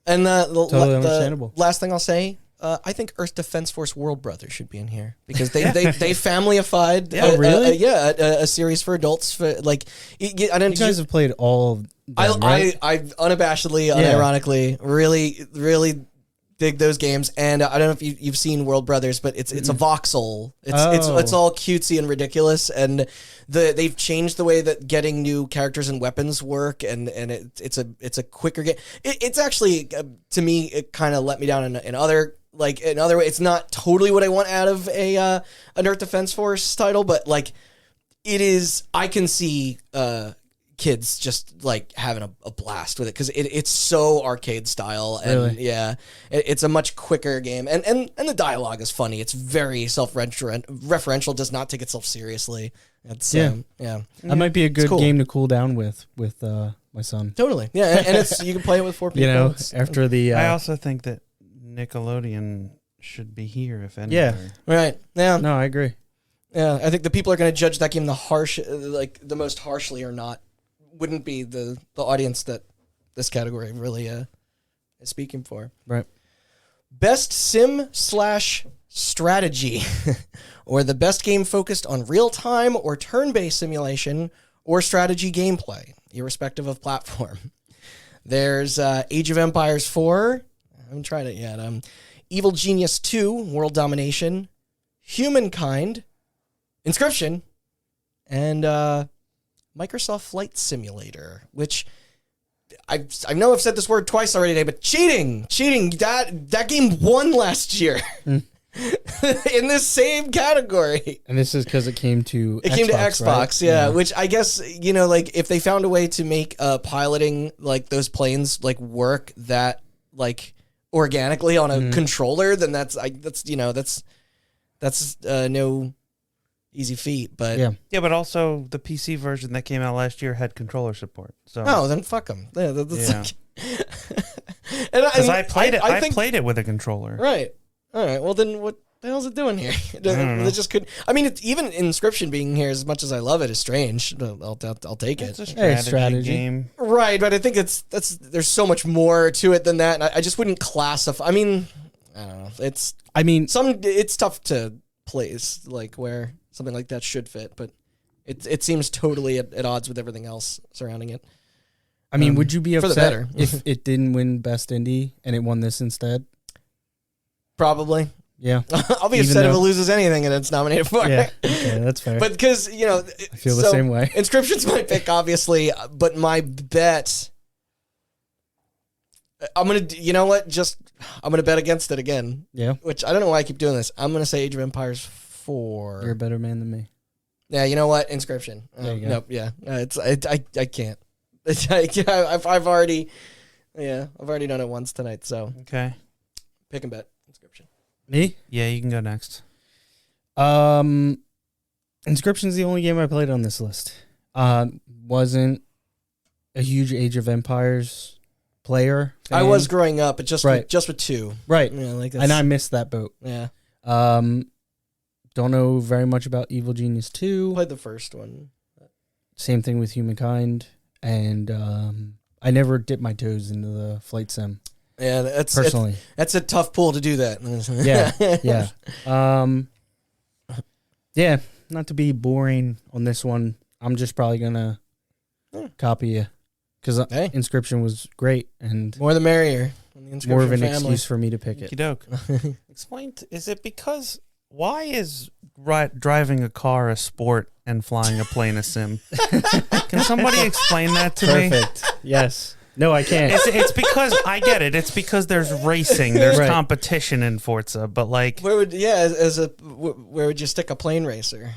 And totally understandable. Last thing I'll say, I think Earth Defense Force World Brothers should be in here because they family-ified. A series for adults. For like, I don't. You guys have played all of them, right? I unabashedly, unironically, really dig those games, and I don't know if you've seen World Brothers, but it's a voxel. It's all cutesy and ridiculous, and they've changed the way that getting new characters and weapons work, and it's a quicker game. It's actually to me, it kind of let me down in other way. It's not totally what I want out of an Earth Defense Force title, but like it is. I can see kids just like having a blast with it because it's so arcade style, and it's a much quicker game, and the dialogue is funny. It's very self-referential, does not take itself seriously. It's that might be a good game to cool down with my son. Totally, and it's you can play it with 4 people. After the I also think that Nickelodeon should be here if anywhere. Right. Yeah. No, I agree. Yeah, I think the people are going to judge that game the most harshly or not. Wouldn't be the audience that this category really is speaking for. Right. Best sim/strategy, or the best game focused on real-time or turn-based simulation or strategy gameplay, irrespective of platform. There's Age of Empires 4. I haven't tried it yet. Evil Genius 2, World Domination. Humankind, Inscription, and Microsoft Flight Simulator, which I know I've said this word twice already today, but cheating. That game won last year in this same category. And this is because it came to Xbox, right? Which I guess like if they found a way to make piloting like those planes like work that like organically on a controller, then that's no easy feat, but but also the PC version that came out last year had controller support. So then fuck them. Because I played it. I played it with a controller. Right. All right. Well, then what the hell's it doing here? It just couldn't. I mean, even Inscription being here, as much as I love it, is strange. I'll take it. It's a strategy game, right? But I think there's so much more to it than that, and I just wouldn't classify. I mean, I don't know. It's tough to place like where something like that should fit, but it seems totally at odds with everything else surrounding it. I mean, would you be upset if it didn't win Best Indie and it won this instead? Probably. Yeah. I'll be upset if it loses anything and it's nominated for. Yeah, okay, that's fair. But because, I feel the same way. Inscription's my pick, obviously, but my bet, I'm going to bet against it again. Yeah. Which I don't know why I keep doing this. I'm going to say Age of Empires 4. You're a better man than me. Yeah, you know what? Inscription. There you go. Nope. Yeah, I can't. I've already done it once tonight. So Okay. pick and bet. Inscription. Me? Yeah, you can go next. Inscription's the only game I played on this list. Wasn't a huge Age of Empires player. I was growing up, but just Right. with 2. Right. Yeah, like And I missed that boat. yeah. Don't know very much about Evil Genius 2. Played the first one. Same thing with Humankind. And I never dipped my toes into the flight sim, Yeah, personally. that's a tough pull to do that. Yeah. Yeah, not to be boring on this one, I'm just probably going to copy you. Because Hey. Inscription was great and More the merrier. In the Inscription more of an family. excuse for me to pick it. Doke. Explain. Is it because why is driving a car a sport and flying a plane a sim? Can somebody explain that to me? Perfect. Yes. No, I can't. It's because I get it. It's because there's racing, there's Right. competition in Forza, but like Where would where would you stick a plane racer?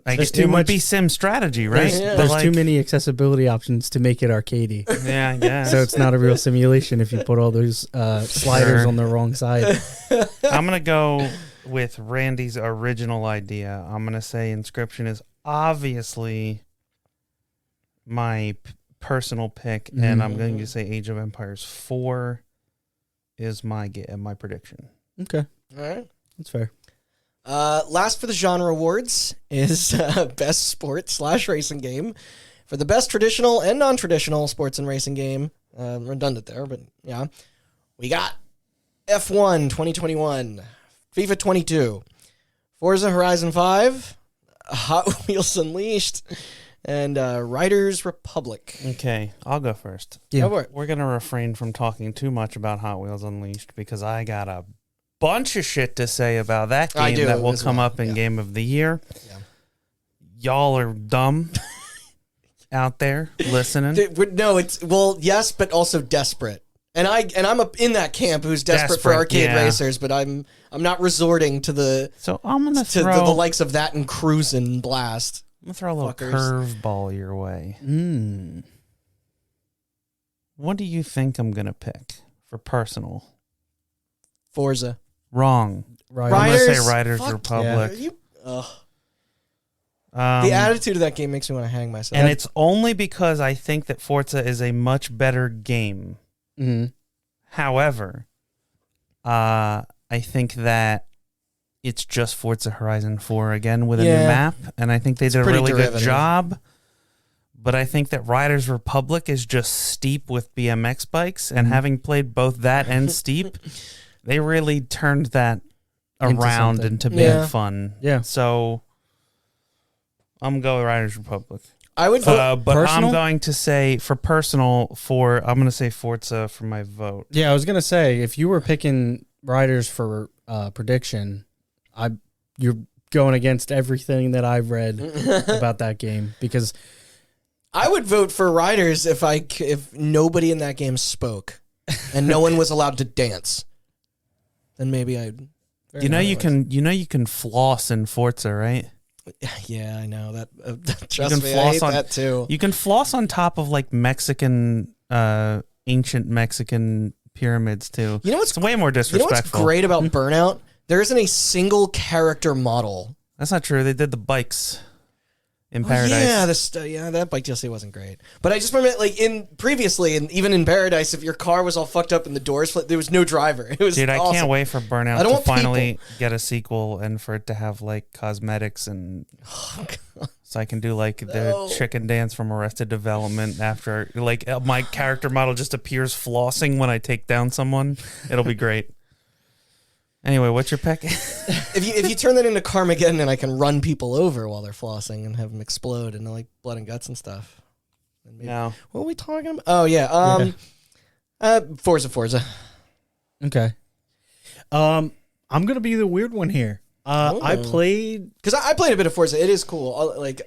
There's it too would much- be sim strategy, right? Yeah. But There's like, too many accessibility options to make it arcadey. Yeah, I guess. So it's not a real simulation if you put all those sliders Sure. on the wrong side. I'm gonna go with Randy's original idea. I'm gonna say Inscription is obviously my personal pick, and I'm going to say Age of Empires 4 is my prediction. Okay, All right. that's fair. Last for the genre awards is best sports / racing game. For the best traditional and non-traditional sports and racing game, redundant there, but yeah, we got F1 2021, FIFA 22, Forza Horizon 5, Hot Wheels Unleashed, and Riders Republic. Okay, I'll go first. Yeah. Go for it. We're going to refrain from talking too much about Hot Wheels Unleashed because I got a bunch of shit to say about that I game do that will as come well, up in yeah. Game of the Year. Yeah. Y'all are dumb out there listening. Yes, but also desperate. And I'm in that camp who's desperate for Desperate, arcade yeah. racers, but I'm not resorting to the So I'm going to the throw likes of that and Cruisin' Blast. a little fuckers. curveball your way. What do you think I'm going to pick for personal? Forza. Wrong. Right. I'm going to Riders? say Riders Fuck Republic. The attitude of that game makes me want to hang myself. And it's only because I think that Forza is a much better game. Mm-hmm. However, I think that it's just Forza Horizon 4 again with a new Yeah. map, and I think they did a pretty really good derivative. job. But I think that Riders Republic is just steep with BMX bikes, and having played both that and steep, they really turned that Into around something. into being Yeah. fun. Yeah. So I'm going to go with Riders Republic. I would vote. But Personal? I'm going to say I'm going to say Forza for my vote. Yeah, I was gonna say if you were picking riders for prediction, you're going against everything that I've read about that game because I would vote for Riders if nobody in that game spoke and no one was allowed to dance. Then maybe I'd. You know you can floss in Forza, right? Yeah, I know that. You Trust can me, I floss hate on that too. You can floss on top of like Mexican ancient Mexican pyramids too. You know what's It's way more You know disrespectful. what's great about Burnout? There isn't a single character model. That's not true. They did the bikes in Oh, Paradise. that bike DLC wasn't great. But I just remember, like previously, and even in Paradise, if your car was all fucked up and the doors flipped, there was no driver. It was Dude, I awesome. can't wait for Burnout I don't to want finally get a sequel and for it to have like cosmetics and so I can do like the chicken dance from Arrested Development after like my character model just appears flossing when I take down someone. It'll be great. Anyway, what's your pick? If you turn that into Carmageddon and I can run people over while they're flossing and have them explode into like blood and guts and stuff. Then maybe, No. What are we talking about? Oh yeah. Forza. okay. I'm gonna be the weird one here. I Oh. played. Because I played a bit of Forza. It is cool.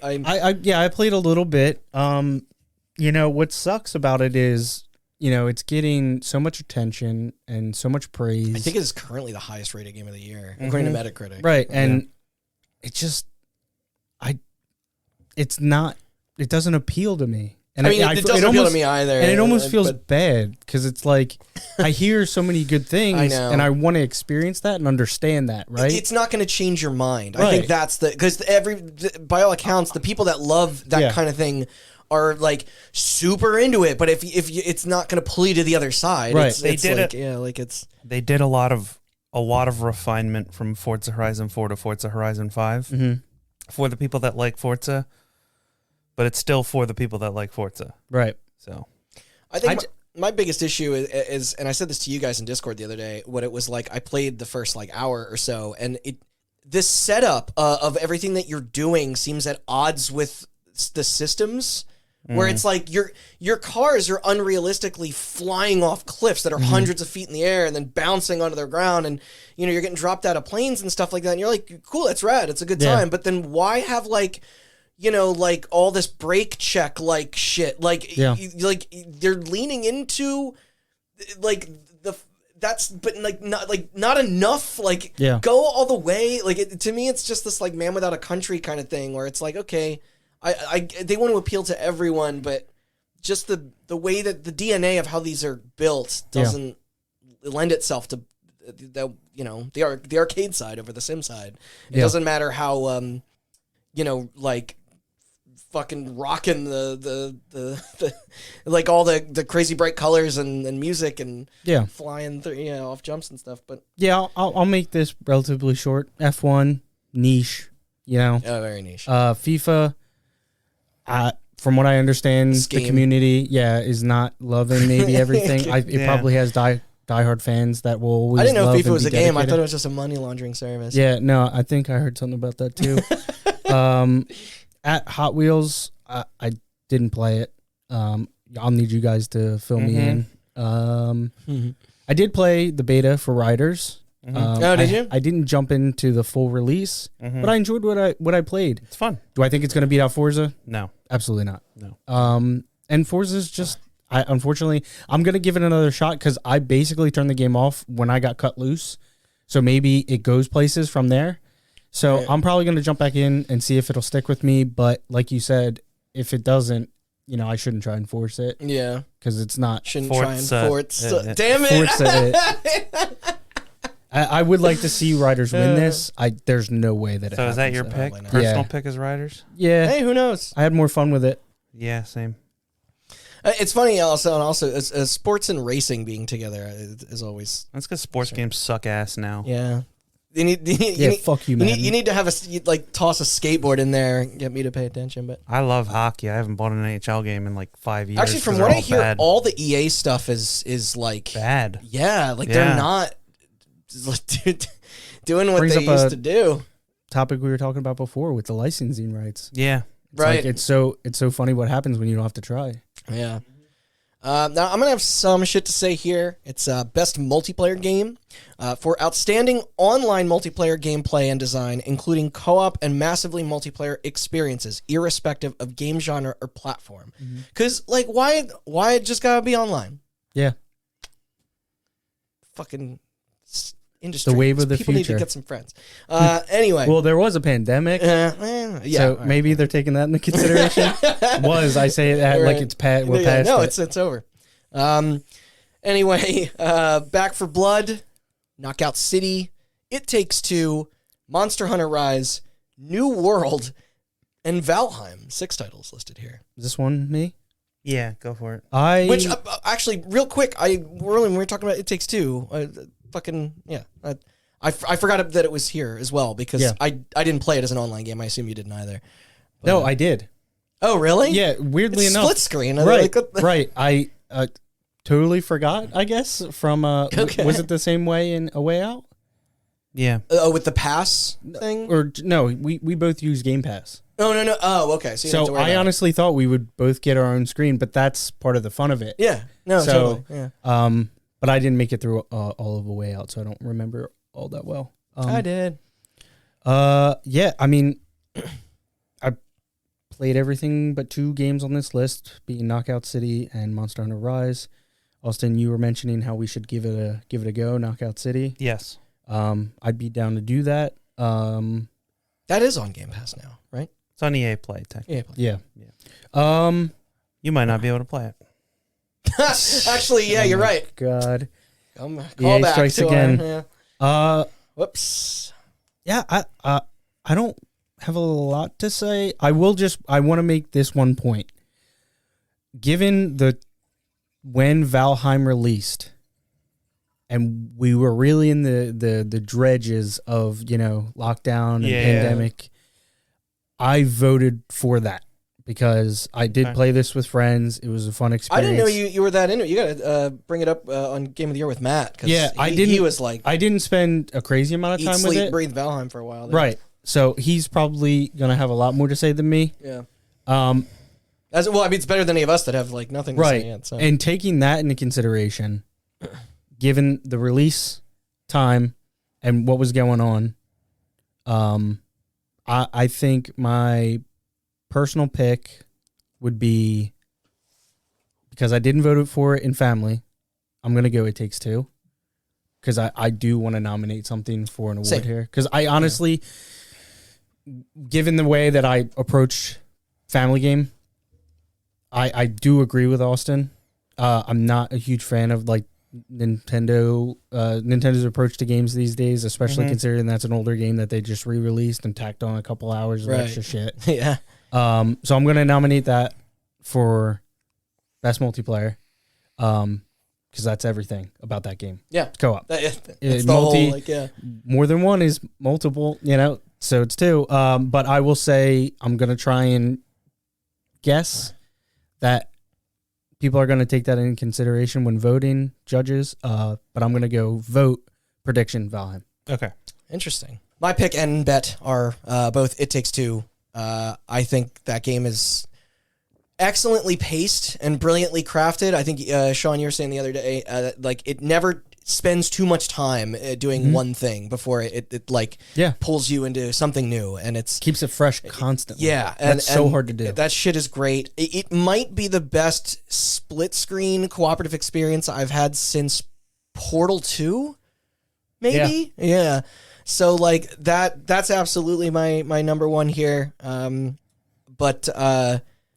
I played a little bit. You know what sucks about it is it's getting so much attention and so much praise. I think it is currently the highest rated game of the year, according to Metacritic. Right, and it just, it doesn't appeal to me. And I mean, it doesn't appeal to me either. And it almost feels bad because it's like I hear so many good things, I know. and I want to experience that and understand that. Right? It's not going to change your mind. Right. I think that's because by all accounts, the people that love that kind of thing are like super into it. But if it's not going to pull you to the other side, right? They did like, it. Yeah, like it's. They did a lot of refinement from Forza Horizon 4 to Forza Horizon 5 for the people that like Forza. But it's still for the people that like Forza. Right. So I think my biggest issue is, and I said this to you guys in Discord the other day, what it was like, I played the first like hour or so, and this setup of everything that you're doing seems at odds with the systems, where it's like your cars are unrealistically flying off cliffs that are hundreds of feet in the air and then bouncing onto the ground, and you're getting dropped out of planes and stuff like that, and you're like, cool, that's rad, it's a good time, but then why have like like all this brake check like shit, like they're leaning into like but not enough, like go all the way, like to me it's just this like Man Without a Country kind of thing where it's like, okay, I they want to appeal to everyone, but just the way that the DNA of how these are built doesn't lend itself to the arcade side over the sim side. It doesn't matter how like fucking rocking the like all the crazy bright colors and music and flying through off jumps and stuff. But I'll make this relatively short. F1 niche, very niche. FIFA, from what I understand, the community is not loving maybe everything. It probably has diehard fans that will always. I didn't know love if FIFA was a game. I dedicated. thought it was just a money laundering service. Yeah, no, I think I heard something about that too. At Hot Wheels, I didn't play it. I'll need you guys to fill me in. I did play the beta for Riders. Oh, did you? I didn't jump into the full release, but I enjoyed what I played. It's fun. Do I think it's going to beat out Forza? No, absolutely not. No. And Forza's just, unfortunately, I'm going to give it another shot because I basically turned the game off when I got cut loose. So maybe it goes places from there. So I'm probably going to jump back in and see if it'll stick with me. But like you said, if it doesn't, I shouldn't try and force it. Yeah. Because it's not. Shouldn't try and force. Damn it. Forza I would like to see Riders win this. There's no way that it happens. So is that your pick? Personal pick is Riders? Yeah. Hey, who knows? I had more fun with it. Yeah, same. It's funny also as sports and racing being together is always. That's because sports games suck ass now. Yeah. Fuck you, man. You need to have toss a skateboard in there and get me to pay attention. But I love hockey. I haven't bought an NHL game in like 5 years. Actually, from what I hear, all the EA stuff is like bad. Yeah, they're not doing what they used to do. Topic we were talking about before with the licensing rights. Yeah, right. It's so funny what happens when you don't have to try. Yeah. Now I'm gonna have some shit to say here. It's best multiplayer game for outstanding online multiplayer gameplay and design, including co-op and massively multiplayer experiences, irrespective of game genre or platform. Because why it just gotta be online? Yeah. Fucking industry. The wave of the People future. need to get some friends. Anyway. Well, there was a pandemic. So maybe they're taking that into consideration. I say it like it's past. We're past no, it. it's over. Anyway, Back for Blood, Knockout City, It Takes Two, Monster Hunter Rise, New World, and Valheim. 6 titles listed here. Is this one me? Yeah, go for it. Which actually, real quick, when we were talking about It Takes Two, I forgot that it was here as well because I didn't play it as an online game. I assume you didn't either. But, no, I did. Oh, really? Yeah, weirdly enough. Split screen. Right, right. I totally forgot, I guess, from... Was it the same way in A Way Out? Yeah. With the pass thing? Or no, we both use Game Pass. No. Oh, okay. So I honestly thought we would both get our own screen, but that's part of the fun of it. Yeah. No, totally. Yeah. But I didn't make it through all of A Way Out, so I don't remember all that well. I did. Yeah, I mean, I played everything but 2 games on this list, being Knockout City and Monster Hunter Rise. Austin, you were mentioning how we should give it a go, Knockout City. Yes. I'd be down to do that. That is on Game Pass now, right? It's on EA Play, technically. Yeah. You might not be able to play it. Actually, yeah, you're my right. God. Call EA back strikes to again. Whoops. Yeah, I don't have a lot to say. I want to make this one point. Given when Valheim released, and we were really in the dredges of, lockdown and pandemic, I voted for that because I did play this with friends. It was a fun experience. I didn't know you were that into it. You got to bring it up on Game of the Year with Matt. He was like, I didn't spend a crazy amount of time with it. Breathe Valheim for a while. There. Right. So he's probably gonna have a lot more to say than me. Yeah. It's better than any of us that have like nothing to say yet. So. And taking that into consideration, given the release time and what was going on, I think my personal pick would be, because I didn't vote for it in family, I'm gonna go It Takes Two, because I do want to nominate something for an award here. Because I honestly, given the way that I approach family game, I do agree with Austin. I'm not a huge fan of like Nintendo's approach to games these days, especially considering that's an older game that they just re-released and tacked on a couple hours of extra shit. Yeah. So I'm gonna nominate that for best multiplayer, because that's everything about that game. Yeah. It's co-op. It's the whole, more than one is multiple. So it's two. But I will say I'm gonna try and guess that people are going to take that into consideration when voting judges, but I'm going to go vote prediction Valheim. Okay. Interesting. My pick and bet are both It Takes Two. I think that game is excellently paced and brilliantly crafted. I think, Sean, you were saying the other day, like it never spends too much time doing one thing before it pulls you into something new, and it's keeps it fresh constantly. Yeah, that's so hard to do. That shit is great. It might be the best split screen cooperative experience I've had since Portal 2, maybe. Yeah. So like that's absolutely my number one here. But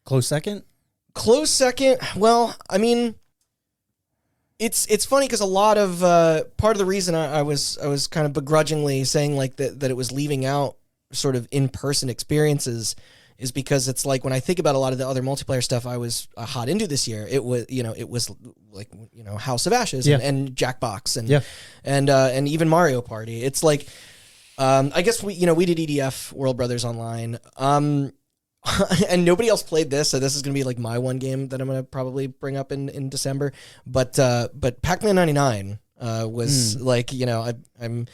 close second. Well, I mean, it's funny because a lot of part of the reason I was kind of begrudgingly saying like that it was leaving out sort of in-person experiences is because it's like when I think about a lot of the other multiplayer stuff I was hot into this year, it was like House of Ashes and Jackbox and even Mario Party. It's like I guess we did EDF World Brothers Online. And nobody else played this, so this is gonna be like my one game that I'm gonna probably bring up in December. But Pac-Man 99 was like, I'm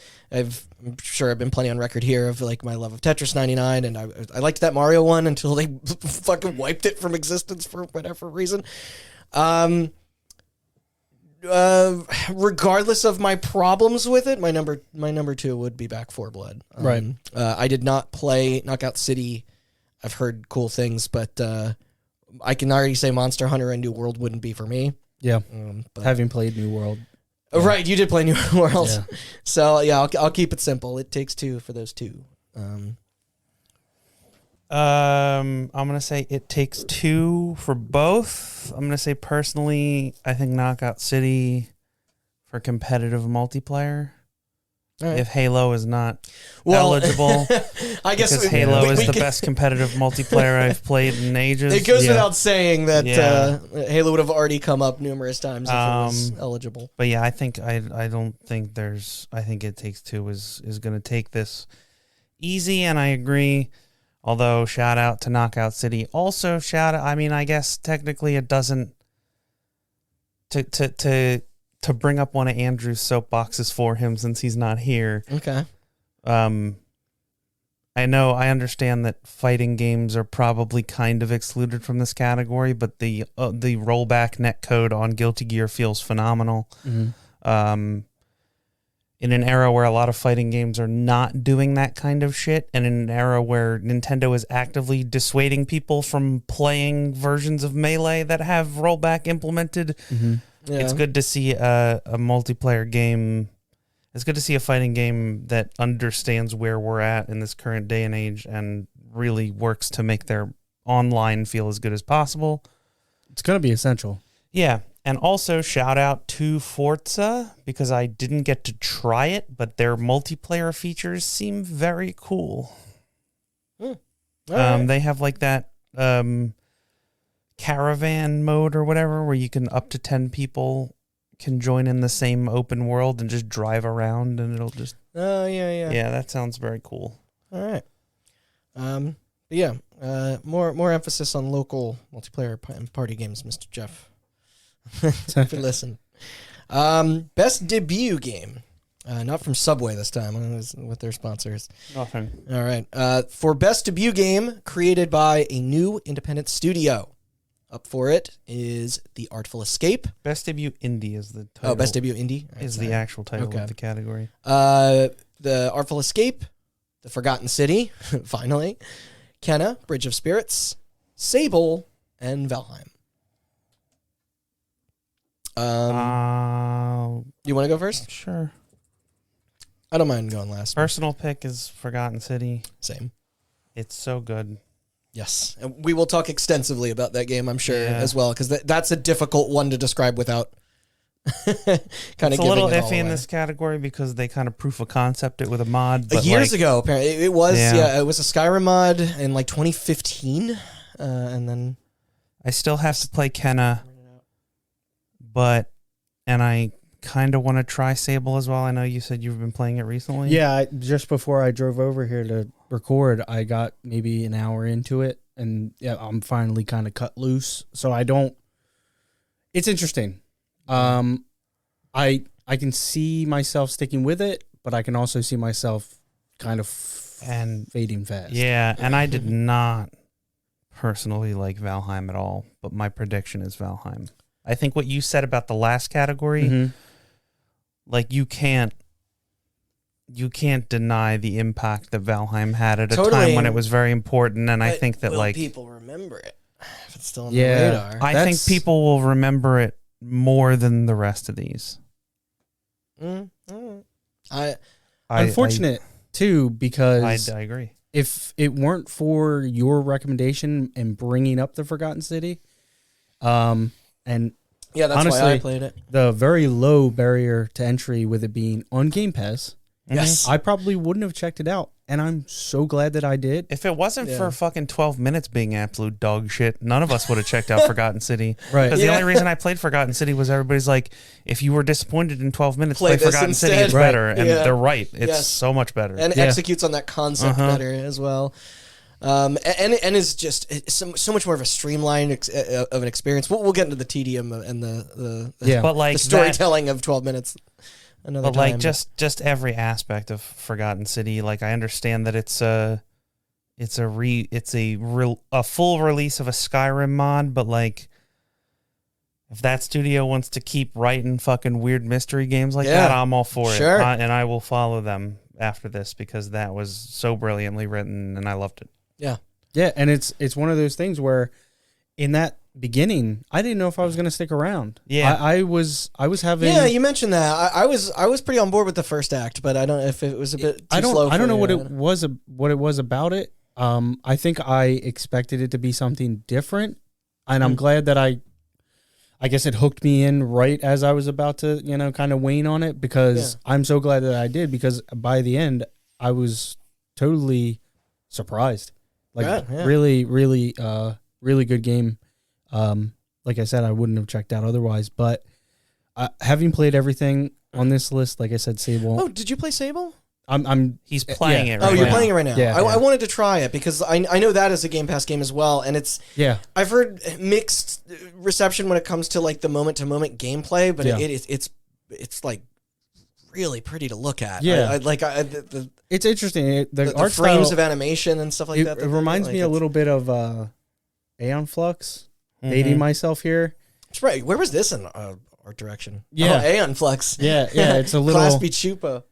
sure I've been plenty on record here of like my love of Tetris 99, and I liked that Mario one until they fucking wiped it from existence for whatever reason. Regardless of my problems with it, my number two would be Back 4 Blood. Right. I did not play Knockout City. I've heard cool things, but I can already say Monster Hunter and New World wouldn't be for me. Yeah, having played New World. Oh, right, you did play New World. Yeah. So, yeah, I'll keep it simple. It Takes Two for those two. I'm going to say It Takes Two for both. I'm going to say personally, I think Knockout City for competitive multiplayer. Right. If Halo is not eligible, I guess because Halo is the best competitive multiplayer I've played in ages. It goes without saying that Halo would have already come up numerous times if it was eligible. But yeah, I think I think It Takes Two is going to take this easy, and I agree. Although shout out to Knockout City, also I guess technically it doesn't to bring up one of Andrew's soapboxes for him since he's not here. Okay. I understand that fighting games are probably kind of excluded from this category, but the rollback netcode on Guilty Gear feels phenomenal. Mm-hmm. In an era where a lot of fighting games are not doing that kind of shit, and in an era where Nintendo is actively dissuading people from playing versions of Melee that have rollback implemented, Yeah. It's good to see a multiplayer game. It's good to see a fighting game that understands where we're at in this current day and age and really works to make their online feel as good as possible. It's going to be essential. Yeah. And also shout out to Forza because I didn't get to try it, but their multiplayer features seem very cool. Right. They have like that caravan mode or whatever where you can up to 10 people can join in the same open world and just drive around and it'll just Oh, yeah. yeah, that sounds very cool. All right. But yeah, more emphasis on local multiplayer party games, Mr. Jeff. If you listen. Best debut game. Not from Subway this time. I don't know what their sponsor is. Nothing. All right. For best debut game created by a new independent studio. Up for it is The Artful Escape. Best debut indie is the title. Oh, best debut indie? Is the actual title Okay. of the category. The Artful Escape, The Forgotten City, finally, Kenna, Bridge of Spirits, Sable, and Valheim. You want to go first? Sure. I don't mind going last. Personal pick is Forgotten City. Same. It's so good. Yes. And we will talk extensively about that game, I'm sure, Yeah. as well, because that's a difficult one to describe without kind of It's a little iffy in this category because they kind of proof of concept it with a mod. But years ago, apparently. It was, Yeah. it was a Skyrim mod in like 2015, and then... I still have to play Kenna, and I kind of want to try Sable as well. I know you said you've been playing it recently. Yeah, just before I drove over here to record, I got maybe an hour into it, and yeah, I'm finally kind of cut loose. So I don't. It's interesting. I can see myself sticking with it, but I can also see myself kind of fading fast. Yeah, and I did not personally like Valheim at all, but my prediction is Valheim. I think what you said about the last category, Mhm. like you can't deny the impact that Valheim had at a Totally. time when it was very important, and I But think that will like people remember it if it's still on Yeah. the radar. I think That's- people will remember it more than the rest of these. Unfortunate too, because I agree. if it weren't for your recommendation and bringing up the Forgotten City, and Yeah, that's honestly, why I played it. the very low barrier to entry with it being on Game Pass, Yes. I probably wouldn't have checked it out. And I'm so glad that I did. If it wasn't Yeah. for fucking 12 minutes being absolute dog shit, none of us would have checked out Forgotten City. Right. Because Yeah. the only reason I played Forgotten City was everybody's like, if you were disappointed in 12 minutes, Play play this Forgotten City. instead. It's Right. better. And Yeah. they're right. It's Yes. so much better. And Yeah. executes on that concept Uh-huh. better as well. And is just so much more of a streamlined of an experience. We'll get into the tedium and the Yeah. but like the storytelling of 12 minutes another But like time. just every aspect of Forgotten City, like I understand that it's a full release of a Skyrim mod, but like if that studio wants to keep writing fucking weird mystery games like Yeah. that, I'm all for Sure. it. And I will follow them after this because that was so brilliantly written and I loved it. Yeah, and it's one of those things where in that beginning, I didn't know if I was going to stick around. Yeah. I was having. Yeah, you mentioned that. I was pretty on board with the first act, but I don't know if it was a bit too slow. I don't know for what you. it was about it. I think I expected it to be something different, and I'm glad that I guess it hooked me in right as I was about to, kind of wane on it, because I'm so glad that I did, because by the end I was totally surprised. Like Yeah. really, really, really good game. Like I said, I wouldn't have checked out otherwise, but having played everything on this list, like I said, Sable. Oh, did you play Sable? He's playing it right Oh, you're now. playing it right now. Yeah, I wanted to try it because I know that is a Game Pass game as well, and Yeah. I've heard mixed reception when it comes to like the moment to moment gameplay, but Yeah. it's like really pretty to look at. Yeah. The It's interesting. The art frames style, of animation and stuff like it, that. it reminds me a little bit of Aeon Flux. Dating myself here. That's right. Where was this in art direction? Yeah. Oh, Aeon Flux. Yeah, it's a Class little B Chupa.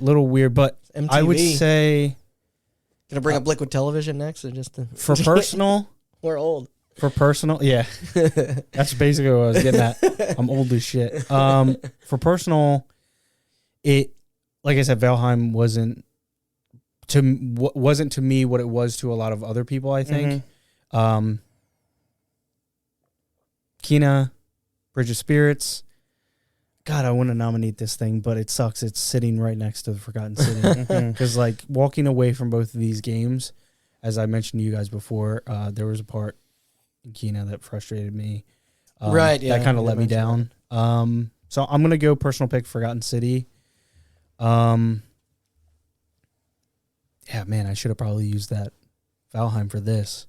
little weird, but MTV. I would say Gonna bring up Liquid Television next, or just for personal, we're old. For personal, yeah. That's basically what I was getting at. I'm old as shit. For personal, it, like I said, Valheim wasn't to me what it was to a lot of other people, I think. Kena, Bridge of Spirits. God, I want to nominate this thing, but it sucks. It's sitting right next to the Forgotten City. Because, like, walking away from both of these games, as I mentioned to you guys before, there was a part in Kena that frustrated me. Right, yeah. That kind of let me down. So I'm going to go personal pick Forgotten City. Yeah, man, I should have probably used that Valheim for this.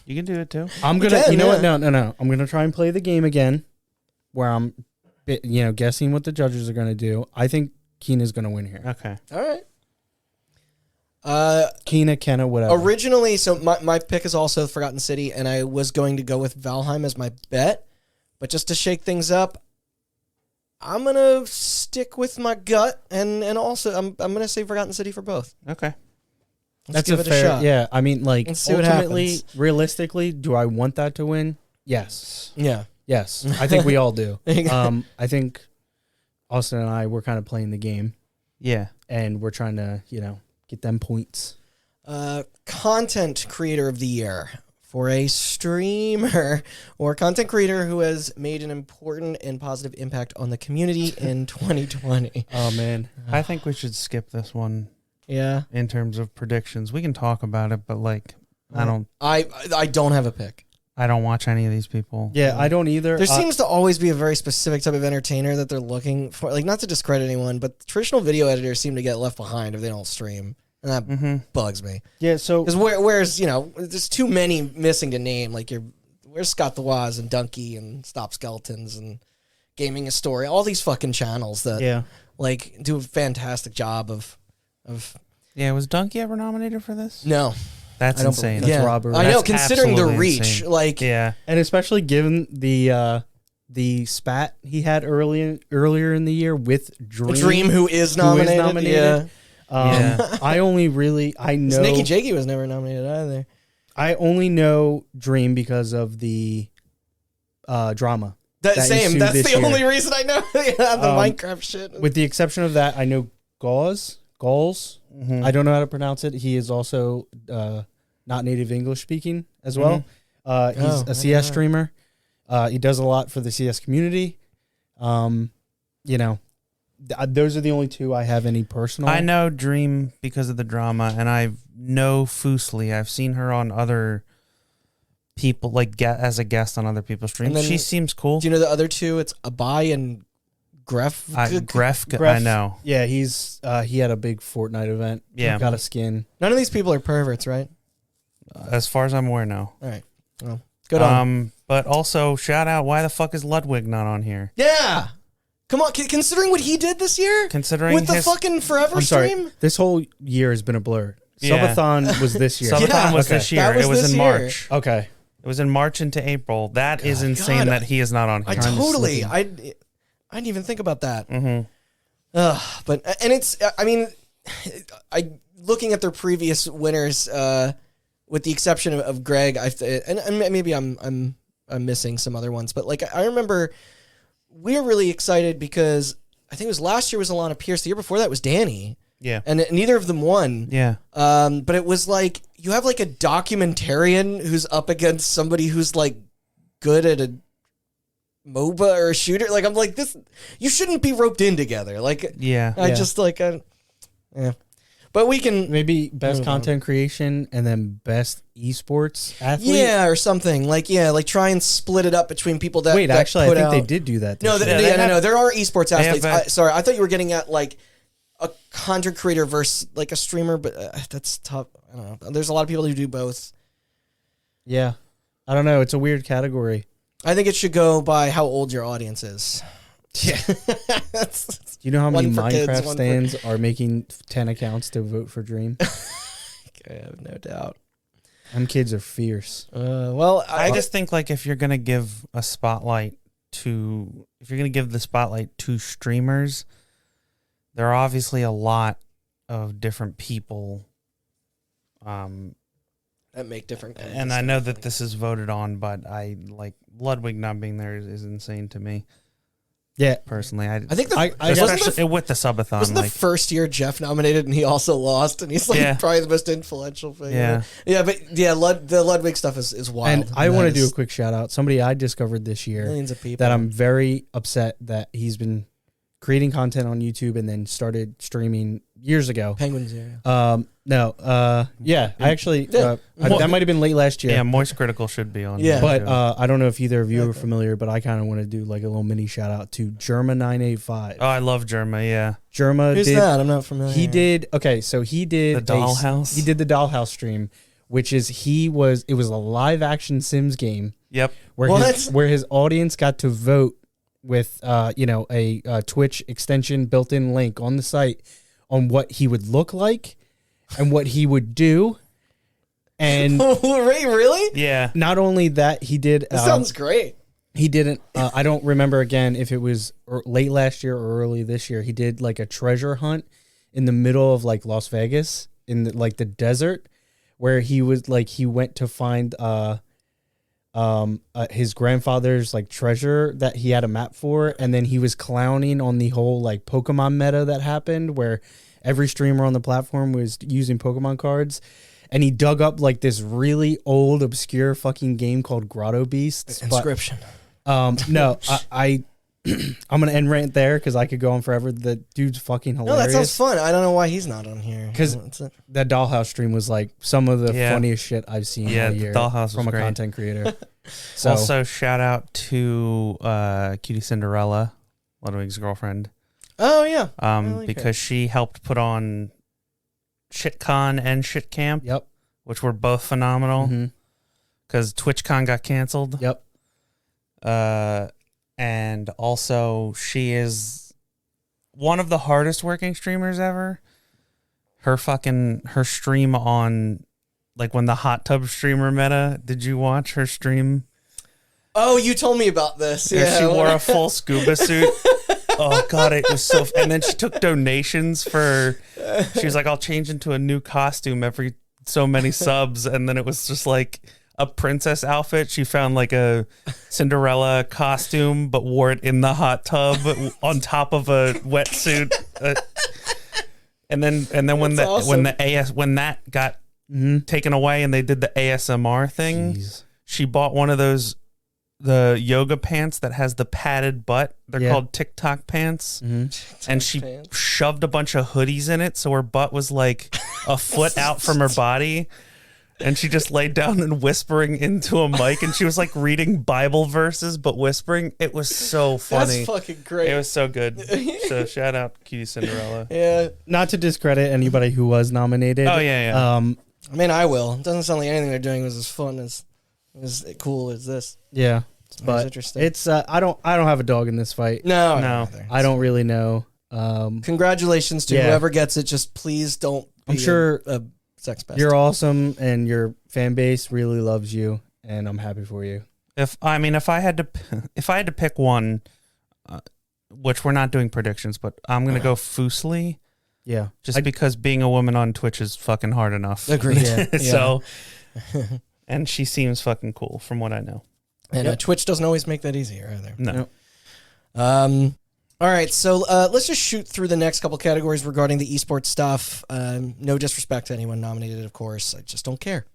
You can do it too. I'm going to, you know what? No. I'm going to try and play the game again where I'm, guessing what the judges are going to do. I think Kena's going to win here. Okay. All right. Kena, whatever. Originally, so my pick is also Forgotten City, and I was going to go with Valheim as my bet, but just to shake things up, I'm going to stick with my gut, and also I'm going to say Forgotten City for both. Okay. Let's That's give a it fair, a shot. yeah. I mean, like, Let's see what ultimately, happens. realistically, do I want that to win? Yes. Yeah. Yes. I think we all do. I think Austin and I, we're kind of playing the game, Yeah. and we're trying to, get them points. Content creator of the year for a streamer or content creator who has made an important and positive impact on the community in 2020. Oh, man. I think we should skip this one Yeah. in terms of predictions. We can talk about it, but like I don't have a pick. I don't watch any of these people. Yeah, I don't either. There seems to always be a very specific type of entertainer that they're looking for. Like, not to discredit anyone, but traditional video editors seem to get left behind if they don't stream. And that bugs me. Yeah, so... Because where's, there's too many missing to name. Like, where's Scott the Waz and Dunkey and Stop Skeletons and Gaming a Story? All these fucking channels that, do a fantastic job of... Yeah, was Dunkey ever nominated for this? No. That's insane. That's robbery. I know, That's considering the absolutely reach. insane. Like, Yeah. And especially given the spat he had earlier in the year with Dream. who is nominated. Yeah. I know... Snaky Jakey was never nominated either. I only know Dream because of the drama. That's ensued the this year. only reason I know the Minecraft shit. With the exception of that, I know Gauls. I don't know how to pronounce it. He is also not native English speaking as well. He's a CS streamer. He does a lot for the CS community. Those are the only two I have any personal. I know Dream because of the drama, and I know Fusely. I've seen her on other people, like as a guest on other people's streams. She seems cool. Do you know the other two? It's Abai and Gref. Gref, I know. Yeah, he had a big Fortnite event. Yeah. Got a skin. None of these people are perverts, right? As far as I'm aware, no. All right. Well, good on. But also, shout out, why the fuck is Ludwig not on here? Yeah. Come on, considering what he did this year? Considering with the fucking Forever stream? This whole year has been a blur. Yeah. Subathon was this year. Subathon was this year. That It was this in year. March. Okay. It was in March into April. That is insane that he is not on here. I didn't even think about that. Mm-hmm. Looking at their previous winners, with the exception of Greg, and maybe I'm missing some other ones, but like I remember we were really excited because I think it was last year was Alana Pierce. The year before that was Danny. Yeah. And neither of them won. Yeah. But it was like you have like a documentarian who's up against somebody who's like good at a MOBA or a shooter. Like I'm like this. You shouldn't be roped in together. Like Yeah. Yeah. But we can maybe best content creation and then best esports athlete. Yeah, or something like try and split it up between people that. Wait, that actually, I put think out, they did do that. No, this year. no. There are esports athletes. have Sorry, I thought you were getting at like a content creator versus like a streamer, but that's tough. I don't know. There's a lot of people who do both. Yeah, I don't know. It's a weird category. I think it should go by how old your audience is. Yeah. Do you know how many One for kids, Minecraft one stands are making 10 accounts to vote for Dream? I have no doubt. Them kids are fierce. Well, I just think like if you're gonna give the spotlight to streamers, there are obviously a lot of different people that make different kinds And of I know stuff. that this is voted on, but I like Ludwig not being there is insane to me Yeah. personally. I think especially with the subathon. wasn't the first year Jeff nominated and he also lost, and he's like Yeah. probably the most influential figure. Yeah. Yeah, but yeah, the Ludwig stuff is wild. And I want to That do a is quick shout out. Somebody I discovered this year millions of people that I'm very upset that he's been creating content on YouTube and then started streaming years ago. Penguins. Yeah. Yeah, I actually Yeah. that might have been late last year. Yeah, Moist Critical should be on. Yeah. there, But too. I don't know if either of you are familiar, but I kind of want to do like a little mini shout out to Germa985. I love Germa. Yeah, Germa Who's did. that? I'm not familiar. He did. Okay, so he did The Dollhouse? He did the Dollhouse stream, which is it was a live action Sims game yep. where his audience got to vote with a Twitch extension built-in link on the site on what he would look like and what he would do. And Wait, really? Yeah. not only that, he did. That sounds great. He didn't. I don't remember again if it was late last year or early this year. He did like a treasure hunt in the middle of like Las Vegas in the desert, where he went to find his grandfather's like treasure that he had a map for, and then he was clowning on the whole like Pokemon meta that happened, where every streamer on the platform was using Pokemon cards. And he dug up like this really old, obscure fucking game called Grotto Beasts. but- Inscription. no, I'm gonna end rant there because I could go on forever. The dude's fucking No, hilarious. that sounds fun. I don't know why he's not on here. 'Cause that Dollhouse stream was like some of the Yeah. funniest shit I've seen Yeah, all the year Dollhouse was from a great. content creator. So Also, shout out to Cutie Cinderella, Ludwig's girlfriend, Oh yeah. like because she helped put on ShitCon and ShitCamp, yep, which were both phenomenal. mhm, Because TwitchCon got canceled. yep. And also, she is one of the hardest working streamers ever. Her stream on, like, when the hot tub streamer meta, did you watch her stream? Oh, you told me about this. Yeah, Yeah. she wore a full scuba suit. Oh, God, it was so... And then she took donations for... She was like, I'll change into a new costume every so many subs. And then it was just like a princess outfit. She found like a Cinderella costume, but wore it in the hot tub on top of a wetsuit. And then when That's awesome. when that got taken away and they did the ASMR thing, Jeez. she bought one of the yoga pants that has the padded butt. They're Yeah. called TikTok pants. Mhm. And she Pants. shoved a bunch of hoodies in it, so her butt was like a foot out from her body. And she just laid down and whispering into a mic, and she was like reading Bible verses but whispering. It was so funny. That's fucking great. It was so good. So shout out Cutie Cinderella. Yeah. Not to discredit anybody who was nominated. Oh, yeah. I mean, I will. It doesn't sound like anything they're doing was as fun as cool as this. Yeah, It's but interesting. it's I don't have a dog in this fight. No. No. I don't really know. Congratulations to Yeah. whoever gets it. Just please don't. I'm be sure a sex pest. You're awesome, and your fan base really loves you, and I'm happy for you. If I had to pick one, which we're not doing predictions, but I'm gonna go Fusely, Yeah, just because being a woman on Twitch is fucking hard enough. Agreed. Yeah. So, and she seems fucking cool from what I know. And Twitch doesn't always make that easier either. No. Nope. All right, so let's just shoot through the next couple categories regarding the esports stuff. No disrespect to anyone nominated, of course. I just don't care.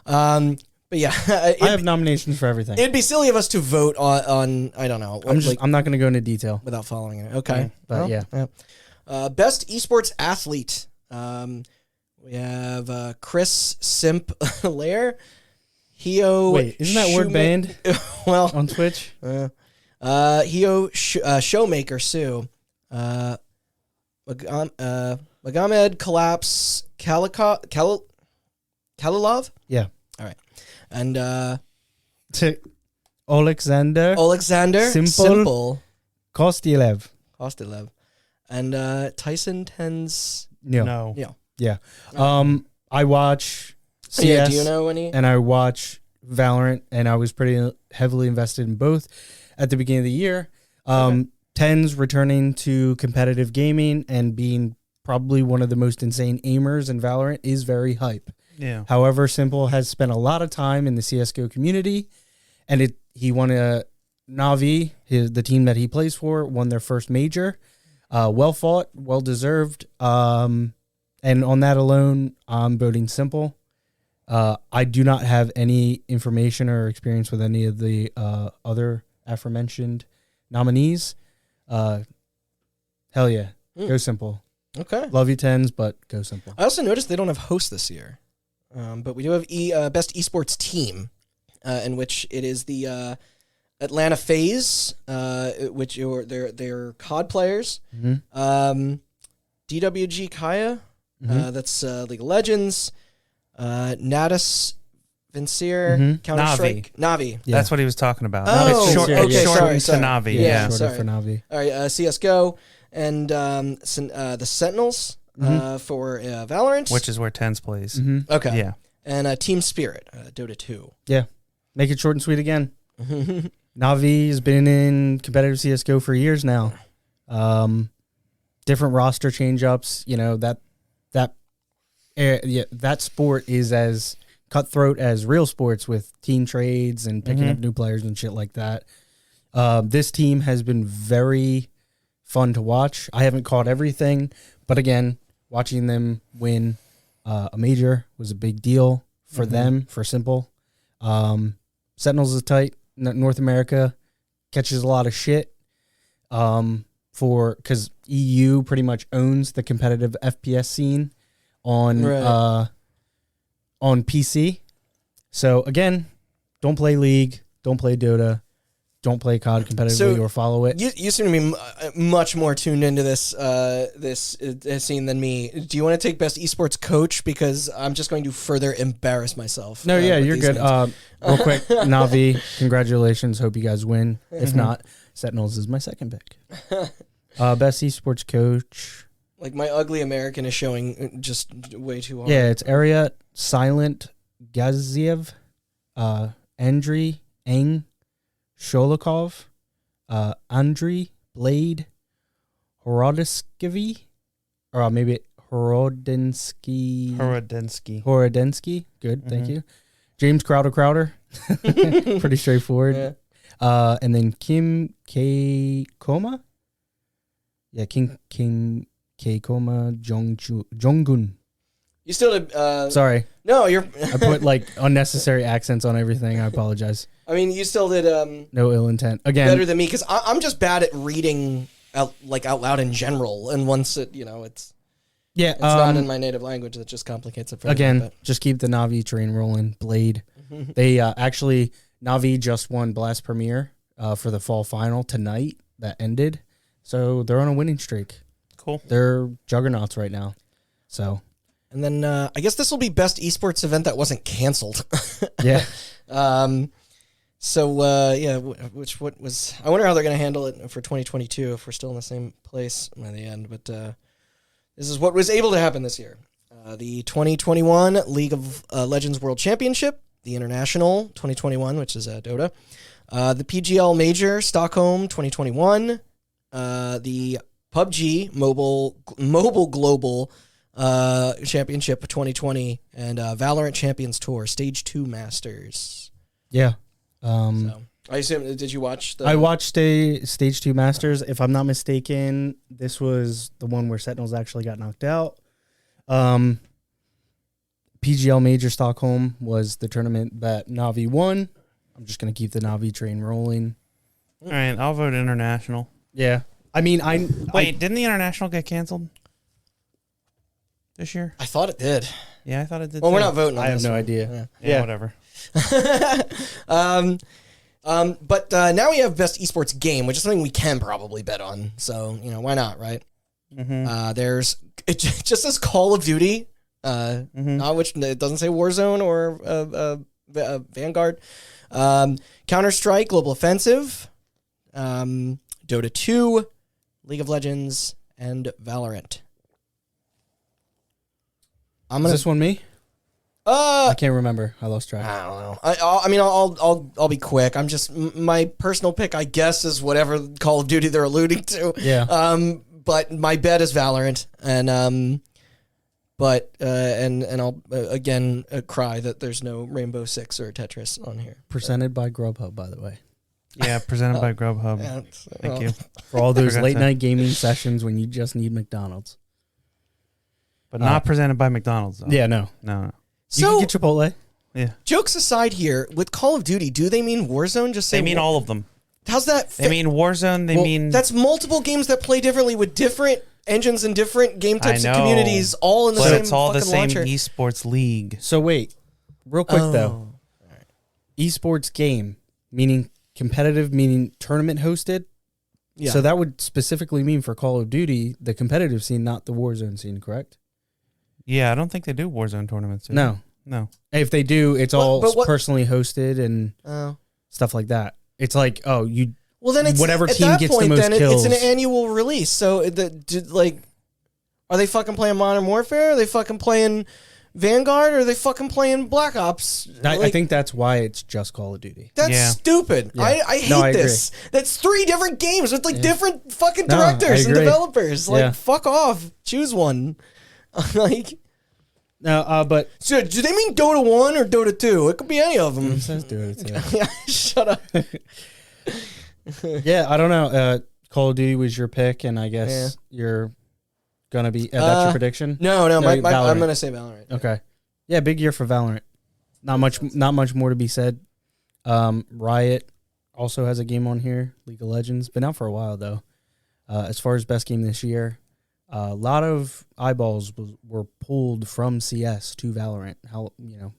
But yeah, I have nominations for everything. it'd be silly of us to vote on I don't know. I'm not going to go into detail. without following it. Okay. But Well, yeah. Best esports athlete. We have Chris Simp Lair. Hio. Wait, isn't that word banned Well, on Twitch? Hio Showmaker Sue. Magomed Collapse Kalilov. Yeah. All right. And Alexander Alexander Simple. Kostylev. Kostylev. And Tyson Tens. No. Yeah. Yeah. I watch CS Yeah, do you know any? and I watch Valorant, and I was pretty heavily invested in both at the beginning of the year. Tens returning to competitive gaming and being probably one of the most insane aimers in Valorant is very hype. Yeah. However, Simple has spent a lot of time in the CSGO community, and he won a Na'Vi, the team that he plays for, won their first major. Well fought, well deserved. And on that alone, I'm voting Simple. I do not have any information or experience with any of the other aforementioned nominees. Hell yeah, go Simple. Okay. Love you, Tens, but go Simple. I also noticed they don't have hosts this year, but we do have best esports team, in which it is the Atlanta FaZe, which they're COD players. DWG Kaya, that's League of Legends. Natus Vincere, Counter-Strike. Navi. Yeah. That's what he was talking about. Oh, it's short, okay, it's shortened sorry. to Navi. Yeah, Shorter for Navi. All right, CSGO and the Sentinels for Valorant. Which is where Tens plays. Okay. Yeah. And Team Spirit, Dota 2. Yeah. Make it short and sweet again. Navi has been in competitive CSGO for years now. Different roster change-ups. You know, that sport is as cutthroat as real sports with team trades and picking up new players and shit like that. This team has been very fun to watch. I haven't caught everything, but again, watching them win a major was a big deal for them, for Simple. Sentinels is tight. North America catches a lot of shit because EU pretty much owns the competitive FPS scene on PC. So again, don't play League, don't play Dota, don't play COD competitively or follow it. You seem to be much more tuned into this scene than me. Do you want to take best esports coach, because I'm just going to further embarrass myself? No, yeah, you're good. Real quick, Navi, congratulations. Hope you guys win. If not, Sentinels is my second pick. Best esports coach. Like, my ugly American is showing just way too hard. Yeah, it's Ariat, Silent, Gaziev, Andriy, Eng, Sholikov, Andriy, Blade, Horodensky, or maybe Horodensky. Good, thank you. James Crowder. Pretty straightforward. Yeah. And then Kim K. Koma. Yeah, Kim K. Koma Jonggun. You still did. Sorry. No, you're. I put like unnecessary accents on everything. I apologize. I mean, you still did. No ill intent. Again, better than me, because I'm just bad at reading out loud in general. And once it's not in my native language, that just complicates it. Again, just keep the Navi train rolling. Blade. They actually Navi just won Blast Premier for the fall final tonight. That ended, so they're on a winning streak. Cool. They're juggernauts right now. So. And then I guess this will be best esports event that wasn't canceled. Yeah. So what was? I wonder how they're going to handle it for 2022 if we're still in the same place by the end. But this is what was able to happen this year: the 2021 League of Legends World Championship, the International 2021, which is Dota, the PGL Major Stockholm 2021, the PUBG Mobile Global Championship 2020, and Valorant Champions Tour Stage 2 Masters. Yeah. So, I assume, did you watch I watched Stage 2 Masters. If I'm not mistaken, this was the one where Sentinels actually got knocked out. PGL Major Stockholm was the tournament that Navi won. I'm just going to keep the Navi train rolling. All right, I'll vote International. Yeah. I mean, Wait, didn't the International get canceled this year? I thought it did. Yeah, I thought it did. Well, too. we're not voting on I have this no one. idea. Yeah, whatever. But now we have best esports game, which is something we can probably bet on. So, why not, right? There's it just says Call of Duty, which it doesn't say Warzone or Vanguard. Counter-Strike, Global Offensive, Dota 2, League of Legends, and Valorant. Is this one me? I can't remember. I lost track. I don't know. I'll be quick. I'm just my personal pick, I guess, is whatever Call of Duty they're alluding to. Yeah. But my bet is Valorant, and But and I'll again cry that there's no Rainbow Six or Tetris on here. Presented by Grubhub, by the way. Yeah, presented by Grubhub. Yeah, Thank you. For all those Forgot late to- night gaming sessions when you just need McDonald's. But not presented by McDonald's, though. Yeah, no. No. You So can get Chipotle. Yeah. jokes aside here, with Call of Duty, do they mean Warzone? Just say They mean all of them. How's that fit? They mean Warzone. They Well, mean... that's multiple games that play differently with different engines and different game types and know. communities, all in the But same it's all the fucking same launcher. esports league. So wait, real quick Oh. though. Esports game, meaning competitive, meaning tournament hosted. Yeah. So that would specifically mean for Call of Duty, the competitive scene, not the Warzone scene, correct? Yeah, I don't think they do Warzone tournaments. do they? No. No. If they do, it's But- all but what- personally hosted and Oh. stuff like that. It's like, oh, you Well, then it's Whatever at team that gets the point, most then it's an kills. annual release. So are they fucking playing Modern Warfare? Are they fucking playing Vanguard? Or are they fucking playing Black Ops? I think that's why it's just Call of Duty. That's Yeah. stupid. Yeah. I hate No, I this. That's 3 different games with like different fucking No, I directors and agree. developers. Like, Yeah. fuck off. Choose one. Like, No, but so do they mean Dota 1 or Dota 2? It could be any of them. it says do it too. Yeah, shut up. Yeah, I don't know. Call of Duty was your pick, and I guess you're gonna be. That's your prediction. No, No, I'm Valorant. gonna say Valorant. Okay. Yeah, big year for Valorant. Not much more to be said. Riot also has a game on here. League of Legends been out for a while though. As far as best game this year, a lot of eyeballs were pulled from CS to Valorant. How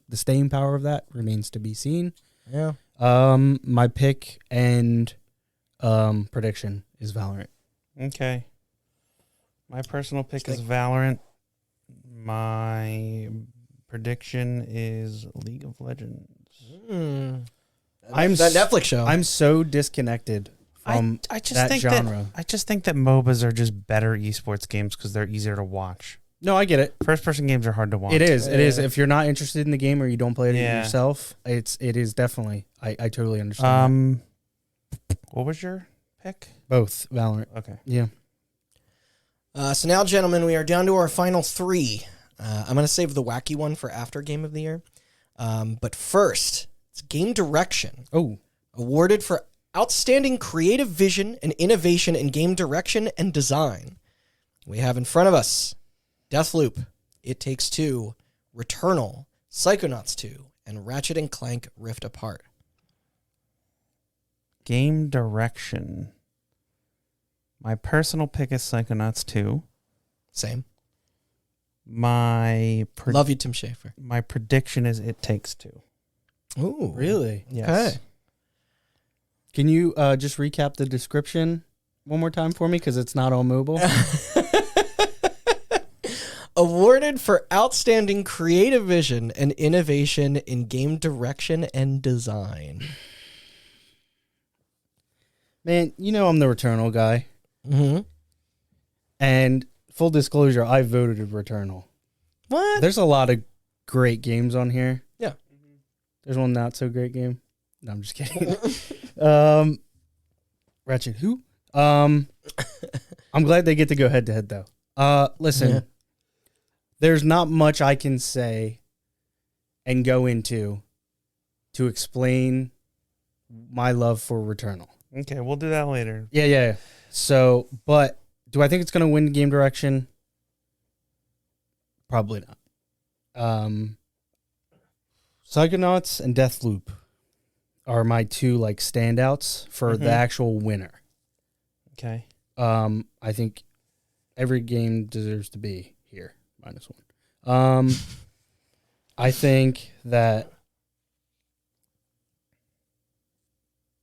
the staying power of that remains to be seen. Yeah. My pick and prediction is Valorant. Okay. My personal pick is Valorant. My prediction is League of Legends. I'm that Netflix show. I'm so disconnected from I just that think genre. I just think that MOBAs are just better esports games because they're easier to watch. No, I get it. First-person games are hard to watch. It is. It is. Yeah. If you're not interested in the game or you don't play it Yeah. yourself, it is definitely. I totally understand. What was your pick? Both Valorant. Okay. Yeah. So now, gentlemen, we are down to our final 3. I'm going to save the wacky one for after Game of the Year. But first, it's Game Direction. Oh, Awarded for outstanding creative vision and innovation in game direction and design. We have in front of us Deathloop, It Takes Two, Returnal, Psychonauts 2, and Ratchet and Clank Rift Apart. Game direction. My personal pick is Psychonauts 2. Same. My Love you, Tim Schafer. my prediction is It Takes Two. Ooh. really? Yes. Okay. Can you just recap the description one more time for me? Because it's not on mobile. Awarded for outstanding creative vision and innovation in game direction and design. Man, I'm the Returnal guy. Mm-hmm. And full disclosure, I voted Returnal. What? There's a lot of great games on here. Yeah. There's one not so great game. No, I'm just kidding. Ratchet who? I'm glad they get to go head to head though. Listen, Yeah. there's not much I can say and go into to explain my love for Returnal. Okay, we'll do that later. Yeah. So, but do I think it's going to win game direction? Probably not. Psychonauts and Deathloop are my 2 like standouts for the actual winner. Okay. I think every game deserves to be here, -1. I think that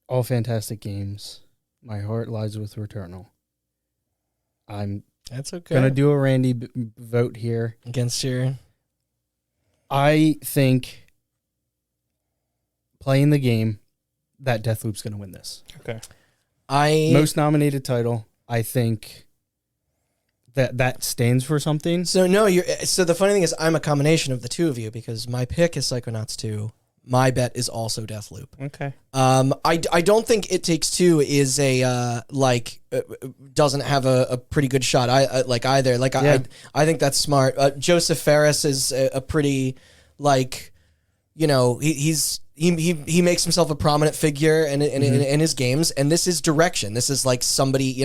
all fantastic games. My heart lies with Returnal. I'm That's okay. gonna do a Randy vote here. Against your... I think playing the game that Deathloop's gonna win this. Okay. Most nominated title. I think that stands for something. So no, so the funny thing is I'm a combination of the two of you because my pick is Psychonauts 2. my bet is also Deathloop. Okay. I don't think It Takes Two is doesn't have a pretty good shot. Either. I think that's smart. Joseph Ferris is a pretty he makes himself a prominent figure in his games, and this is direction. This is like somebody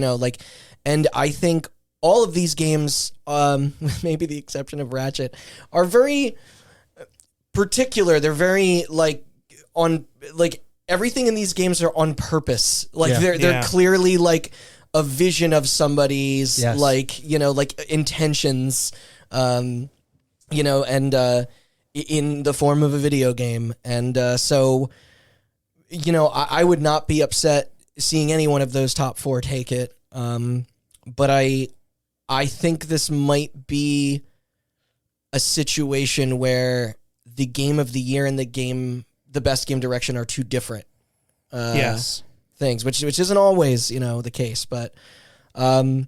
and I think all of these games, with maybe the exception of Ratchet, are very particular. They're very everything in these games are on purpose. They're clearly a vision of somebody's intentions, and in the form of a video game. And so I would not be upset seeing any one of those top 4 take it. But I think this might be a situation where the game of the year and the best game direction are two different things, which isn't always the case. But other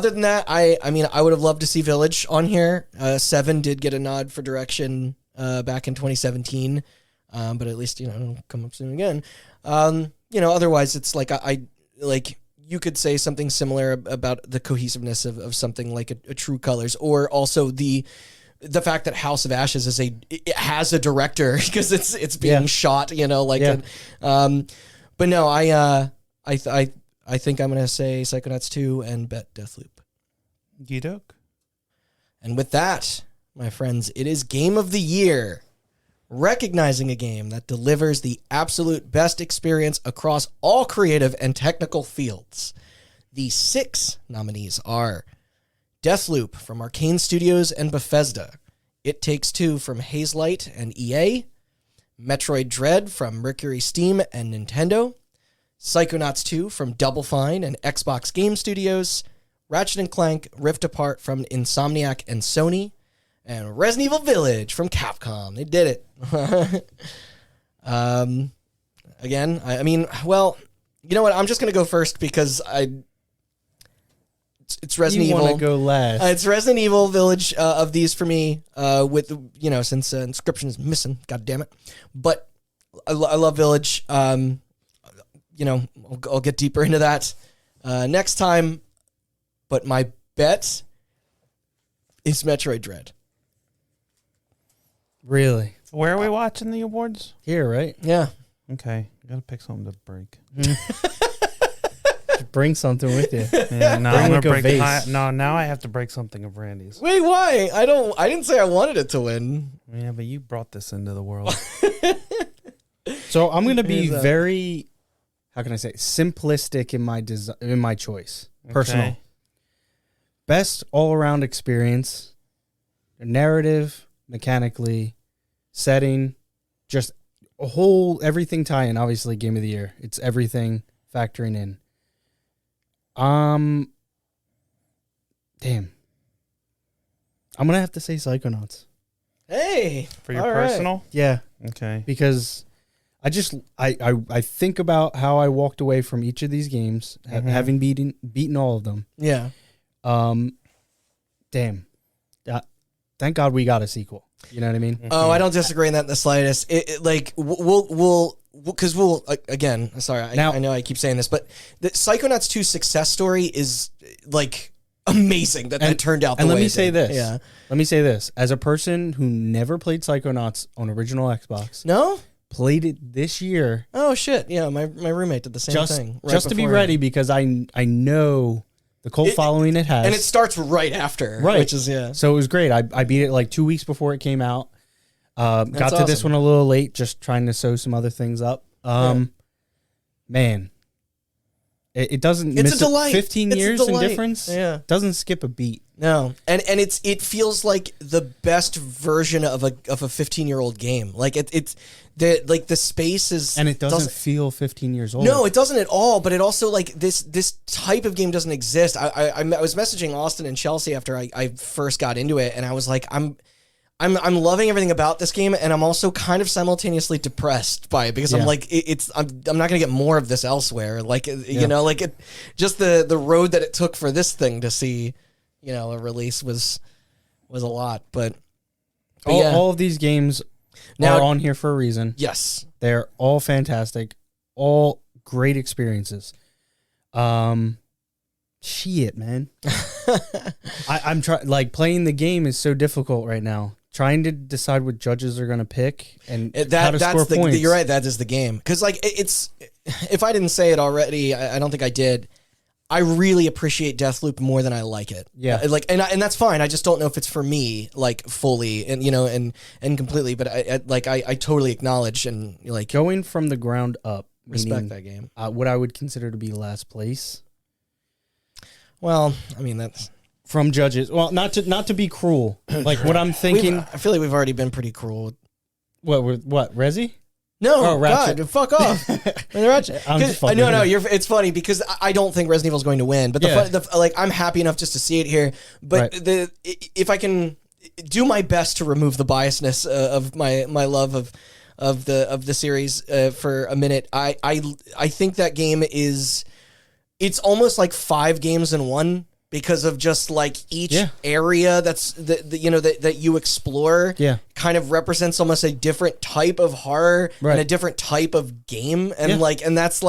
than that, I would have loved to see Village on here. 7 did get a nod for direction back in 2017, but at least it'll come up soon again. Otherwise it's you could say something similar about the cohesiveness of something like a True Colors, or also the fact that House of Ashes it has a director because it's being shot, but no, I think I'm gonna say Psychonauts 2 and bet Deathloop. Gidok. And with that, my friends, it is Game of the Year, recognizing a game that delivers the absolute best experience across all creative and technical fields. The 6 nominees are Deathloop from Arcane Studios and Bethesda, It Takes Two from Hazelight and EA, Metroid Dread from Mercury Steam and Nintendo, Psychonauts 2 from Double Fine and Xbox Game Studios, Ratchet and Clank Rift Apart from Insomniac and Sony, and Resident Evil Village from Capcom. They did it. Again, well, you know what? I'm just going to go first because it's Resident Evil. You want to go last. It's Resident Evil Village of these for me, since Inscription is missing. God damn it. But I love Village. I'll get deeper into that next time. But my bet is Metroid Dread. Really? Where are we watching the awards? Here, right? Yeah. Okay. Gotta pick something to break. Bring something with you. Yeah, no, I'm gonna like a break. vase. Now I have to break something of Randy's. Wait, why? I didn't say I wanted it to win. Yeah, but you brought this into the world. So I'm going to be very, how can I say, simplistic in my choice. Personal. Okay. Best all-around experience, narrative, mechanically, setting, just everything tie-in. Obviously, Game of the Year. It's everything factoring in. Damn. I'm going to have to say Psychonauts. Hey. For your all right. personal? Yeah. Okay. Because I think about how I walked away from each of these games, having beaten all of them. Yeah. Damn. Thank God we got a sequel. You know what I mean? Oh, I don't disagree in that in the slightest. We'll again. Sorry, I know I keep saying this, but the Psychonauts 2 success story is amazing that turned out. And let me me say this. Yeah. Let me say this. As a person who never played Psychonauts on original Xbox, no, played it this year. Oh shit! Yeah, my roommate did the same thing. Just to be ready, because I know the cult following it has, and it starts right after. Right, which is So it was great. I beat it 2 weeks before it came out. Got to this one a little late, just trying to sew some other things up. Man, it doesn't. It's a delight. 15 years in difference. Yeah, doesn't skip a beat. No, and it feels like the best version of a 15-year-old game. It's the space is, and it doesn't feel 15 years old. No, it doesn't at all. But it also this type of game doesn't exist. I was messaging Austin and Chelsea after I first got into it, and I was like, I'm loving everything about this game, and I'm also kind of simultaneously depressed by it because I'm like, I'm not gonna get more of this elsewhere. Just the road that it took for this thing to see, a release was a lot. But all of these games Now, are on here for a reason. yes. They're all fantastic, all great experiences. Shit, man. I'm trying. Like, playing the game is so difficult right now. Trying to decide what judges are going to pick and how to score points. You're right. That is the game. Because like it's, if I didn't say it already, I don't think I did. I really appreciate Deathloop more than I like it. Yeah. Like, and that's fine. I just don't know if it's for me, like fully and, you know, and completely, but I totally acknowledge and like going from the ground up. Respect that game. What I would consider to be last place. Well, I mean, that's from judges. Well, not to be cruel. Like what I'm thinking. I feel like we've already been pretty cruel. What, Resi? No, Ratchet. God, fuck off. Ratchet. No, it's funny because I don't think Resident Evil is going to win, but like I'm happy enough just to see it here. But right. If I can do my best to remove the biasness of my love of the series for a minute, I think that game it's almost like 5 games in one. Because of just like each area that you explore kind of represents almost a different type of horror and a different type of game. And that's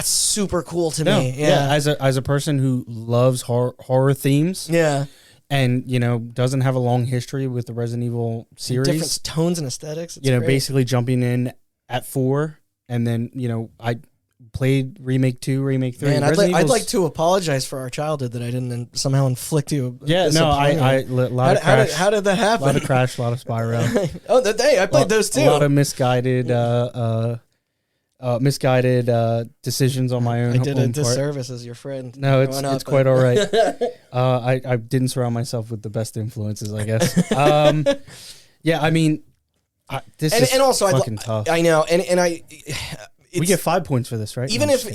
super cool to me. Yeah. As a person who loves horror themes. Yeah. And, doesn't have a long history with the Resident Evil series. Different tones and aesthetics. It's great. Basically jumping in at 4 and then, I played Remake 2, Remake 3. Man, I'd like to apologize for our childhood that I didn't somehow inflict you. Yeah, no, a lot of Crash. How did that happen? A lot of Crash, a lot of Spyro. I played those too. A lot of misguided decisions on my own. I did a disservice as your friend. No, it's quite all right. I didn't surround myself with the best influences, I guess. Yeah, I mean, this is fucking tough. I know, and we get 5 points for this, right? Even if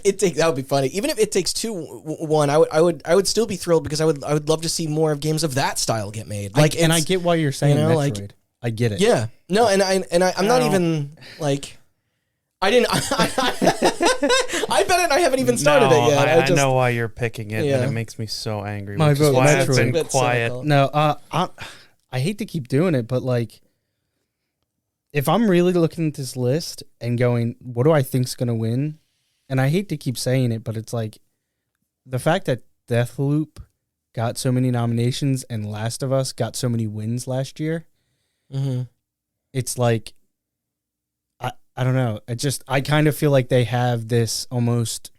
it takes, that would be funny. Even if it takes 2-1, I would still be thrilled because I would love to see more of games of that style get made. Like, and I get why you're saying Metroid. Like, I get it. Yeah, no, and I'm not even like. I didn't. I bet it. I haven't even started it yet. I know why you're picking it, and it makes me so angry. My vote, why I've Metroid. been quiet. Cynical. No, I hate to keep doing it, but like, if I'm really looking at this list and going, what do I think's going to win? And I hate to keep saying it, but it's like the fact that Deathloop got so many nominations and Last of Us got so many wins last year. Mm-hmm. It's like, I don't know. I kind of feel like they have this almost,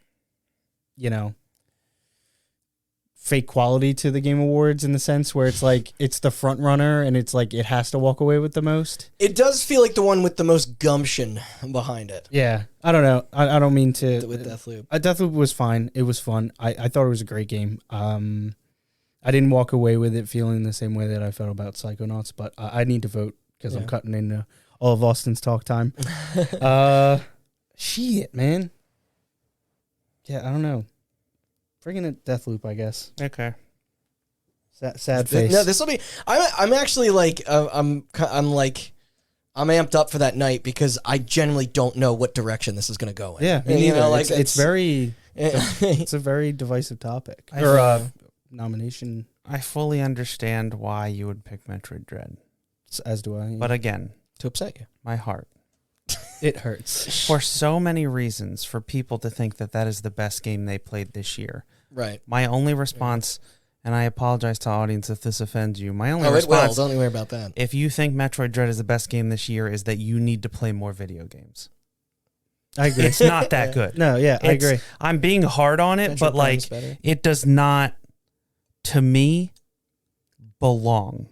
fake quality to the Game Awards in the sense where it's like it's the front runner and it's like it has to walk away with the most. It does feel like the one with the most gumption behind it. Yeah, I don't know. I don't mean to. With Deathloop. Deathloop was fine. It was fun. I thought it was a great game. I didn't walk away with it feeling the same way that I felt about Psychonauts, but I need to vote because I'm cutting into all of Austin's talk time. Shit, man. Yeah, I don't know. Freaking it, Deathloop, I guess. Okay. Sad face. No, this will be. I'm actually like I'm amped up for that night because I genuinely don't know what direction this is going to go in. Yeah, me neither. It's very. It's a very divisive topic nomination. I fully understand why you would pick Metroid Dread, as do I. but again, to upset you, my heart. It hurts for so many reasons for people to think that is the best game they played this year. Right. My only response, and I apologize to audience if this offends you. My only response, don't worry about that. If you think Metroid Dread is the best game this year, is that you need to play more video games. I agree. It's not that good. No, I agree. I'm being hard on it, but like it does not, to me, belong.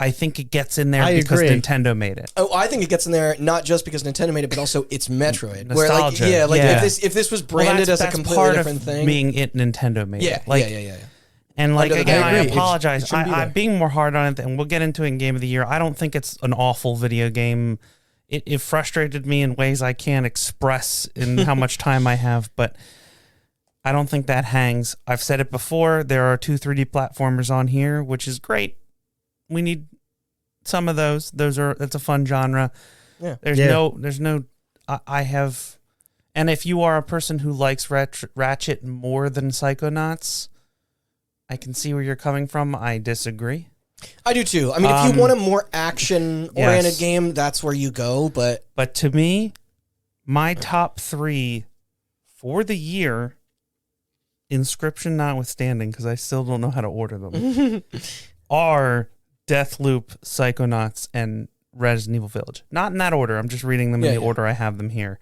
I think it gets in there because Nintendo made it. Oh, I think it gets in there not just because Nintendo made it, but also it's Metroid. Nostalgia. Where if this was branded as a completely different thing, being it Nintendo made it. Yeah. And like again, I apologize. I'm being more hard on it, and we'll get into it in Game of the Year. I don't think it's an awful video game. It frustrated me in ways I can't express in how much time I have, but I don't think that hangs. I've said it before. There are 2 3D platformers on here, which is great. We need some of those. It's a fun genre. Yeah. There's no. I have, and if you are a person who likes Ratchet more than Psychonauts, I can see where you're coming from. I disagree. I do too. I mean, if you want a more action-oriented Yes. game, that's where you go. But to me, my top 3 for the year, Inscription notwithstanding, because I still don't know how to order them, are Deathloop, Psychonauts, and Resident Evil Village. Not in that order. I'm just reading them in the order I have them here.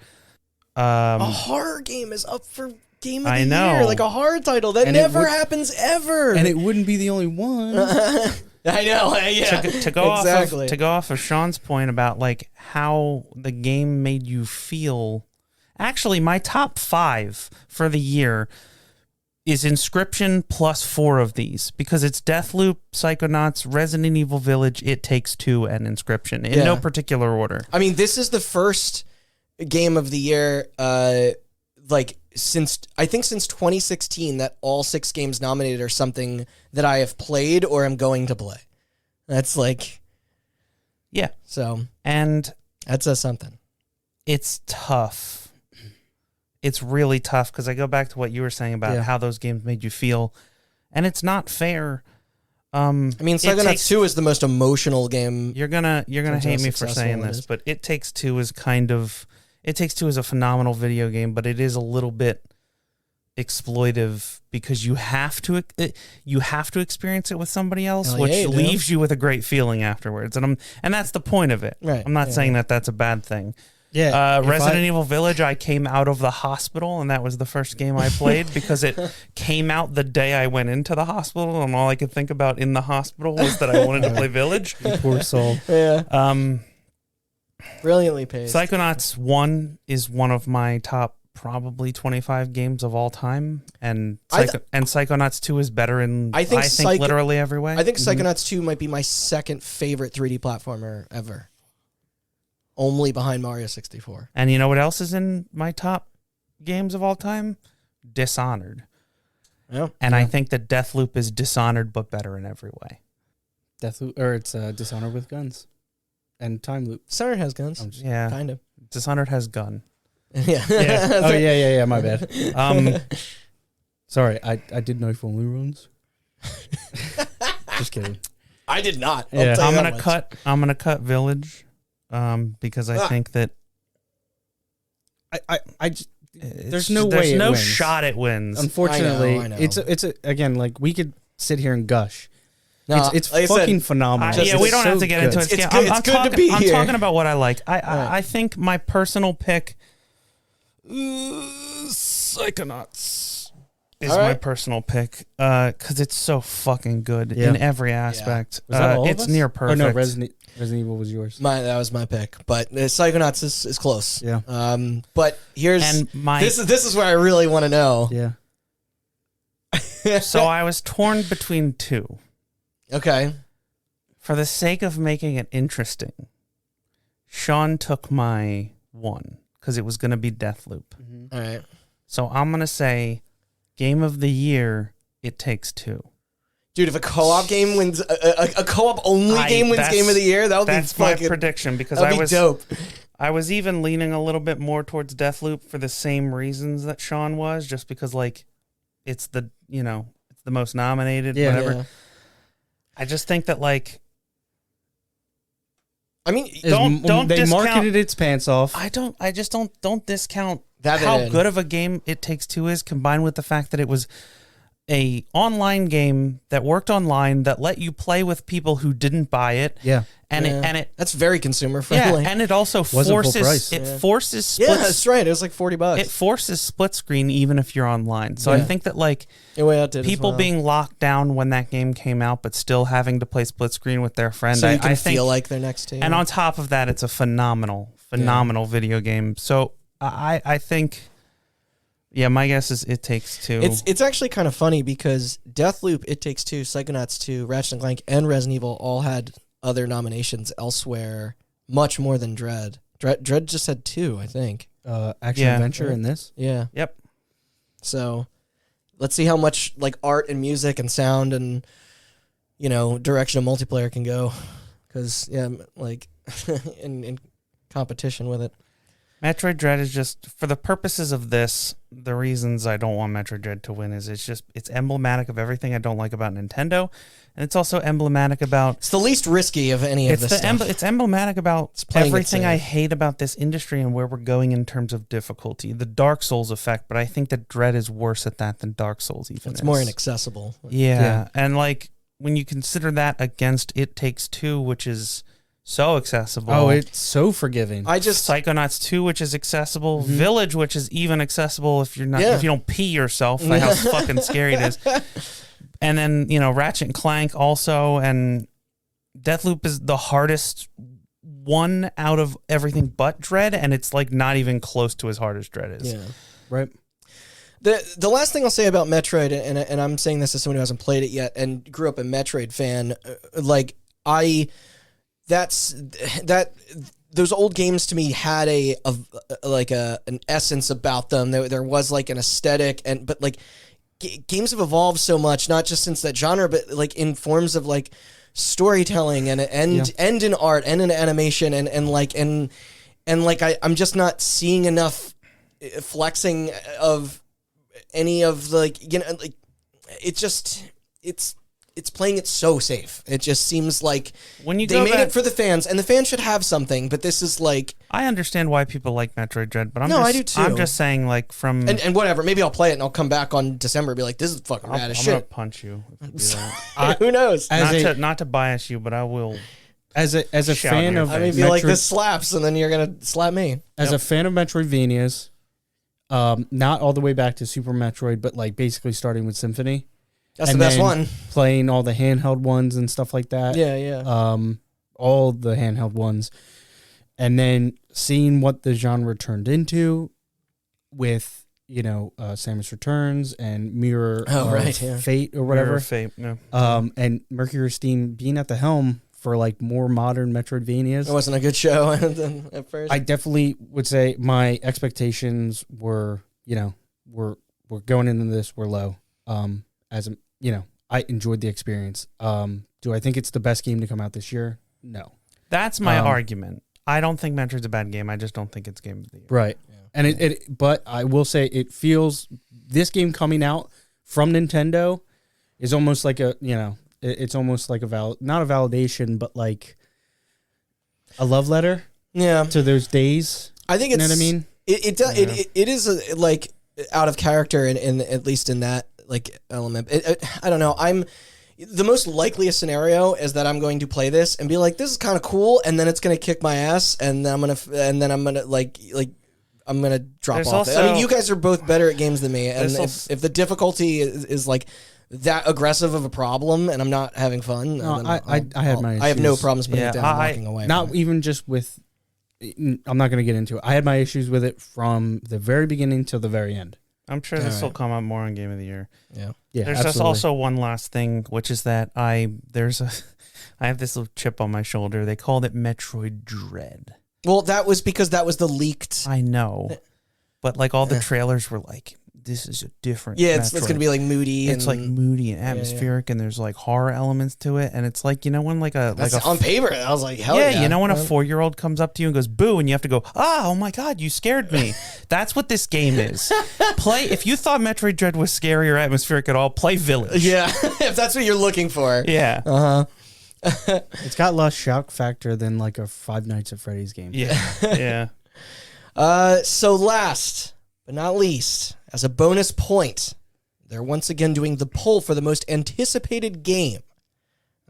A horror game is up for Game of the know. Year. Like a horror title. That never happens ever. And it wouldn't be the only one. I know. Yeah. To go off of Sean's point about like how the game made you feel. Actually, my top 5 for the year is Inscription plus 4 of these, because it's Deathloop, Psychonauts, Resident Evil Village, It Takes Two, and Inscription in no particular order. I mean, this is the first game of the year, since 2016, that all 6 games nominated are something that I have played or am going to play. That's so, and that says something. It's tough. It's really tough because I go back to what you were saying about how those games made you feel, and it's not fair. I mean, Psychonauts 2 is the most emotional game. You're gonna hate me for saying this, but It Takes Two is a phenomenal video game, but it is a little bit exploitive because you have to experience it with somebody else, which leaves you with a great feeling afterwards, and that's the point of it. Right. I'm not saying that that's a bad thing. Yeah, Resident Evil Village, I came out of the hospital, and that was the first game I played because it came out the day I went into the hospital, and all I could think about in the hospital was that I wanted to play Village. Poor soul. Yeah. Brilliantly paced. Psychonauts 1 is one of my top probably 25 games of all time, and Psychonauts 2 is better in I think literally every way. I think Psychonauts 2 might be my second favorite 3D platformer ever. Only behind Mario 64. And you know what else is in my top games of all time? Dishonored. Yeah. And I think that Deathloop is Dishonored, but better in every way. Deathloop, or it's Dishonored with guns and time loop. Dishonored has guns. Yeah. Kind of. Dishonored has gun. Yeah. Oh, yeah, my bad. Sorry, I did knife only runs. Just kidding. I did not. Yeah. I'm gonna cut Village. Because I think that there's no way it wins. Shot it wins. Unfortunately, I know. it's again, like, we could sit here and gush. No, it's like fucking phenomenal. We don't have to get into it. It's good, good to be I'm here. talking about what I like. I think my personal pick, Psychonauts, is my personal pick because it's so fucking good in every aspect. Was that all of it's us? near perfect. Oh no, Resident Evil was yours. That was my pick, but Psychonauts is close. Yeah. But here's this is where I really want to know. Yeah. So I was torn between 2. Okay. For the sake of making it interesting, Sean took my 1 because it was going to be Deathloop. All right. So I'm going to say Game of the Year, It Takes Two. Dude, if a co-op game wins, a co-op only game wins Game of the Year, that would be fucking... That's my prediction because dope. I was even leaning a little bit more towards Deathloop for the same reasons that Sean was, just because like it's the most nominated, whatever. Yeah. I just think that like, I mean, don't they discount, marketed its pants off. I just don't discount how good of a game It Takes Two is, combined with the fact that it was a online game that worked online that let you play with people who didn't buy it. Yeah. And it that's very consumer friendly. Yeah, and it also forces forces Yeah, that's right. It was like $40. It forces split screen even if you're online. So I think that like people being locked down when that game came out but still having to play split screen with their friend, so you can I think, feel like they're next to you. And on top of that, it's a phenomenal video game. So I think my guess is It Takes Two. It's actually kind of funny because Deathloop, It Takes Two, Psychonauts 2, Ratchet and Clank, and Resident Evil all had other nominations elsewhere, much more than Dread. Dread just had 2, I think. Action adventure in this. Yeah. Yep. So let's see how much like art and music and sound and direction of multiplayer can go, because like in competition with it. Metroid Dread is just, for the purposes of this, the reasons I don't want Metroid Dread to win is it's emblematic of everything I don't like about Nintendo, and it's also emblematic about... It's the least risky of any of this stuff. It's emblematic about everything I hate about this industry and where we're going in terms of difficulty. The Dark Souls effect, but I think that Dread is worse at that than Dark Souls even is. It's more inaccessible. Yeah, and like, when you consider that against It Takes Two, which is... so accessible. Oh, it's so forgiving. Psychonauts 2, which is accessible. Village, which is even accessible if you're not if you don't pee yourself. Like how fucking scary it is. And then, Ratchet and Clank also, and Deathloop is the hardest one out of everything but Dread, and it's like not even close to as hard as Dread is. Yeah. Right. The last thing I'll say about Metroid, and I'm saying this as someone who hasn't played it yet and grew up a Metroid fan, those old games to me had an essence about them. There was like an aesthetic, but like games have evolved so much, not just since that genre, but like in forms of like storytelling and in art and in animation and I'm just not seeing enough flexing of any of it's playing it so safe. It just seems like when you they made it for the fans, and the fans should have something, but this is like... I understand why people like Metroid Dread, but I do too. I'm just saying, like, from... And whatever, maybe I'll play it and I'll come back on December and be like, this is fucking rad as shit. I'm going to punch you if you do that. Who knows? Not to bias you, but I will... As a fan of... I mean, be like, this slaps, and then you're going to slap me. As a fan of Metroidvanias, not all the way back to Super Metroid, but like basically starting with Symphony... That's the best one. Playing all the handheld ones and stuff like that. Yeah. All the handheld ones. And then seeing what the genre turned into with, Samus Returns and Mirror Fate or whatever. Mirror Fate, yeah. And Mercury Steam being at the helm for like more modern Metroidvanias. It wasn't a good show at first. I definitely would say my expectations were, we're going into this, we're low. I enjoyed the experience. Do I think it's the best game to come out this year? No. That's my argument. I don't think Metroid's a bad game. I just don't think it's game of the year. Right. Yeah. And but I will say it feels this game coming out from Nintendo is almost like it's almost like not a validation, but like a love letter. Yeah. To those days. I think it's, you know what I mean? It is like out of character in at least in that like element. I don't know. The most likeliest scenario is that I'm going to play this and be like, this is kind of cool, and then it's going to kick my ass, and then I'm gonna drop off. Also, I mean, you guys are both better at games than me, and if the difficulty is like that aggressive of a problem, and I'm not having fun, I had my issues. I have no problems putting it down and walking away. Not even just with. I'm not going to get into it. I had my issues with it from the very begining till the very end. I'm sure this will come up more on Game of the Year. Yeah. Yeah. There's just also one last thing, which is that I have this little chip on my shoulder. They called it Metroid Dread. Well, that was because that was the leaked. I know, but like all the trailers were like, this is a different. Yeah, it's going to be like moody. It's like moody and atmospheric, and there's like horror elements to it, and it's like when on paper, I was like, hell yeah. Yeah, when a 4-year-old comes up to you and goes boo, and you have to go, oh my god, you scared me. That's what this game is. If you thought Metroid Dread was scary or atmospheric at all, play Village. Yeah, if that's what you're looking for. Yeah. It's got less shock factor than like a Five Nights at Freddy's game. Yeah. So last but not least, as a bonus point, they're once again doing the poll for the most anticipated game.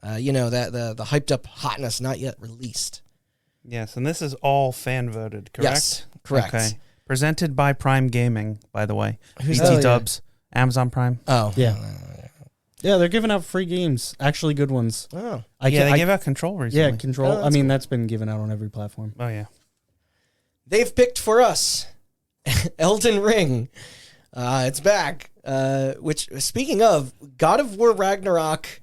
That the hyped up hotness not yet released. Yes, and this is all fan voted, correct? Yes, correct. Okay. Presented by Prime Gaming, by the way. Who's BT that? Dubs, Amazon Prime. Oh. Yeah. Yeah, they're giving out free games, actually good ones. Oh. They gave out Control recently. Yeah, Control. Oh, that's been given out on every platform. Oh, yeah. They've picked for us Elden Ring. It's back. Which, speaking of, God of War Ragnarok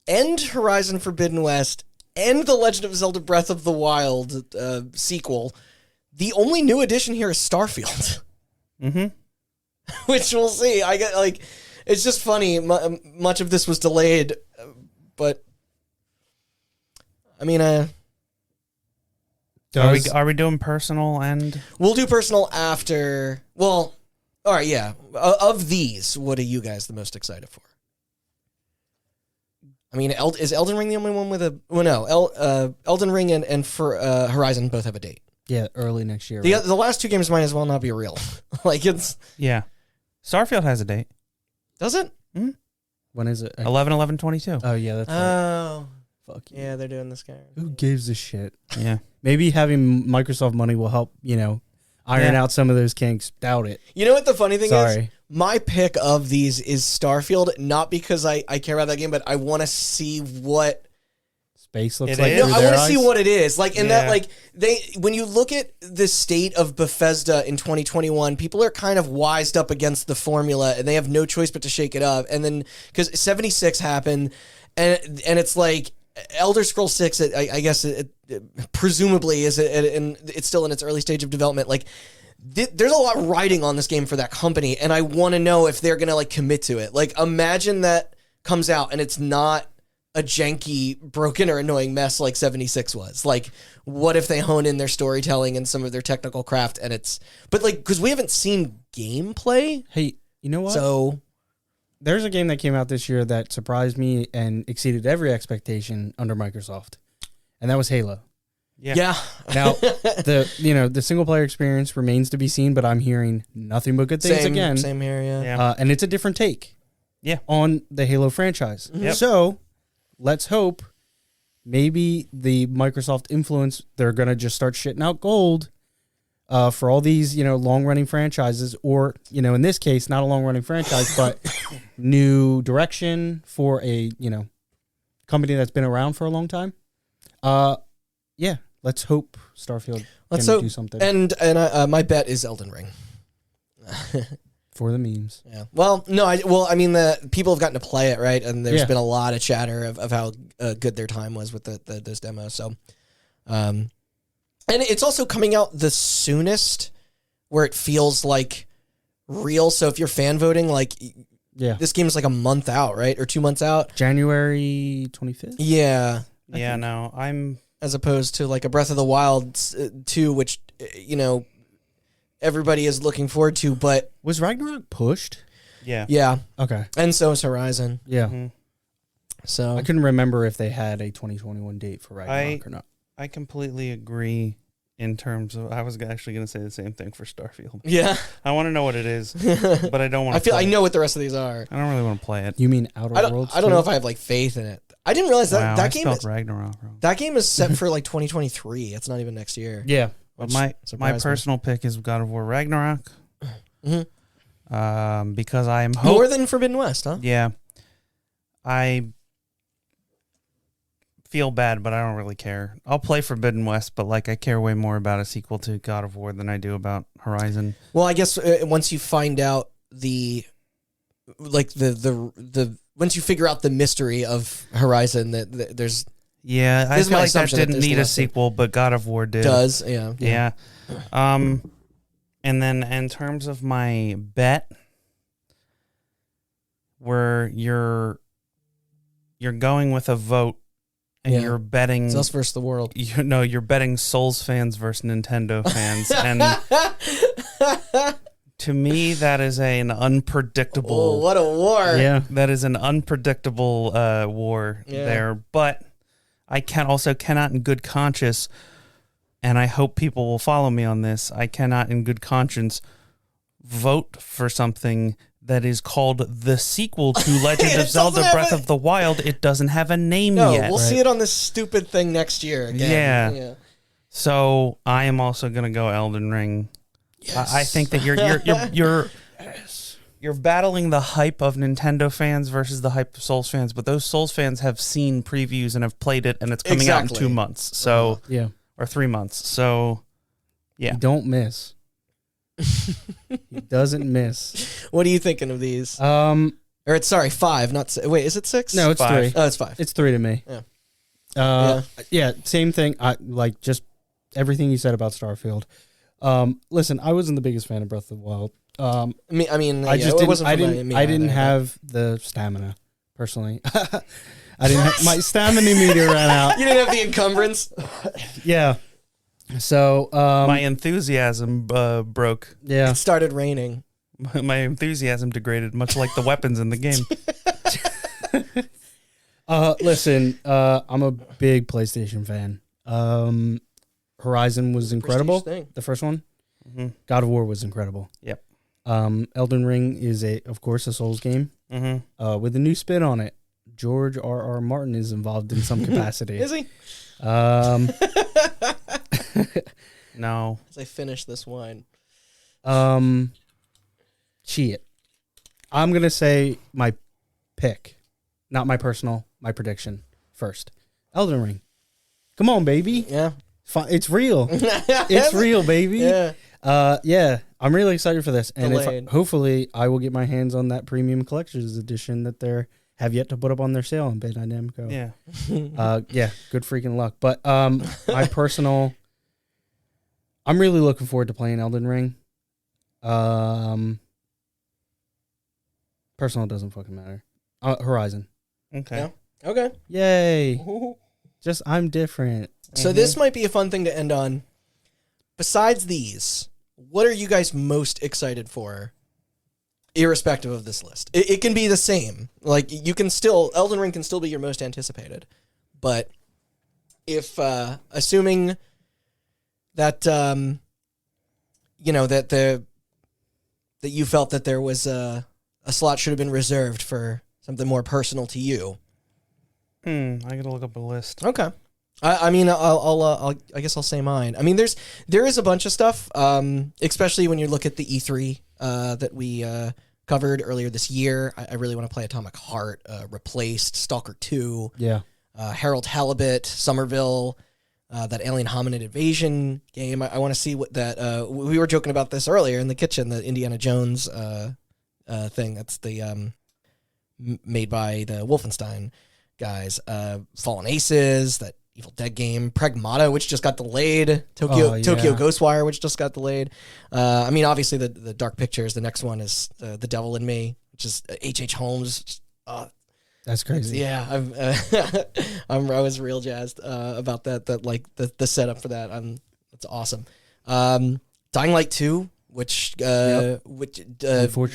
and Horizon Forbidden West and The Legend of Zelda Breath of the Wild sequel, the only new addition here is Starfield. Mm-hmm. Which we'll see. It's just funny. Much of this was delayed, but I mean, Are we doing personal and? We'll do personal after. Well, all right, yeah. Of these, what are you guys the most excited for? I mean, is Elden Ring the only one with a? Well, no. Elden Ring and for Horizon both have a date. Yeah, early next year. The last two games might as well not be real. Like it's. Yeah. Starfield has a date. Does it? Mm-hmm. When is it? 11/11/22. Oh yeah, that's right. Oh. Fuck Yeah, they're doing this guy. Who gives a shit? Yeah. Maybe having Microsoft money will help, iron out some of those kinks. Doubt it. You know what the funny thing is? Sorry. My pick of these is Starfield, not because I care about that game, but I want to see what Space looks It like. is? through I their want to see eyes. what it is. Like in that, Yeah. like when you look at the state of Bethesda in 2021, people are kind of wised up against the formula, and they have no choice but to shake it up. And then because 76 happened, and it's like Elder Scrolls 6, I guess it presumably is, and it's still in its early stage of development. Like there's a lot riding on this game for that company, and I want to know if they're gonna like commit to it. Like imagine that comes out and it's not a janky, broken, or annoying mess like 76 was. Like, what if they hone in their storytelling and some of their technical craft and it's... But, like, because we haven't seen gameplay, Hey, you know what? so... There's a game that came out this year that surprised me and exceeded every expectation under Microsoft, and that was Halo. Yeah. Now, the single player experience remains to be seen, but I'm hearing nothing but good things again. Same here, yeah. Yeah. And it's a different take. Yeah. On the Halo franchise. Yep. So, let's hope maybe the Microsoft influence, they're going to just start shitting out gold for all these, long-running franchises, or, in this case, not a long-running franchise, but new direction for a, company that's been around for a long time. Yeah, let's hope Starfield can do something. And my bet is Elden Ring. For the memes. Yeah. Well, no, I mean, the people have gotten to play it, right? And there's Yeah. been a lot of chatter of how good their time was with those demos. So, and it's also coming out the soonest where it feels like real. So if you're fan voting, like, Yeah. this game is like a month out, right? Or 2 months out. January 25th? Yeah. Yeah, no, I'm... As opposed to like a Breath of the Wild 2, which, everybody is looking forward to, but... Was Ragnarok pushed? Yeah. Yeah. Okay. And so is Horizon. Yeah. Mhm. So... I couldn't remember if they had a 2021 date for Ragnarok or not. I completely agree in terms of... I was actually going to say the same thing for Starfield. Yeah. I want to know what it is, but I don't want to I know what the rest of these are. I don't really want to play it. You mean Outer Worlds? I don't know too? if I have like faith in it. I didn't realize that Wow, that I game spelled is, Ragnarok wrong. that game is set for like 2023. It's not even next year. Yeah. But which my surprised me. personal pick is God of War Ragnarok. Mhm. Because I am More than Forbidden West, huh? Yeah. I feel bad, but I don't really care. I'll play Forbidden West, but like I care way more about a sequel to God of War than I do about Horizon. Well, I guess once you find out the once you figure out the mystery of Horizon, that there's Yeah, I This is feel my like that assumption that didn't there's need a less- sequel, but God of War did. does, yeah. Yeah. And then in terms of my bet, where you're going with a vote and Yeah. you're betting It's us versus the world. you're betting Souls fans versus Nintendo fans, and to me that is an unpredictable. Oh, what a war! Yeah. That is an unpredictable war Yeah. there, but I cannot in good conscience, and I hope people will follow me on this. I cannot in good conscience vote for something that is called the sequel to Legend It of Zelda doesn't have Breath a- of the Wild. It doesn't have a name No, yet. we'll see it on this stupid thing next year again. Yeah. So I am also gonna go Elden Ring. I think that you're battling the hype of Nintendo fans versus the hype of Souls fans, but those Souls fans have seen previews and have played it, and it's coming out in Exactly. 2 months, so Yeah. or 3 months. So yeah, You don't miss. He doesn't miss. What are you thinking of these? Um, Or it's 5, not wait. Is it 6? no, it's 5. 3. Oh, it's 5. It's 3 to me. Yeah. Yeah, same thing. I like just everything you said about Starfield. Listen, I wasn't the biggest fan of Breath of the Wild. I mean, I just it wasn't I for didn't me I didn't either, have the stamina personally. I didn't have, my stamina meter ran out. but- You didn't have the encumbrance. Yeah. So my enthusiasm broke. yeah. It started raining. My enthusiasm degraded, much like the weapons in the game. Listen, I'm a big PlayStation fan. Horizon was incredible. Prestige thing. The first one. Mm-hmm. God of War was incredible. Yep. Elden Ring is of course, a Souls game. Mm-hmm. With a new spin on it. George R.R. Martin is involved in some capacity. Is he? No. As I finish this wine. Shit. I'm gonna say my pick, not my prediction first. Elden Ring. Come on, baby. Yeah. It's real. It's real, baby. Yeah. Yeah. I'm really excited for this, and Delayed. hopefully I will get my hands on that premium collector's edition that they have yet to put up on their sale on Bandai Namco. Yeah. Yeah. Good freaking luck. But my personal, I'm really looking forward to playing Elden Ring. Personal doesn't fucking matter. Horizon. Okay. Yeah. Okay. Yay. Just I'm different. So this might be a fun thing to end on. Besides these, what are you guys most excited for, irrespective of this list? It can be the same. Like, you can still, Elden Ring can still be your most anticipated. But if, assuming that, you know, that you felt that there was a slot should have been reserved for something more personal to you. I gotta look up a list. Okay. I mean, I guess I'll say mine. I mean, there is a bunch of stuff, especially when you look at the E3 that we covered earlier this year. I really want to play Atomic Heart, Replaced, Stalker 2, Yeah. Harold Halibut, Somerville, that Alien Hominid Invasion game. I want to see what that. We were joking about this earlier in the kitchen, the Indiana Jones thing. That's the made by the Wolfenstein guys. Fallen Aces, that Evil Dead game, Pragmata, which just got delayed, Tokyo Ghostwire, which just got delayed. I mean, obviously the Dark Pictures. The next one is The Devil in Me, which is H.H. Holmes. That's crazy. Yeah, I was real jazzed about that. That like the setup for that. That's awesome. Dying Light 2, which which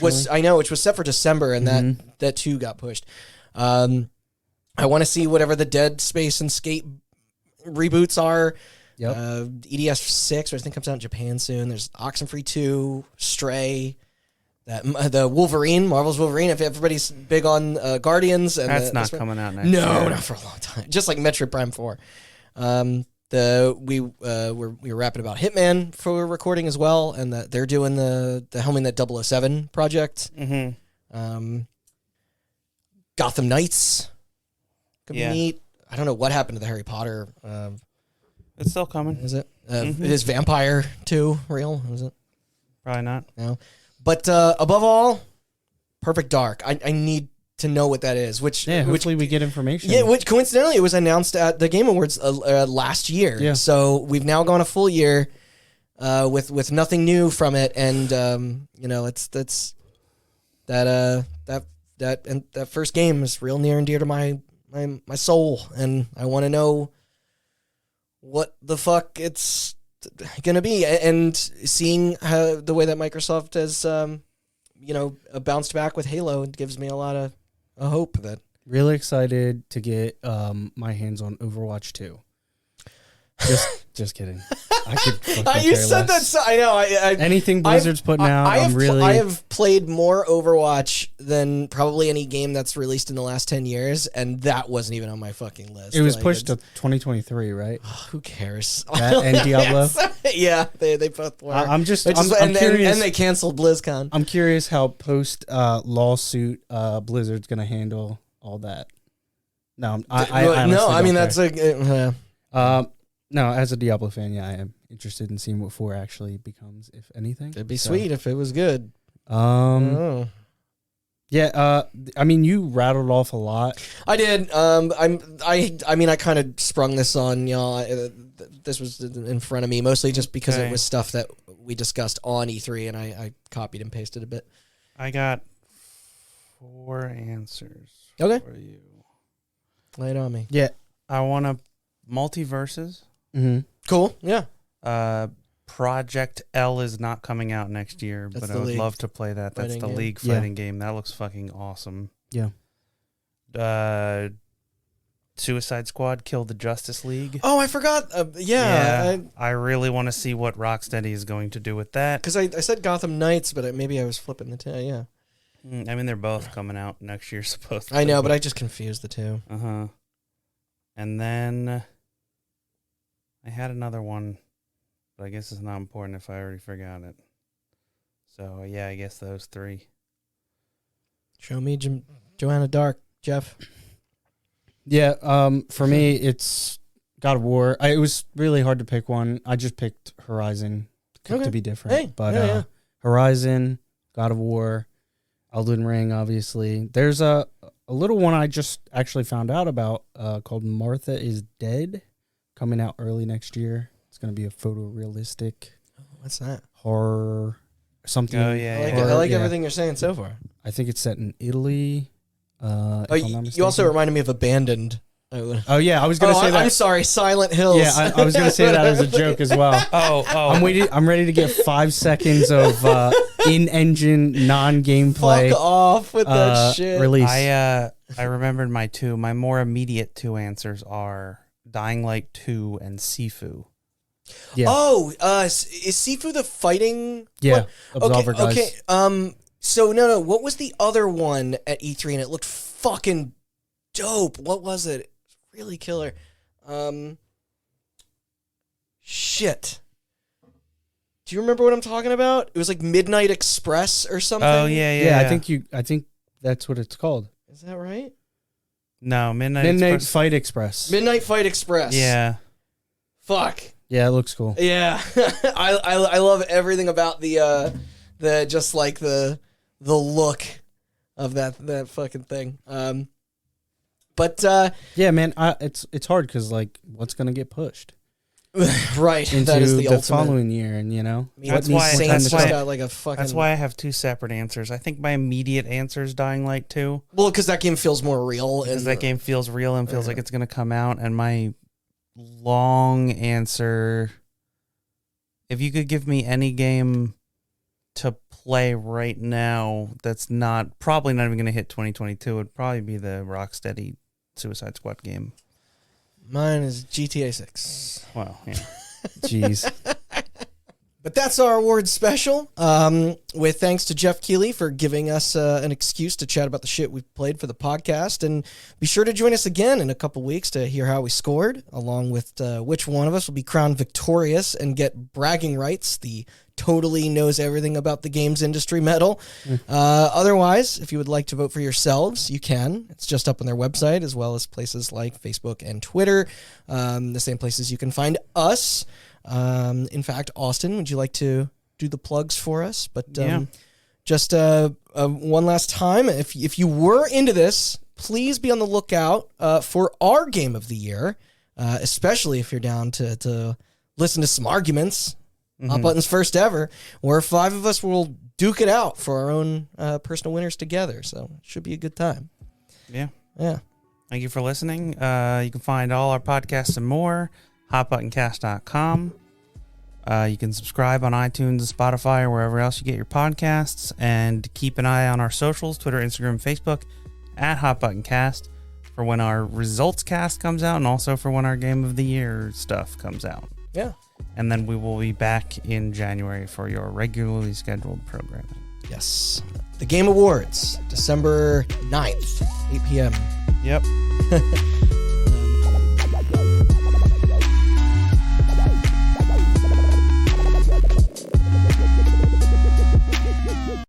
was set for December, and that too got pushed. I want to see whatever the Dead Space and Skate reboots are. Yep. EDS 6, which I think comes out in Japan soon. There's Oxenfree 2, Stray, the Wolverine, Marvel's Wolverine. If everybody's big on Guardians, and that's not coming out next No, year. not for a long time. Just like Metroid Prime 4. We were rapping about Hitman for recording as well, and that they're doing the helming that 007 project. Gotham Knights. Could be neat. I don't know what happened to the Harry Potter. It's still coming. Is it? Is Vampire 2 real? Is it? Probably not. No. But above all, Perfect Dark. I need to know what that is. Hopefully we get information. Yeah, which coincidentally it was announced at the Game Awards last year. Yeah. So we've now gone a full year with nothing new from it, and that first game is real near and dear to my soul, and I want to know what the fuck it's gonna be. And seeing how the way that Microsoft has bounced back with Halo, it gives me a lot of hope. That really excited to get my hands on Overwatch 2. Just kidding. I could fucking you care said less. that. I know. Anything Blizzard's putting out, I have played more Overwatch than probably any game that's released in the last 10 years, and that wasn't even on my fucking list. It was pushed to 2023, right? Who cares? That and Diablo. Yeah, they both were. I'm curious. And they canceled BlizzCon. I'm curious how post lawsuit Blizzard's gonna handle all that. No, I mean that's no, as a Diablo fan, yeah, I am interested in seeing what 4 actually becomes, if anything. It'd be sweet if it was good. Yeah, I mean, you rattled off a lot. I did. I mean, I kind of sprung this on y'all. This was in front of me, mostly just because it was stuff that we discussed on E3, and I copied and pasted a bit. I got 4 answers for you. Lay it on me. Yeah. I want to multiverses. Mm-hmm. Cool. Yeah. Project L is not coming out next year, That's but the I would League love to play that. That's fighting the game. League fighting game. That looks fucking awesome. Yeah. Suicide Squad Kill the Justice League. Oh, I forgot. I really want to see what Rocksteady is going to do with that. Because I said Gotham Knights, but maybe I was flipping the two. Yeah. I mean, they're both coming out next year, supposedly. I know, but I just confused the two. Uh-huh. And then I had another one, but I guess it's not important if I already forgot it. So, yeah, I guess those three. Show me Joanna Dark, Jeff. Yeah, for me, it's God of War. It was really hard to pick one. I just picked Horizon to be different. Hey, but Horizon, God of War, Elden Ring, obviously. There's a little one I just actually found out about called Martha is Dead, coming out early next year. It's going to be a photorealistic What's that? horror something. Oh, yeah. I like everything you're saying so far. I think it's set in Italy. You also reminded me of Abandoned. Oh yeah, I was gonna say that. I'm sorry, Silent Hills. Yeah, I was gonna say that as a joke as well. Oh, I'm ready to get 5 seconds of in-engine non-gameplay. Fuck off with that shit. Release. I remembered my two. My more immediate two answers are Dying Light 2 and Sifu. Yeah. Oh, is Sifu the fighting? Yeah, What? Absolver guys. Okay. So no. What was the other one at E3 and it looked fucking dope? What was it? Really killer. Shit. Do you remember what I'm talking about? It was like Midnight Express or something. Oh, yeah. I think that's what it's called. Is that right? No, Midnight Express. Fight Express. Midnight Fight Express. Yeah. Fuck. Yeah, it looks cool. Yeah. I love everything about the just like the look of that fucking thing. But Yeah, man, it's hard because like, what's gonna get pushed right, into that is the ultimate. following year, and you know, I mean, That's what why- Saints that's just why- got like a fucking. That's why I have two separate answers. I think my immediate answer is Dying Light 2. Well, because that game feels more real. Because And that game feels real and feels like it's going to come out. And my long answer, if you could give me any game to play right now that's probably not even going to hit 2022, it would probably be the Rocksteady Suicide Squad game. Mine is GTA 6. Well, yeah. jeez. But that's our awards special. With thanks to Jeff Keighley for giving us an excuse to chat about the shit we've played for the podcast. And be sure to join us again in a couple weeks to hear how we scored, along with which one of us will be crowned victorious and get bragging rights, the totally knows everything about the games industry medal. Otherwise, if you would like to vote for yourselves, you can. It's just up on their website, as well as places like Facebook and Twitter, the same places you can find us. In fact, Austin, would you like to do the plugs for us? But just one last time, if you were into this, please be on the lookout for our game of the year, especially if you're down to listen to some arguments. Hot Button's first ever, where 5 of us will duke it out for our own personal winners together. So it should be a good time. Yeah. Yeah. Thank you for listening. You can find all our podcasts and more, hotbuttoncast.com. You can subscribe on iTunes, Spotify, or wherever else you get your podcasts. And keep an eye on our socials, Twitter, Instagram, Facebook, at HotButtonCast, for when our results cast comes out and also for when our Game of the Year stuff comes out. Yeah. And then we will be back in January for your regularly scheduled programming. Yes. The Game Awards, December 9th, 8 p.m. Yep.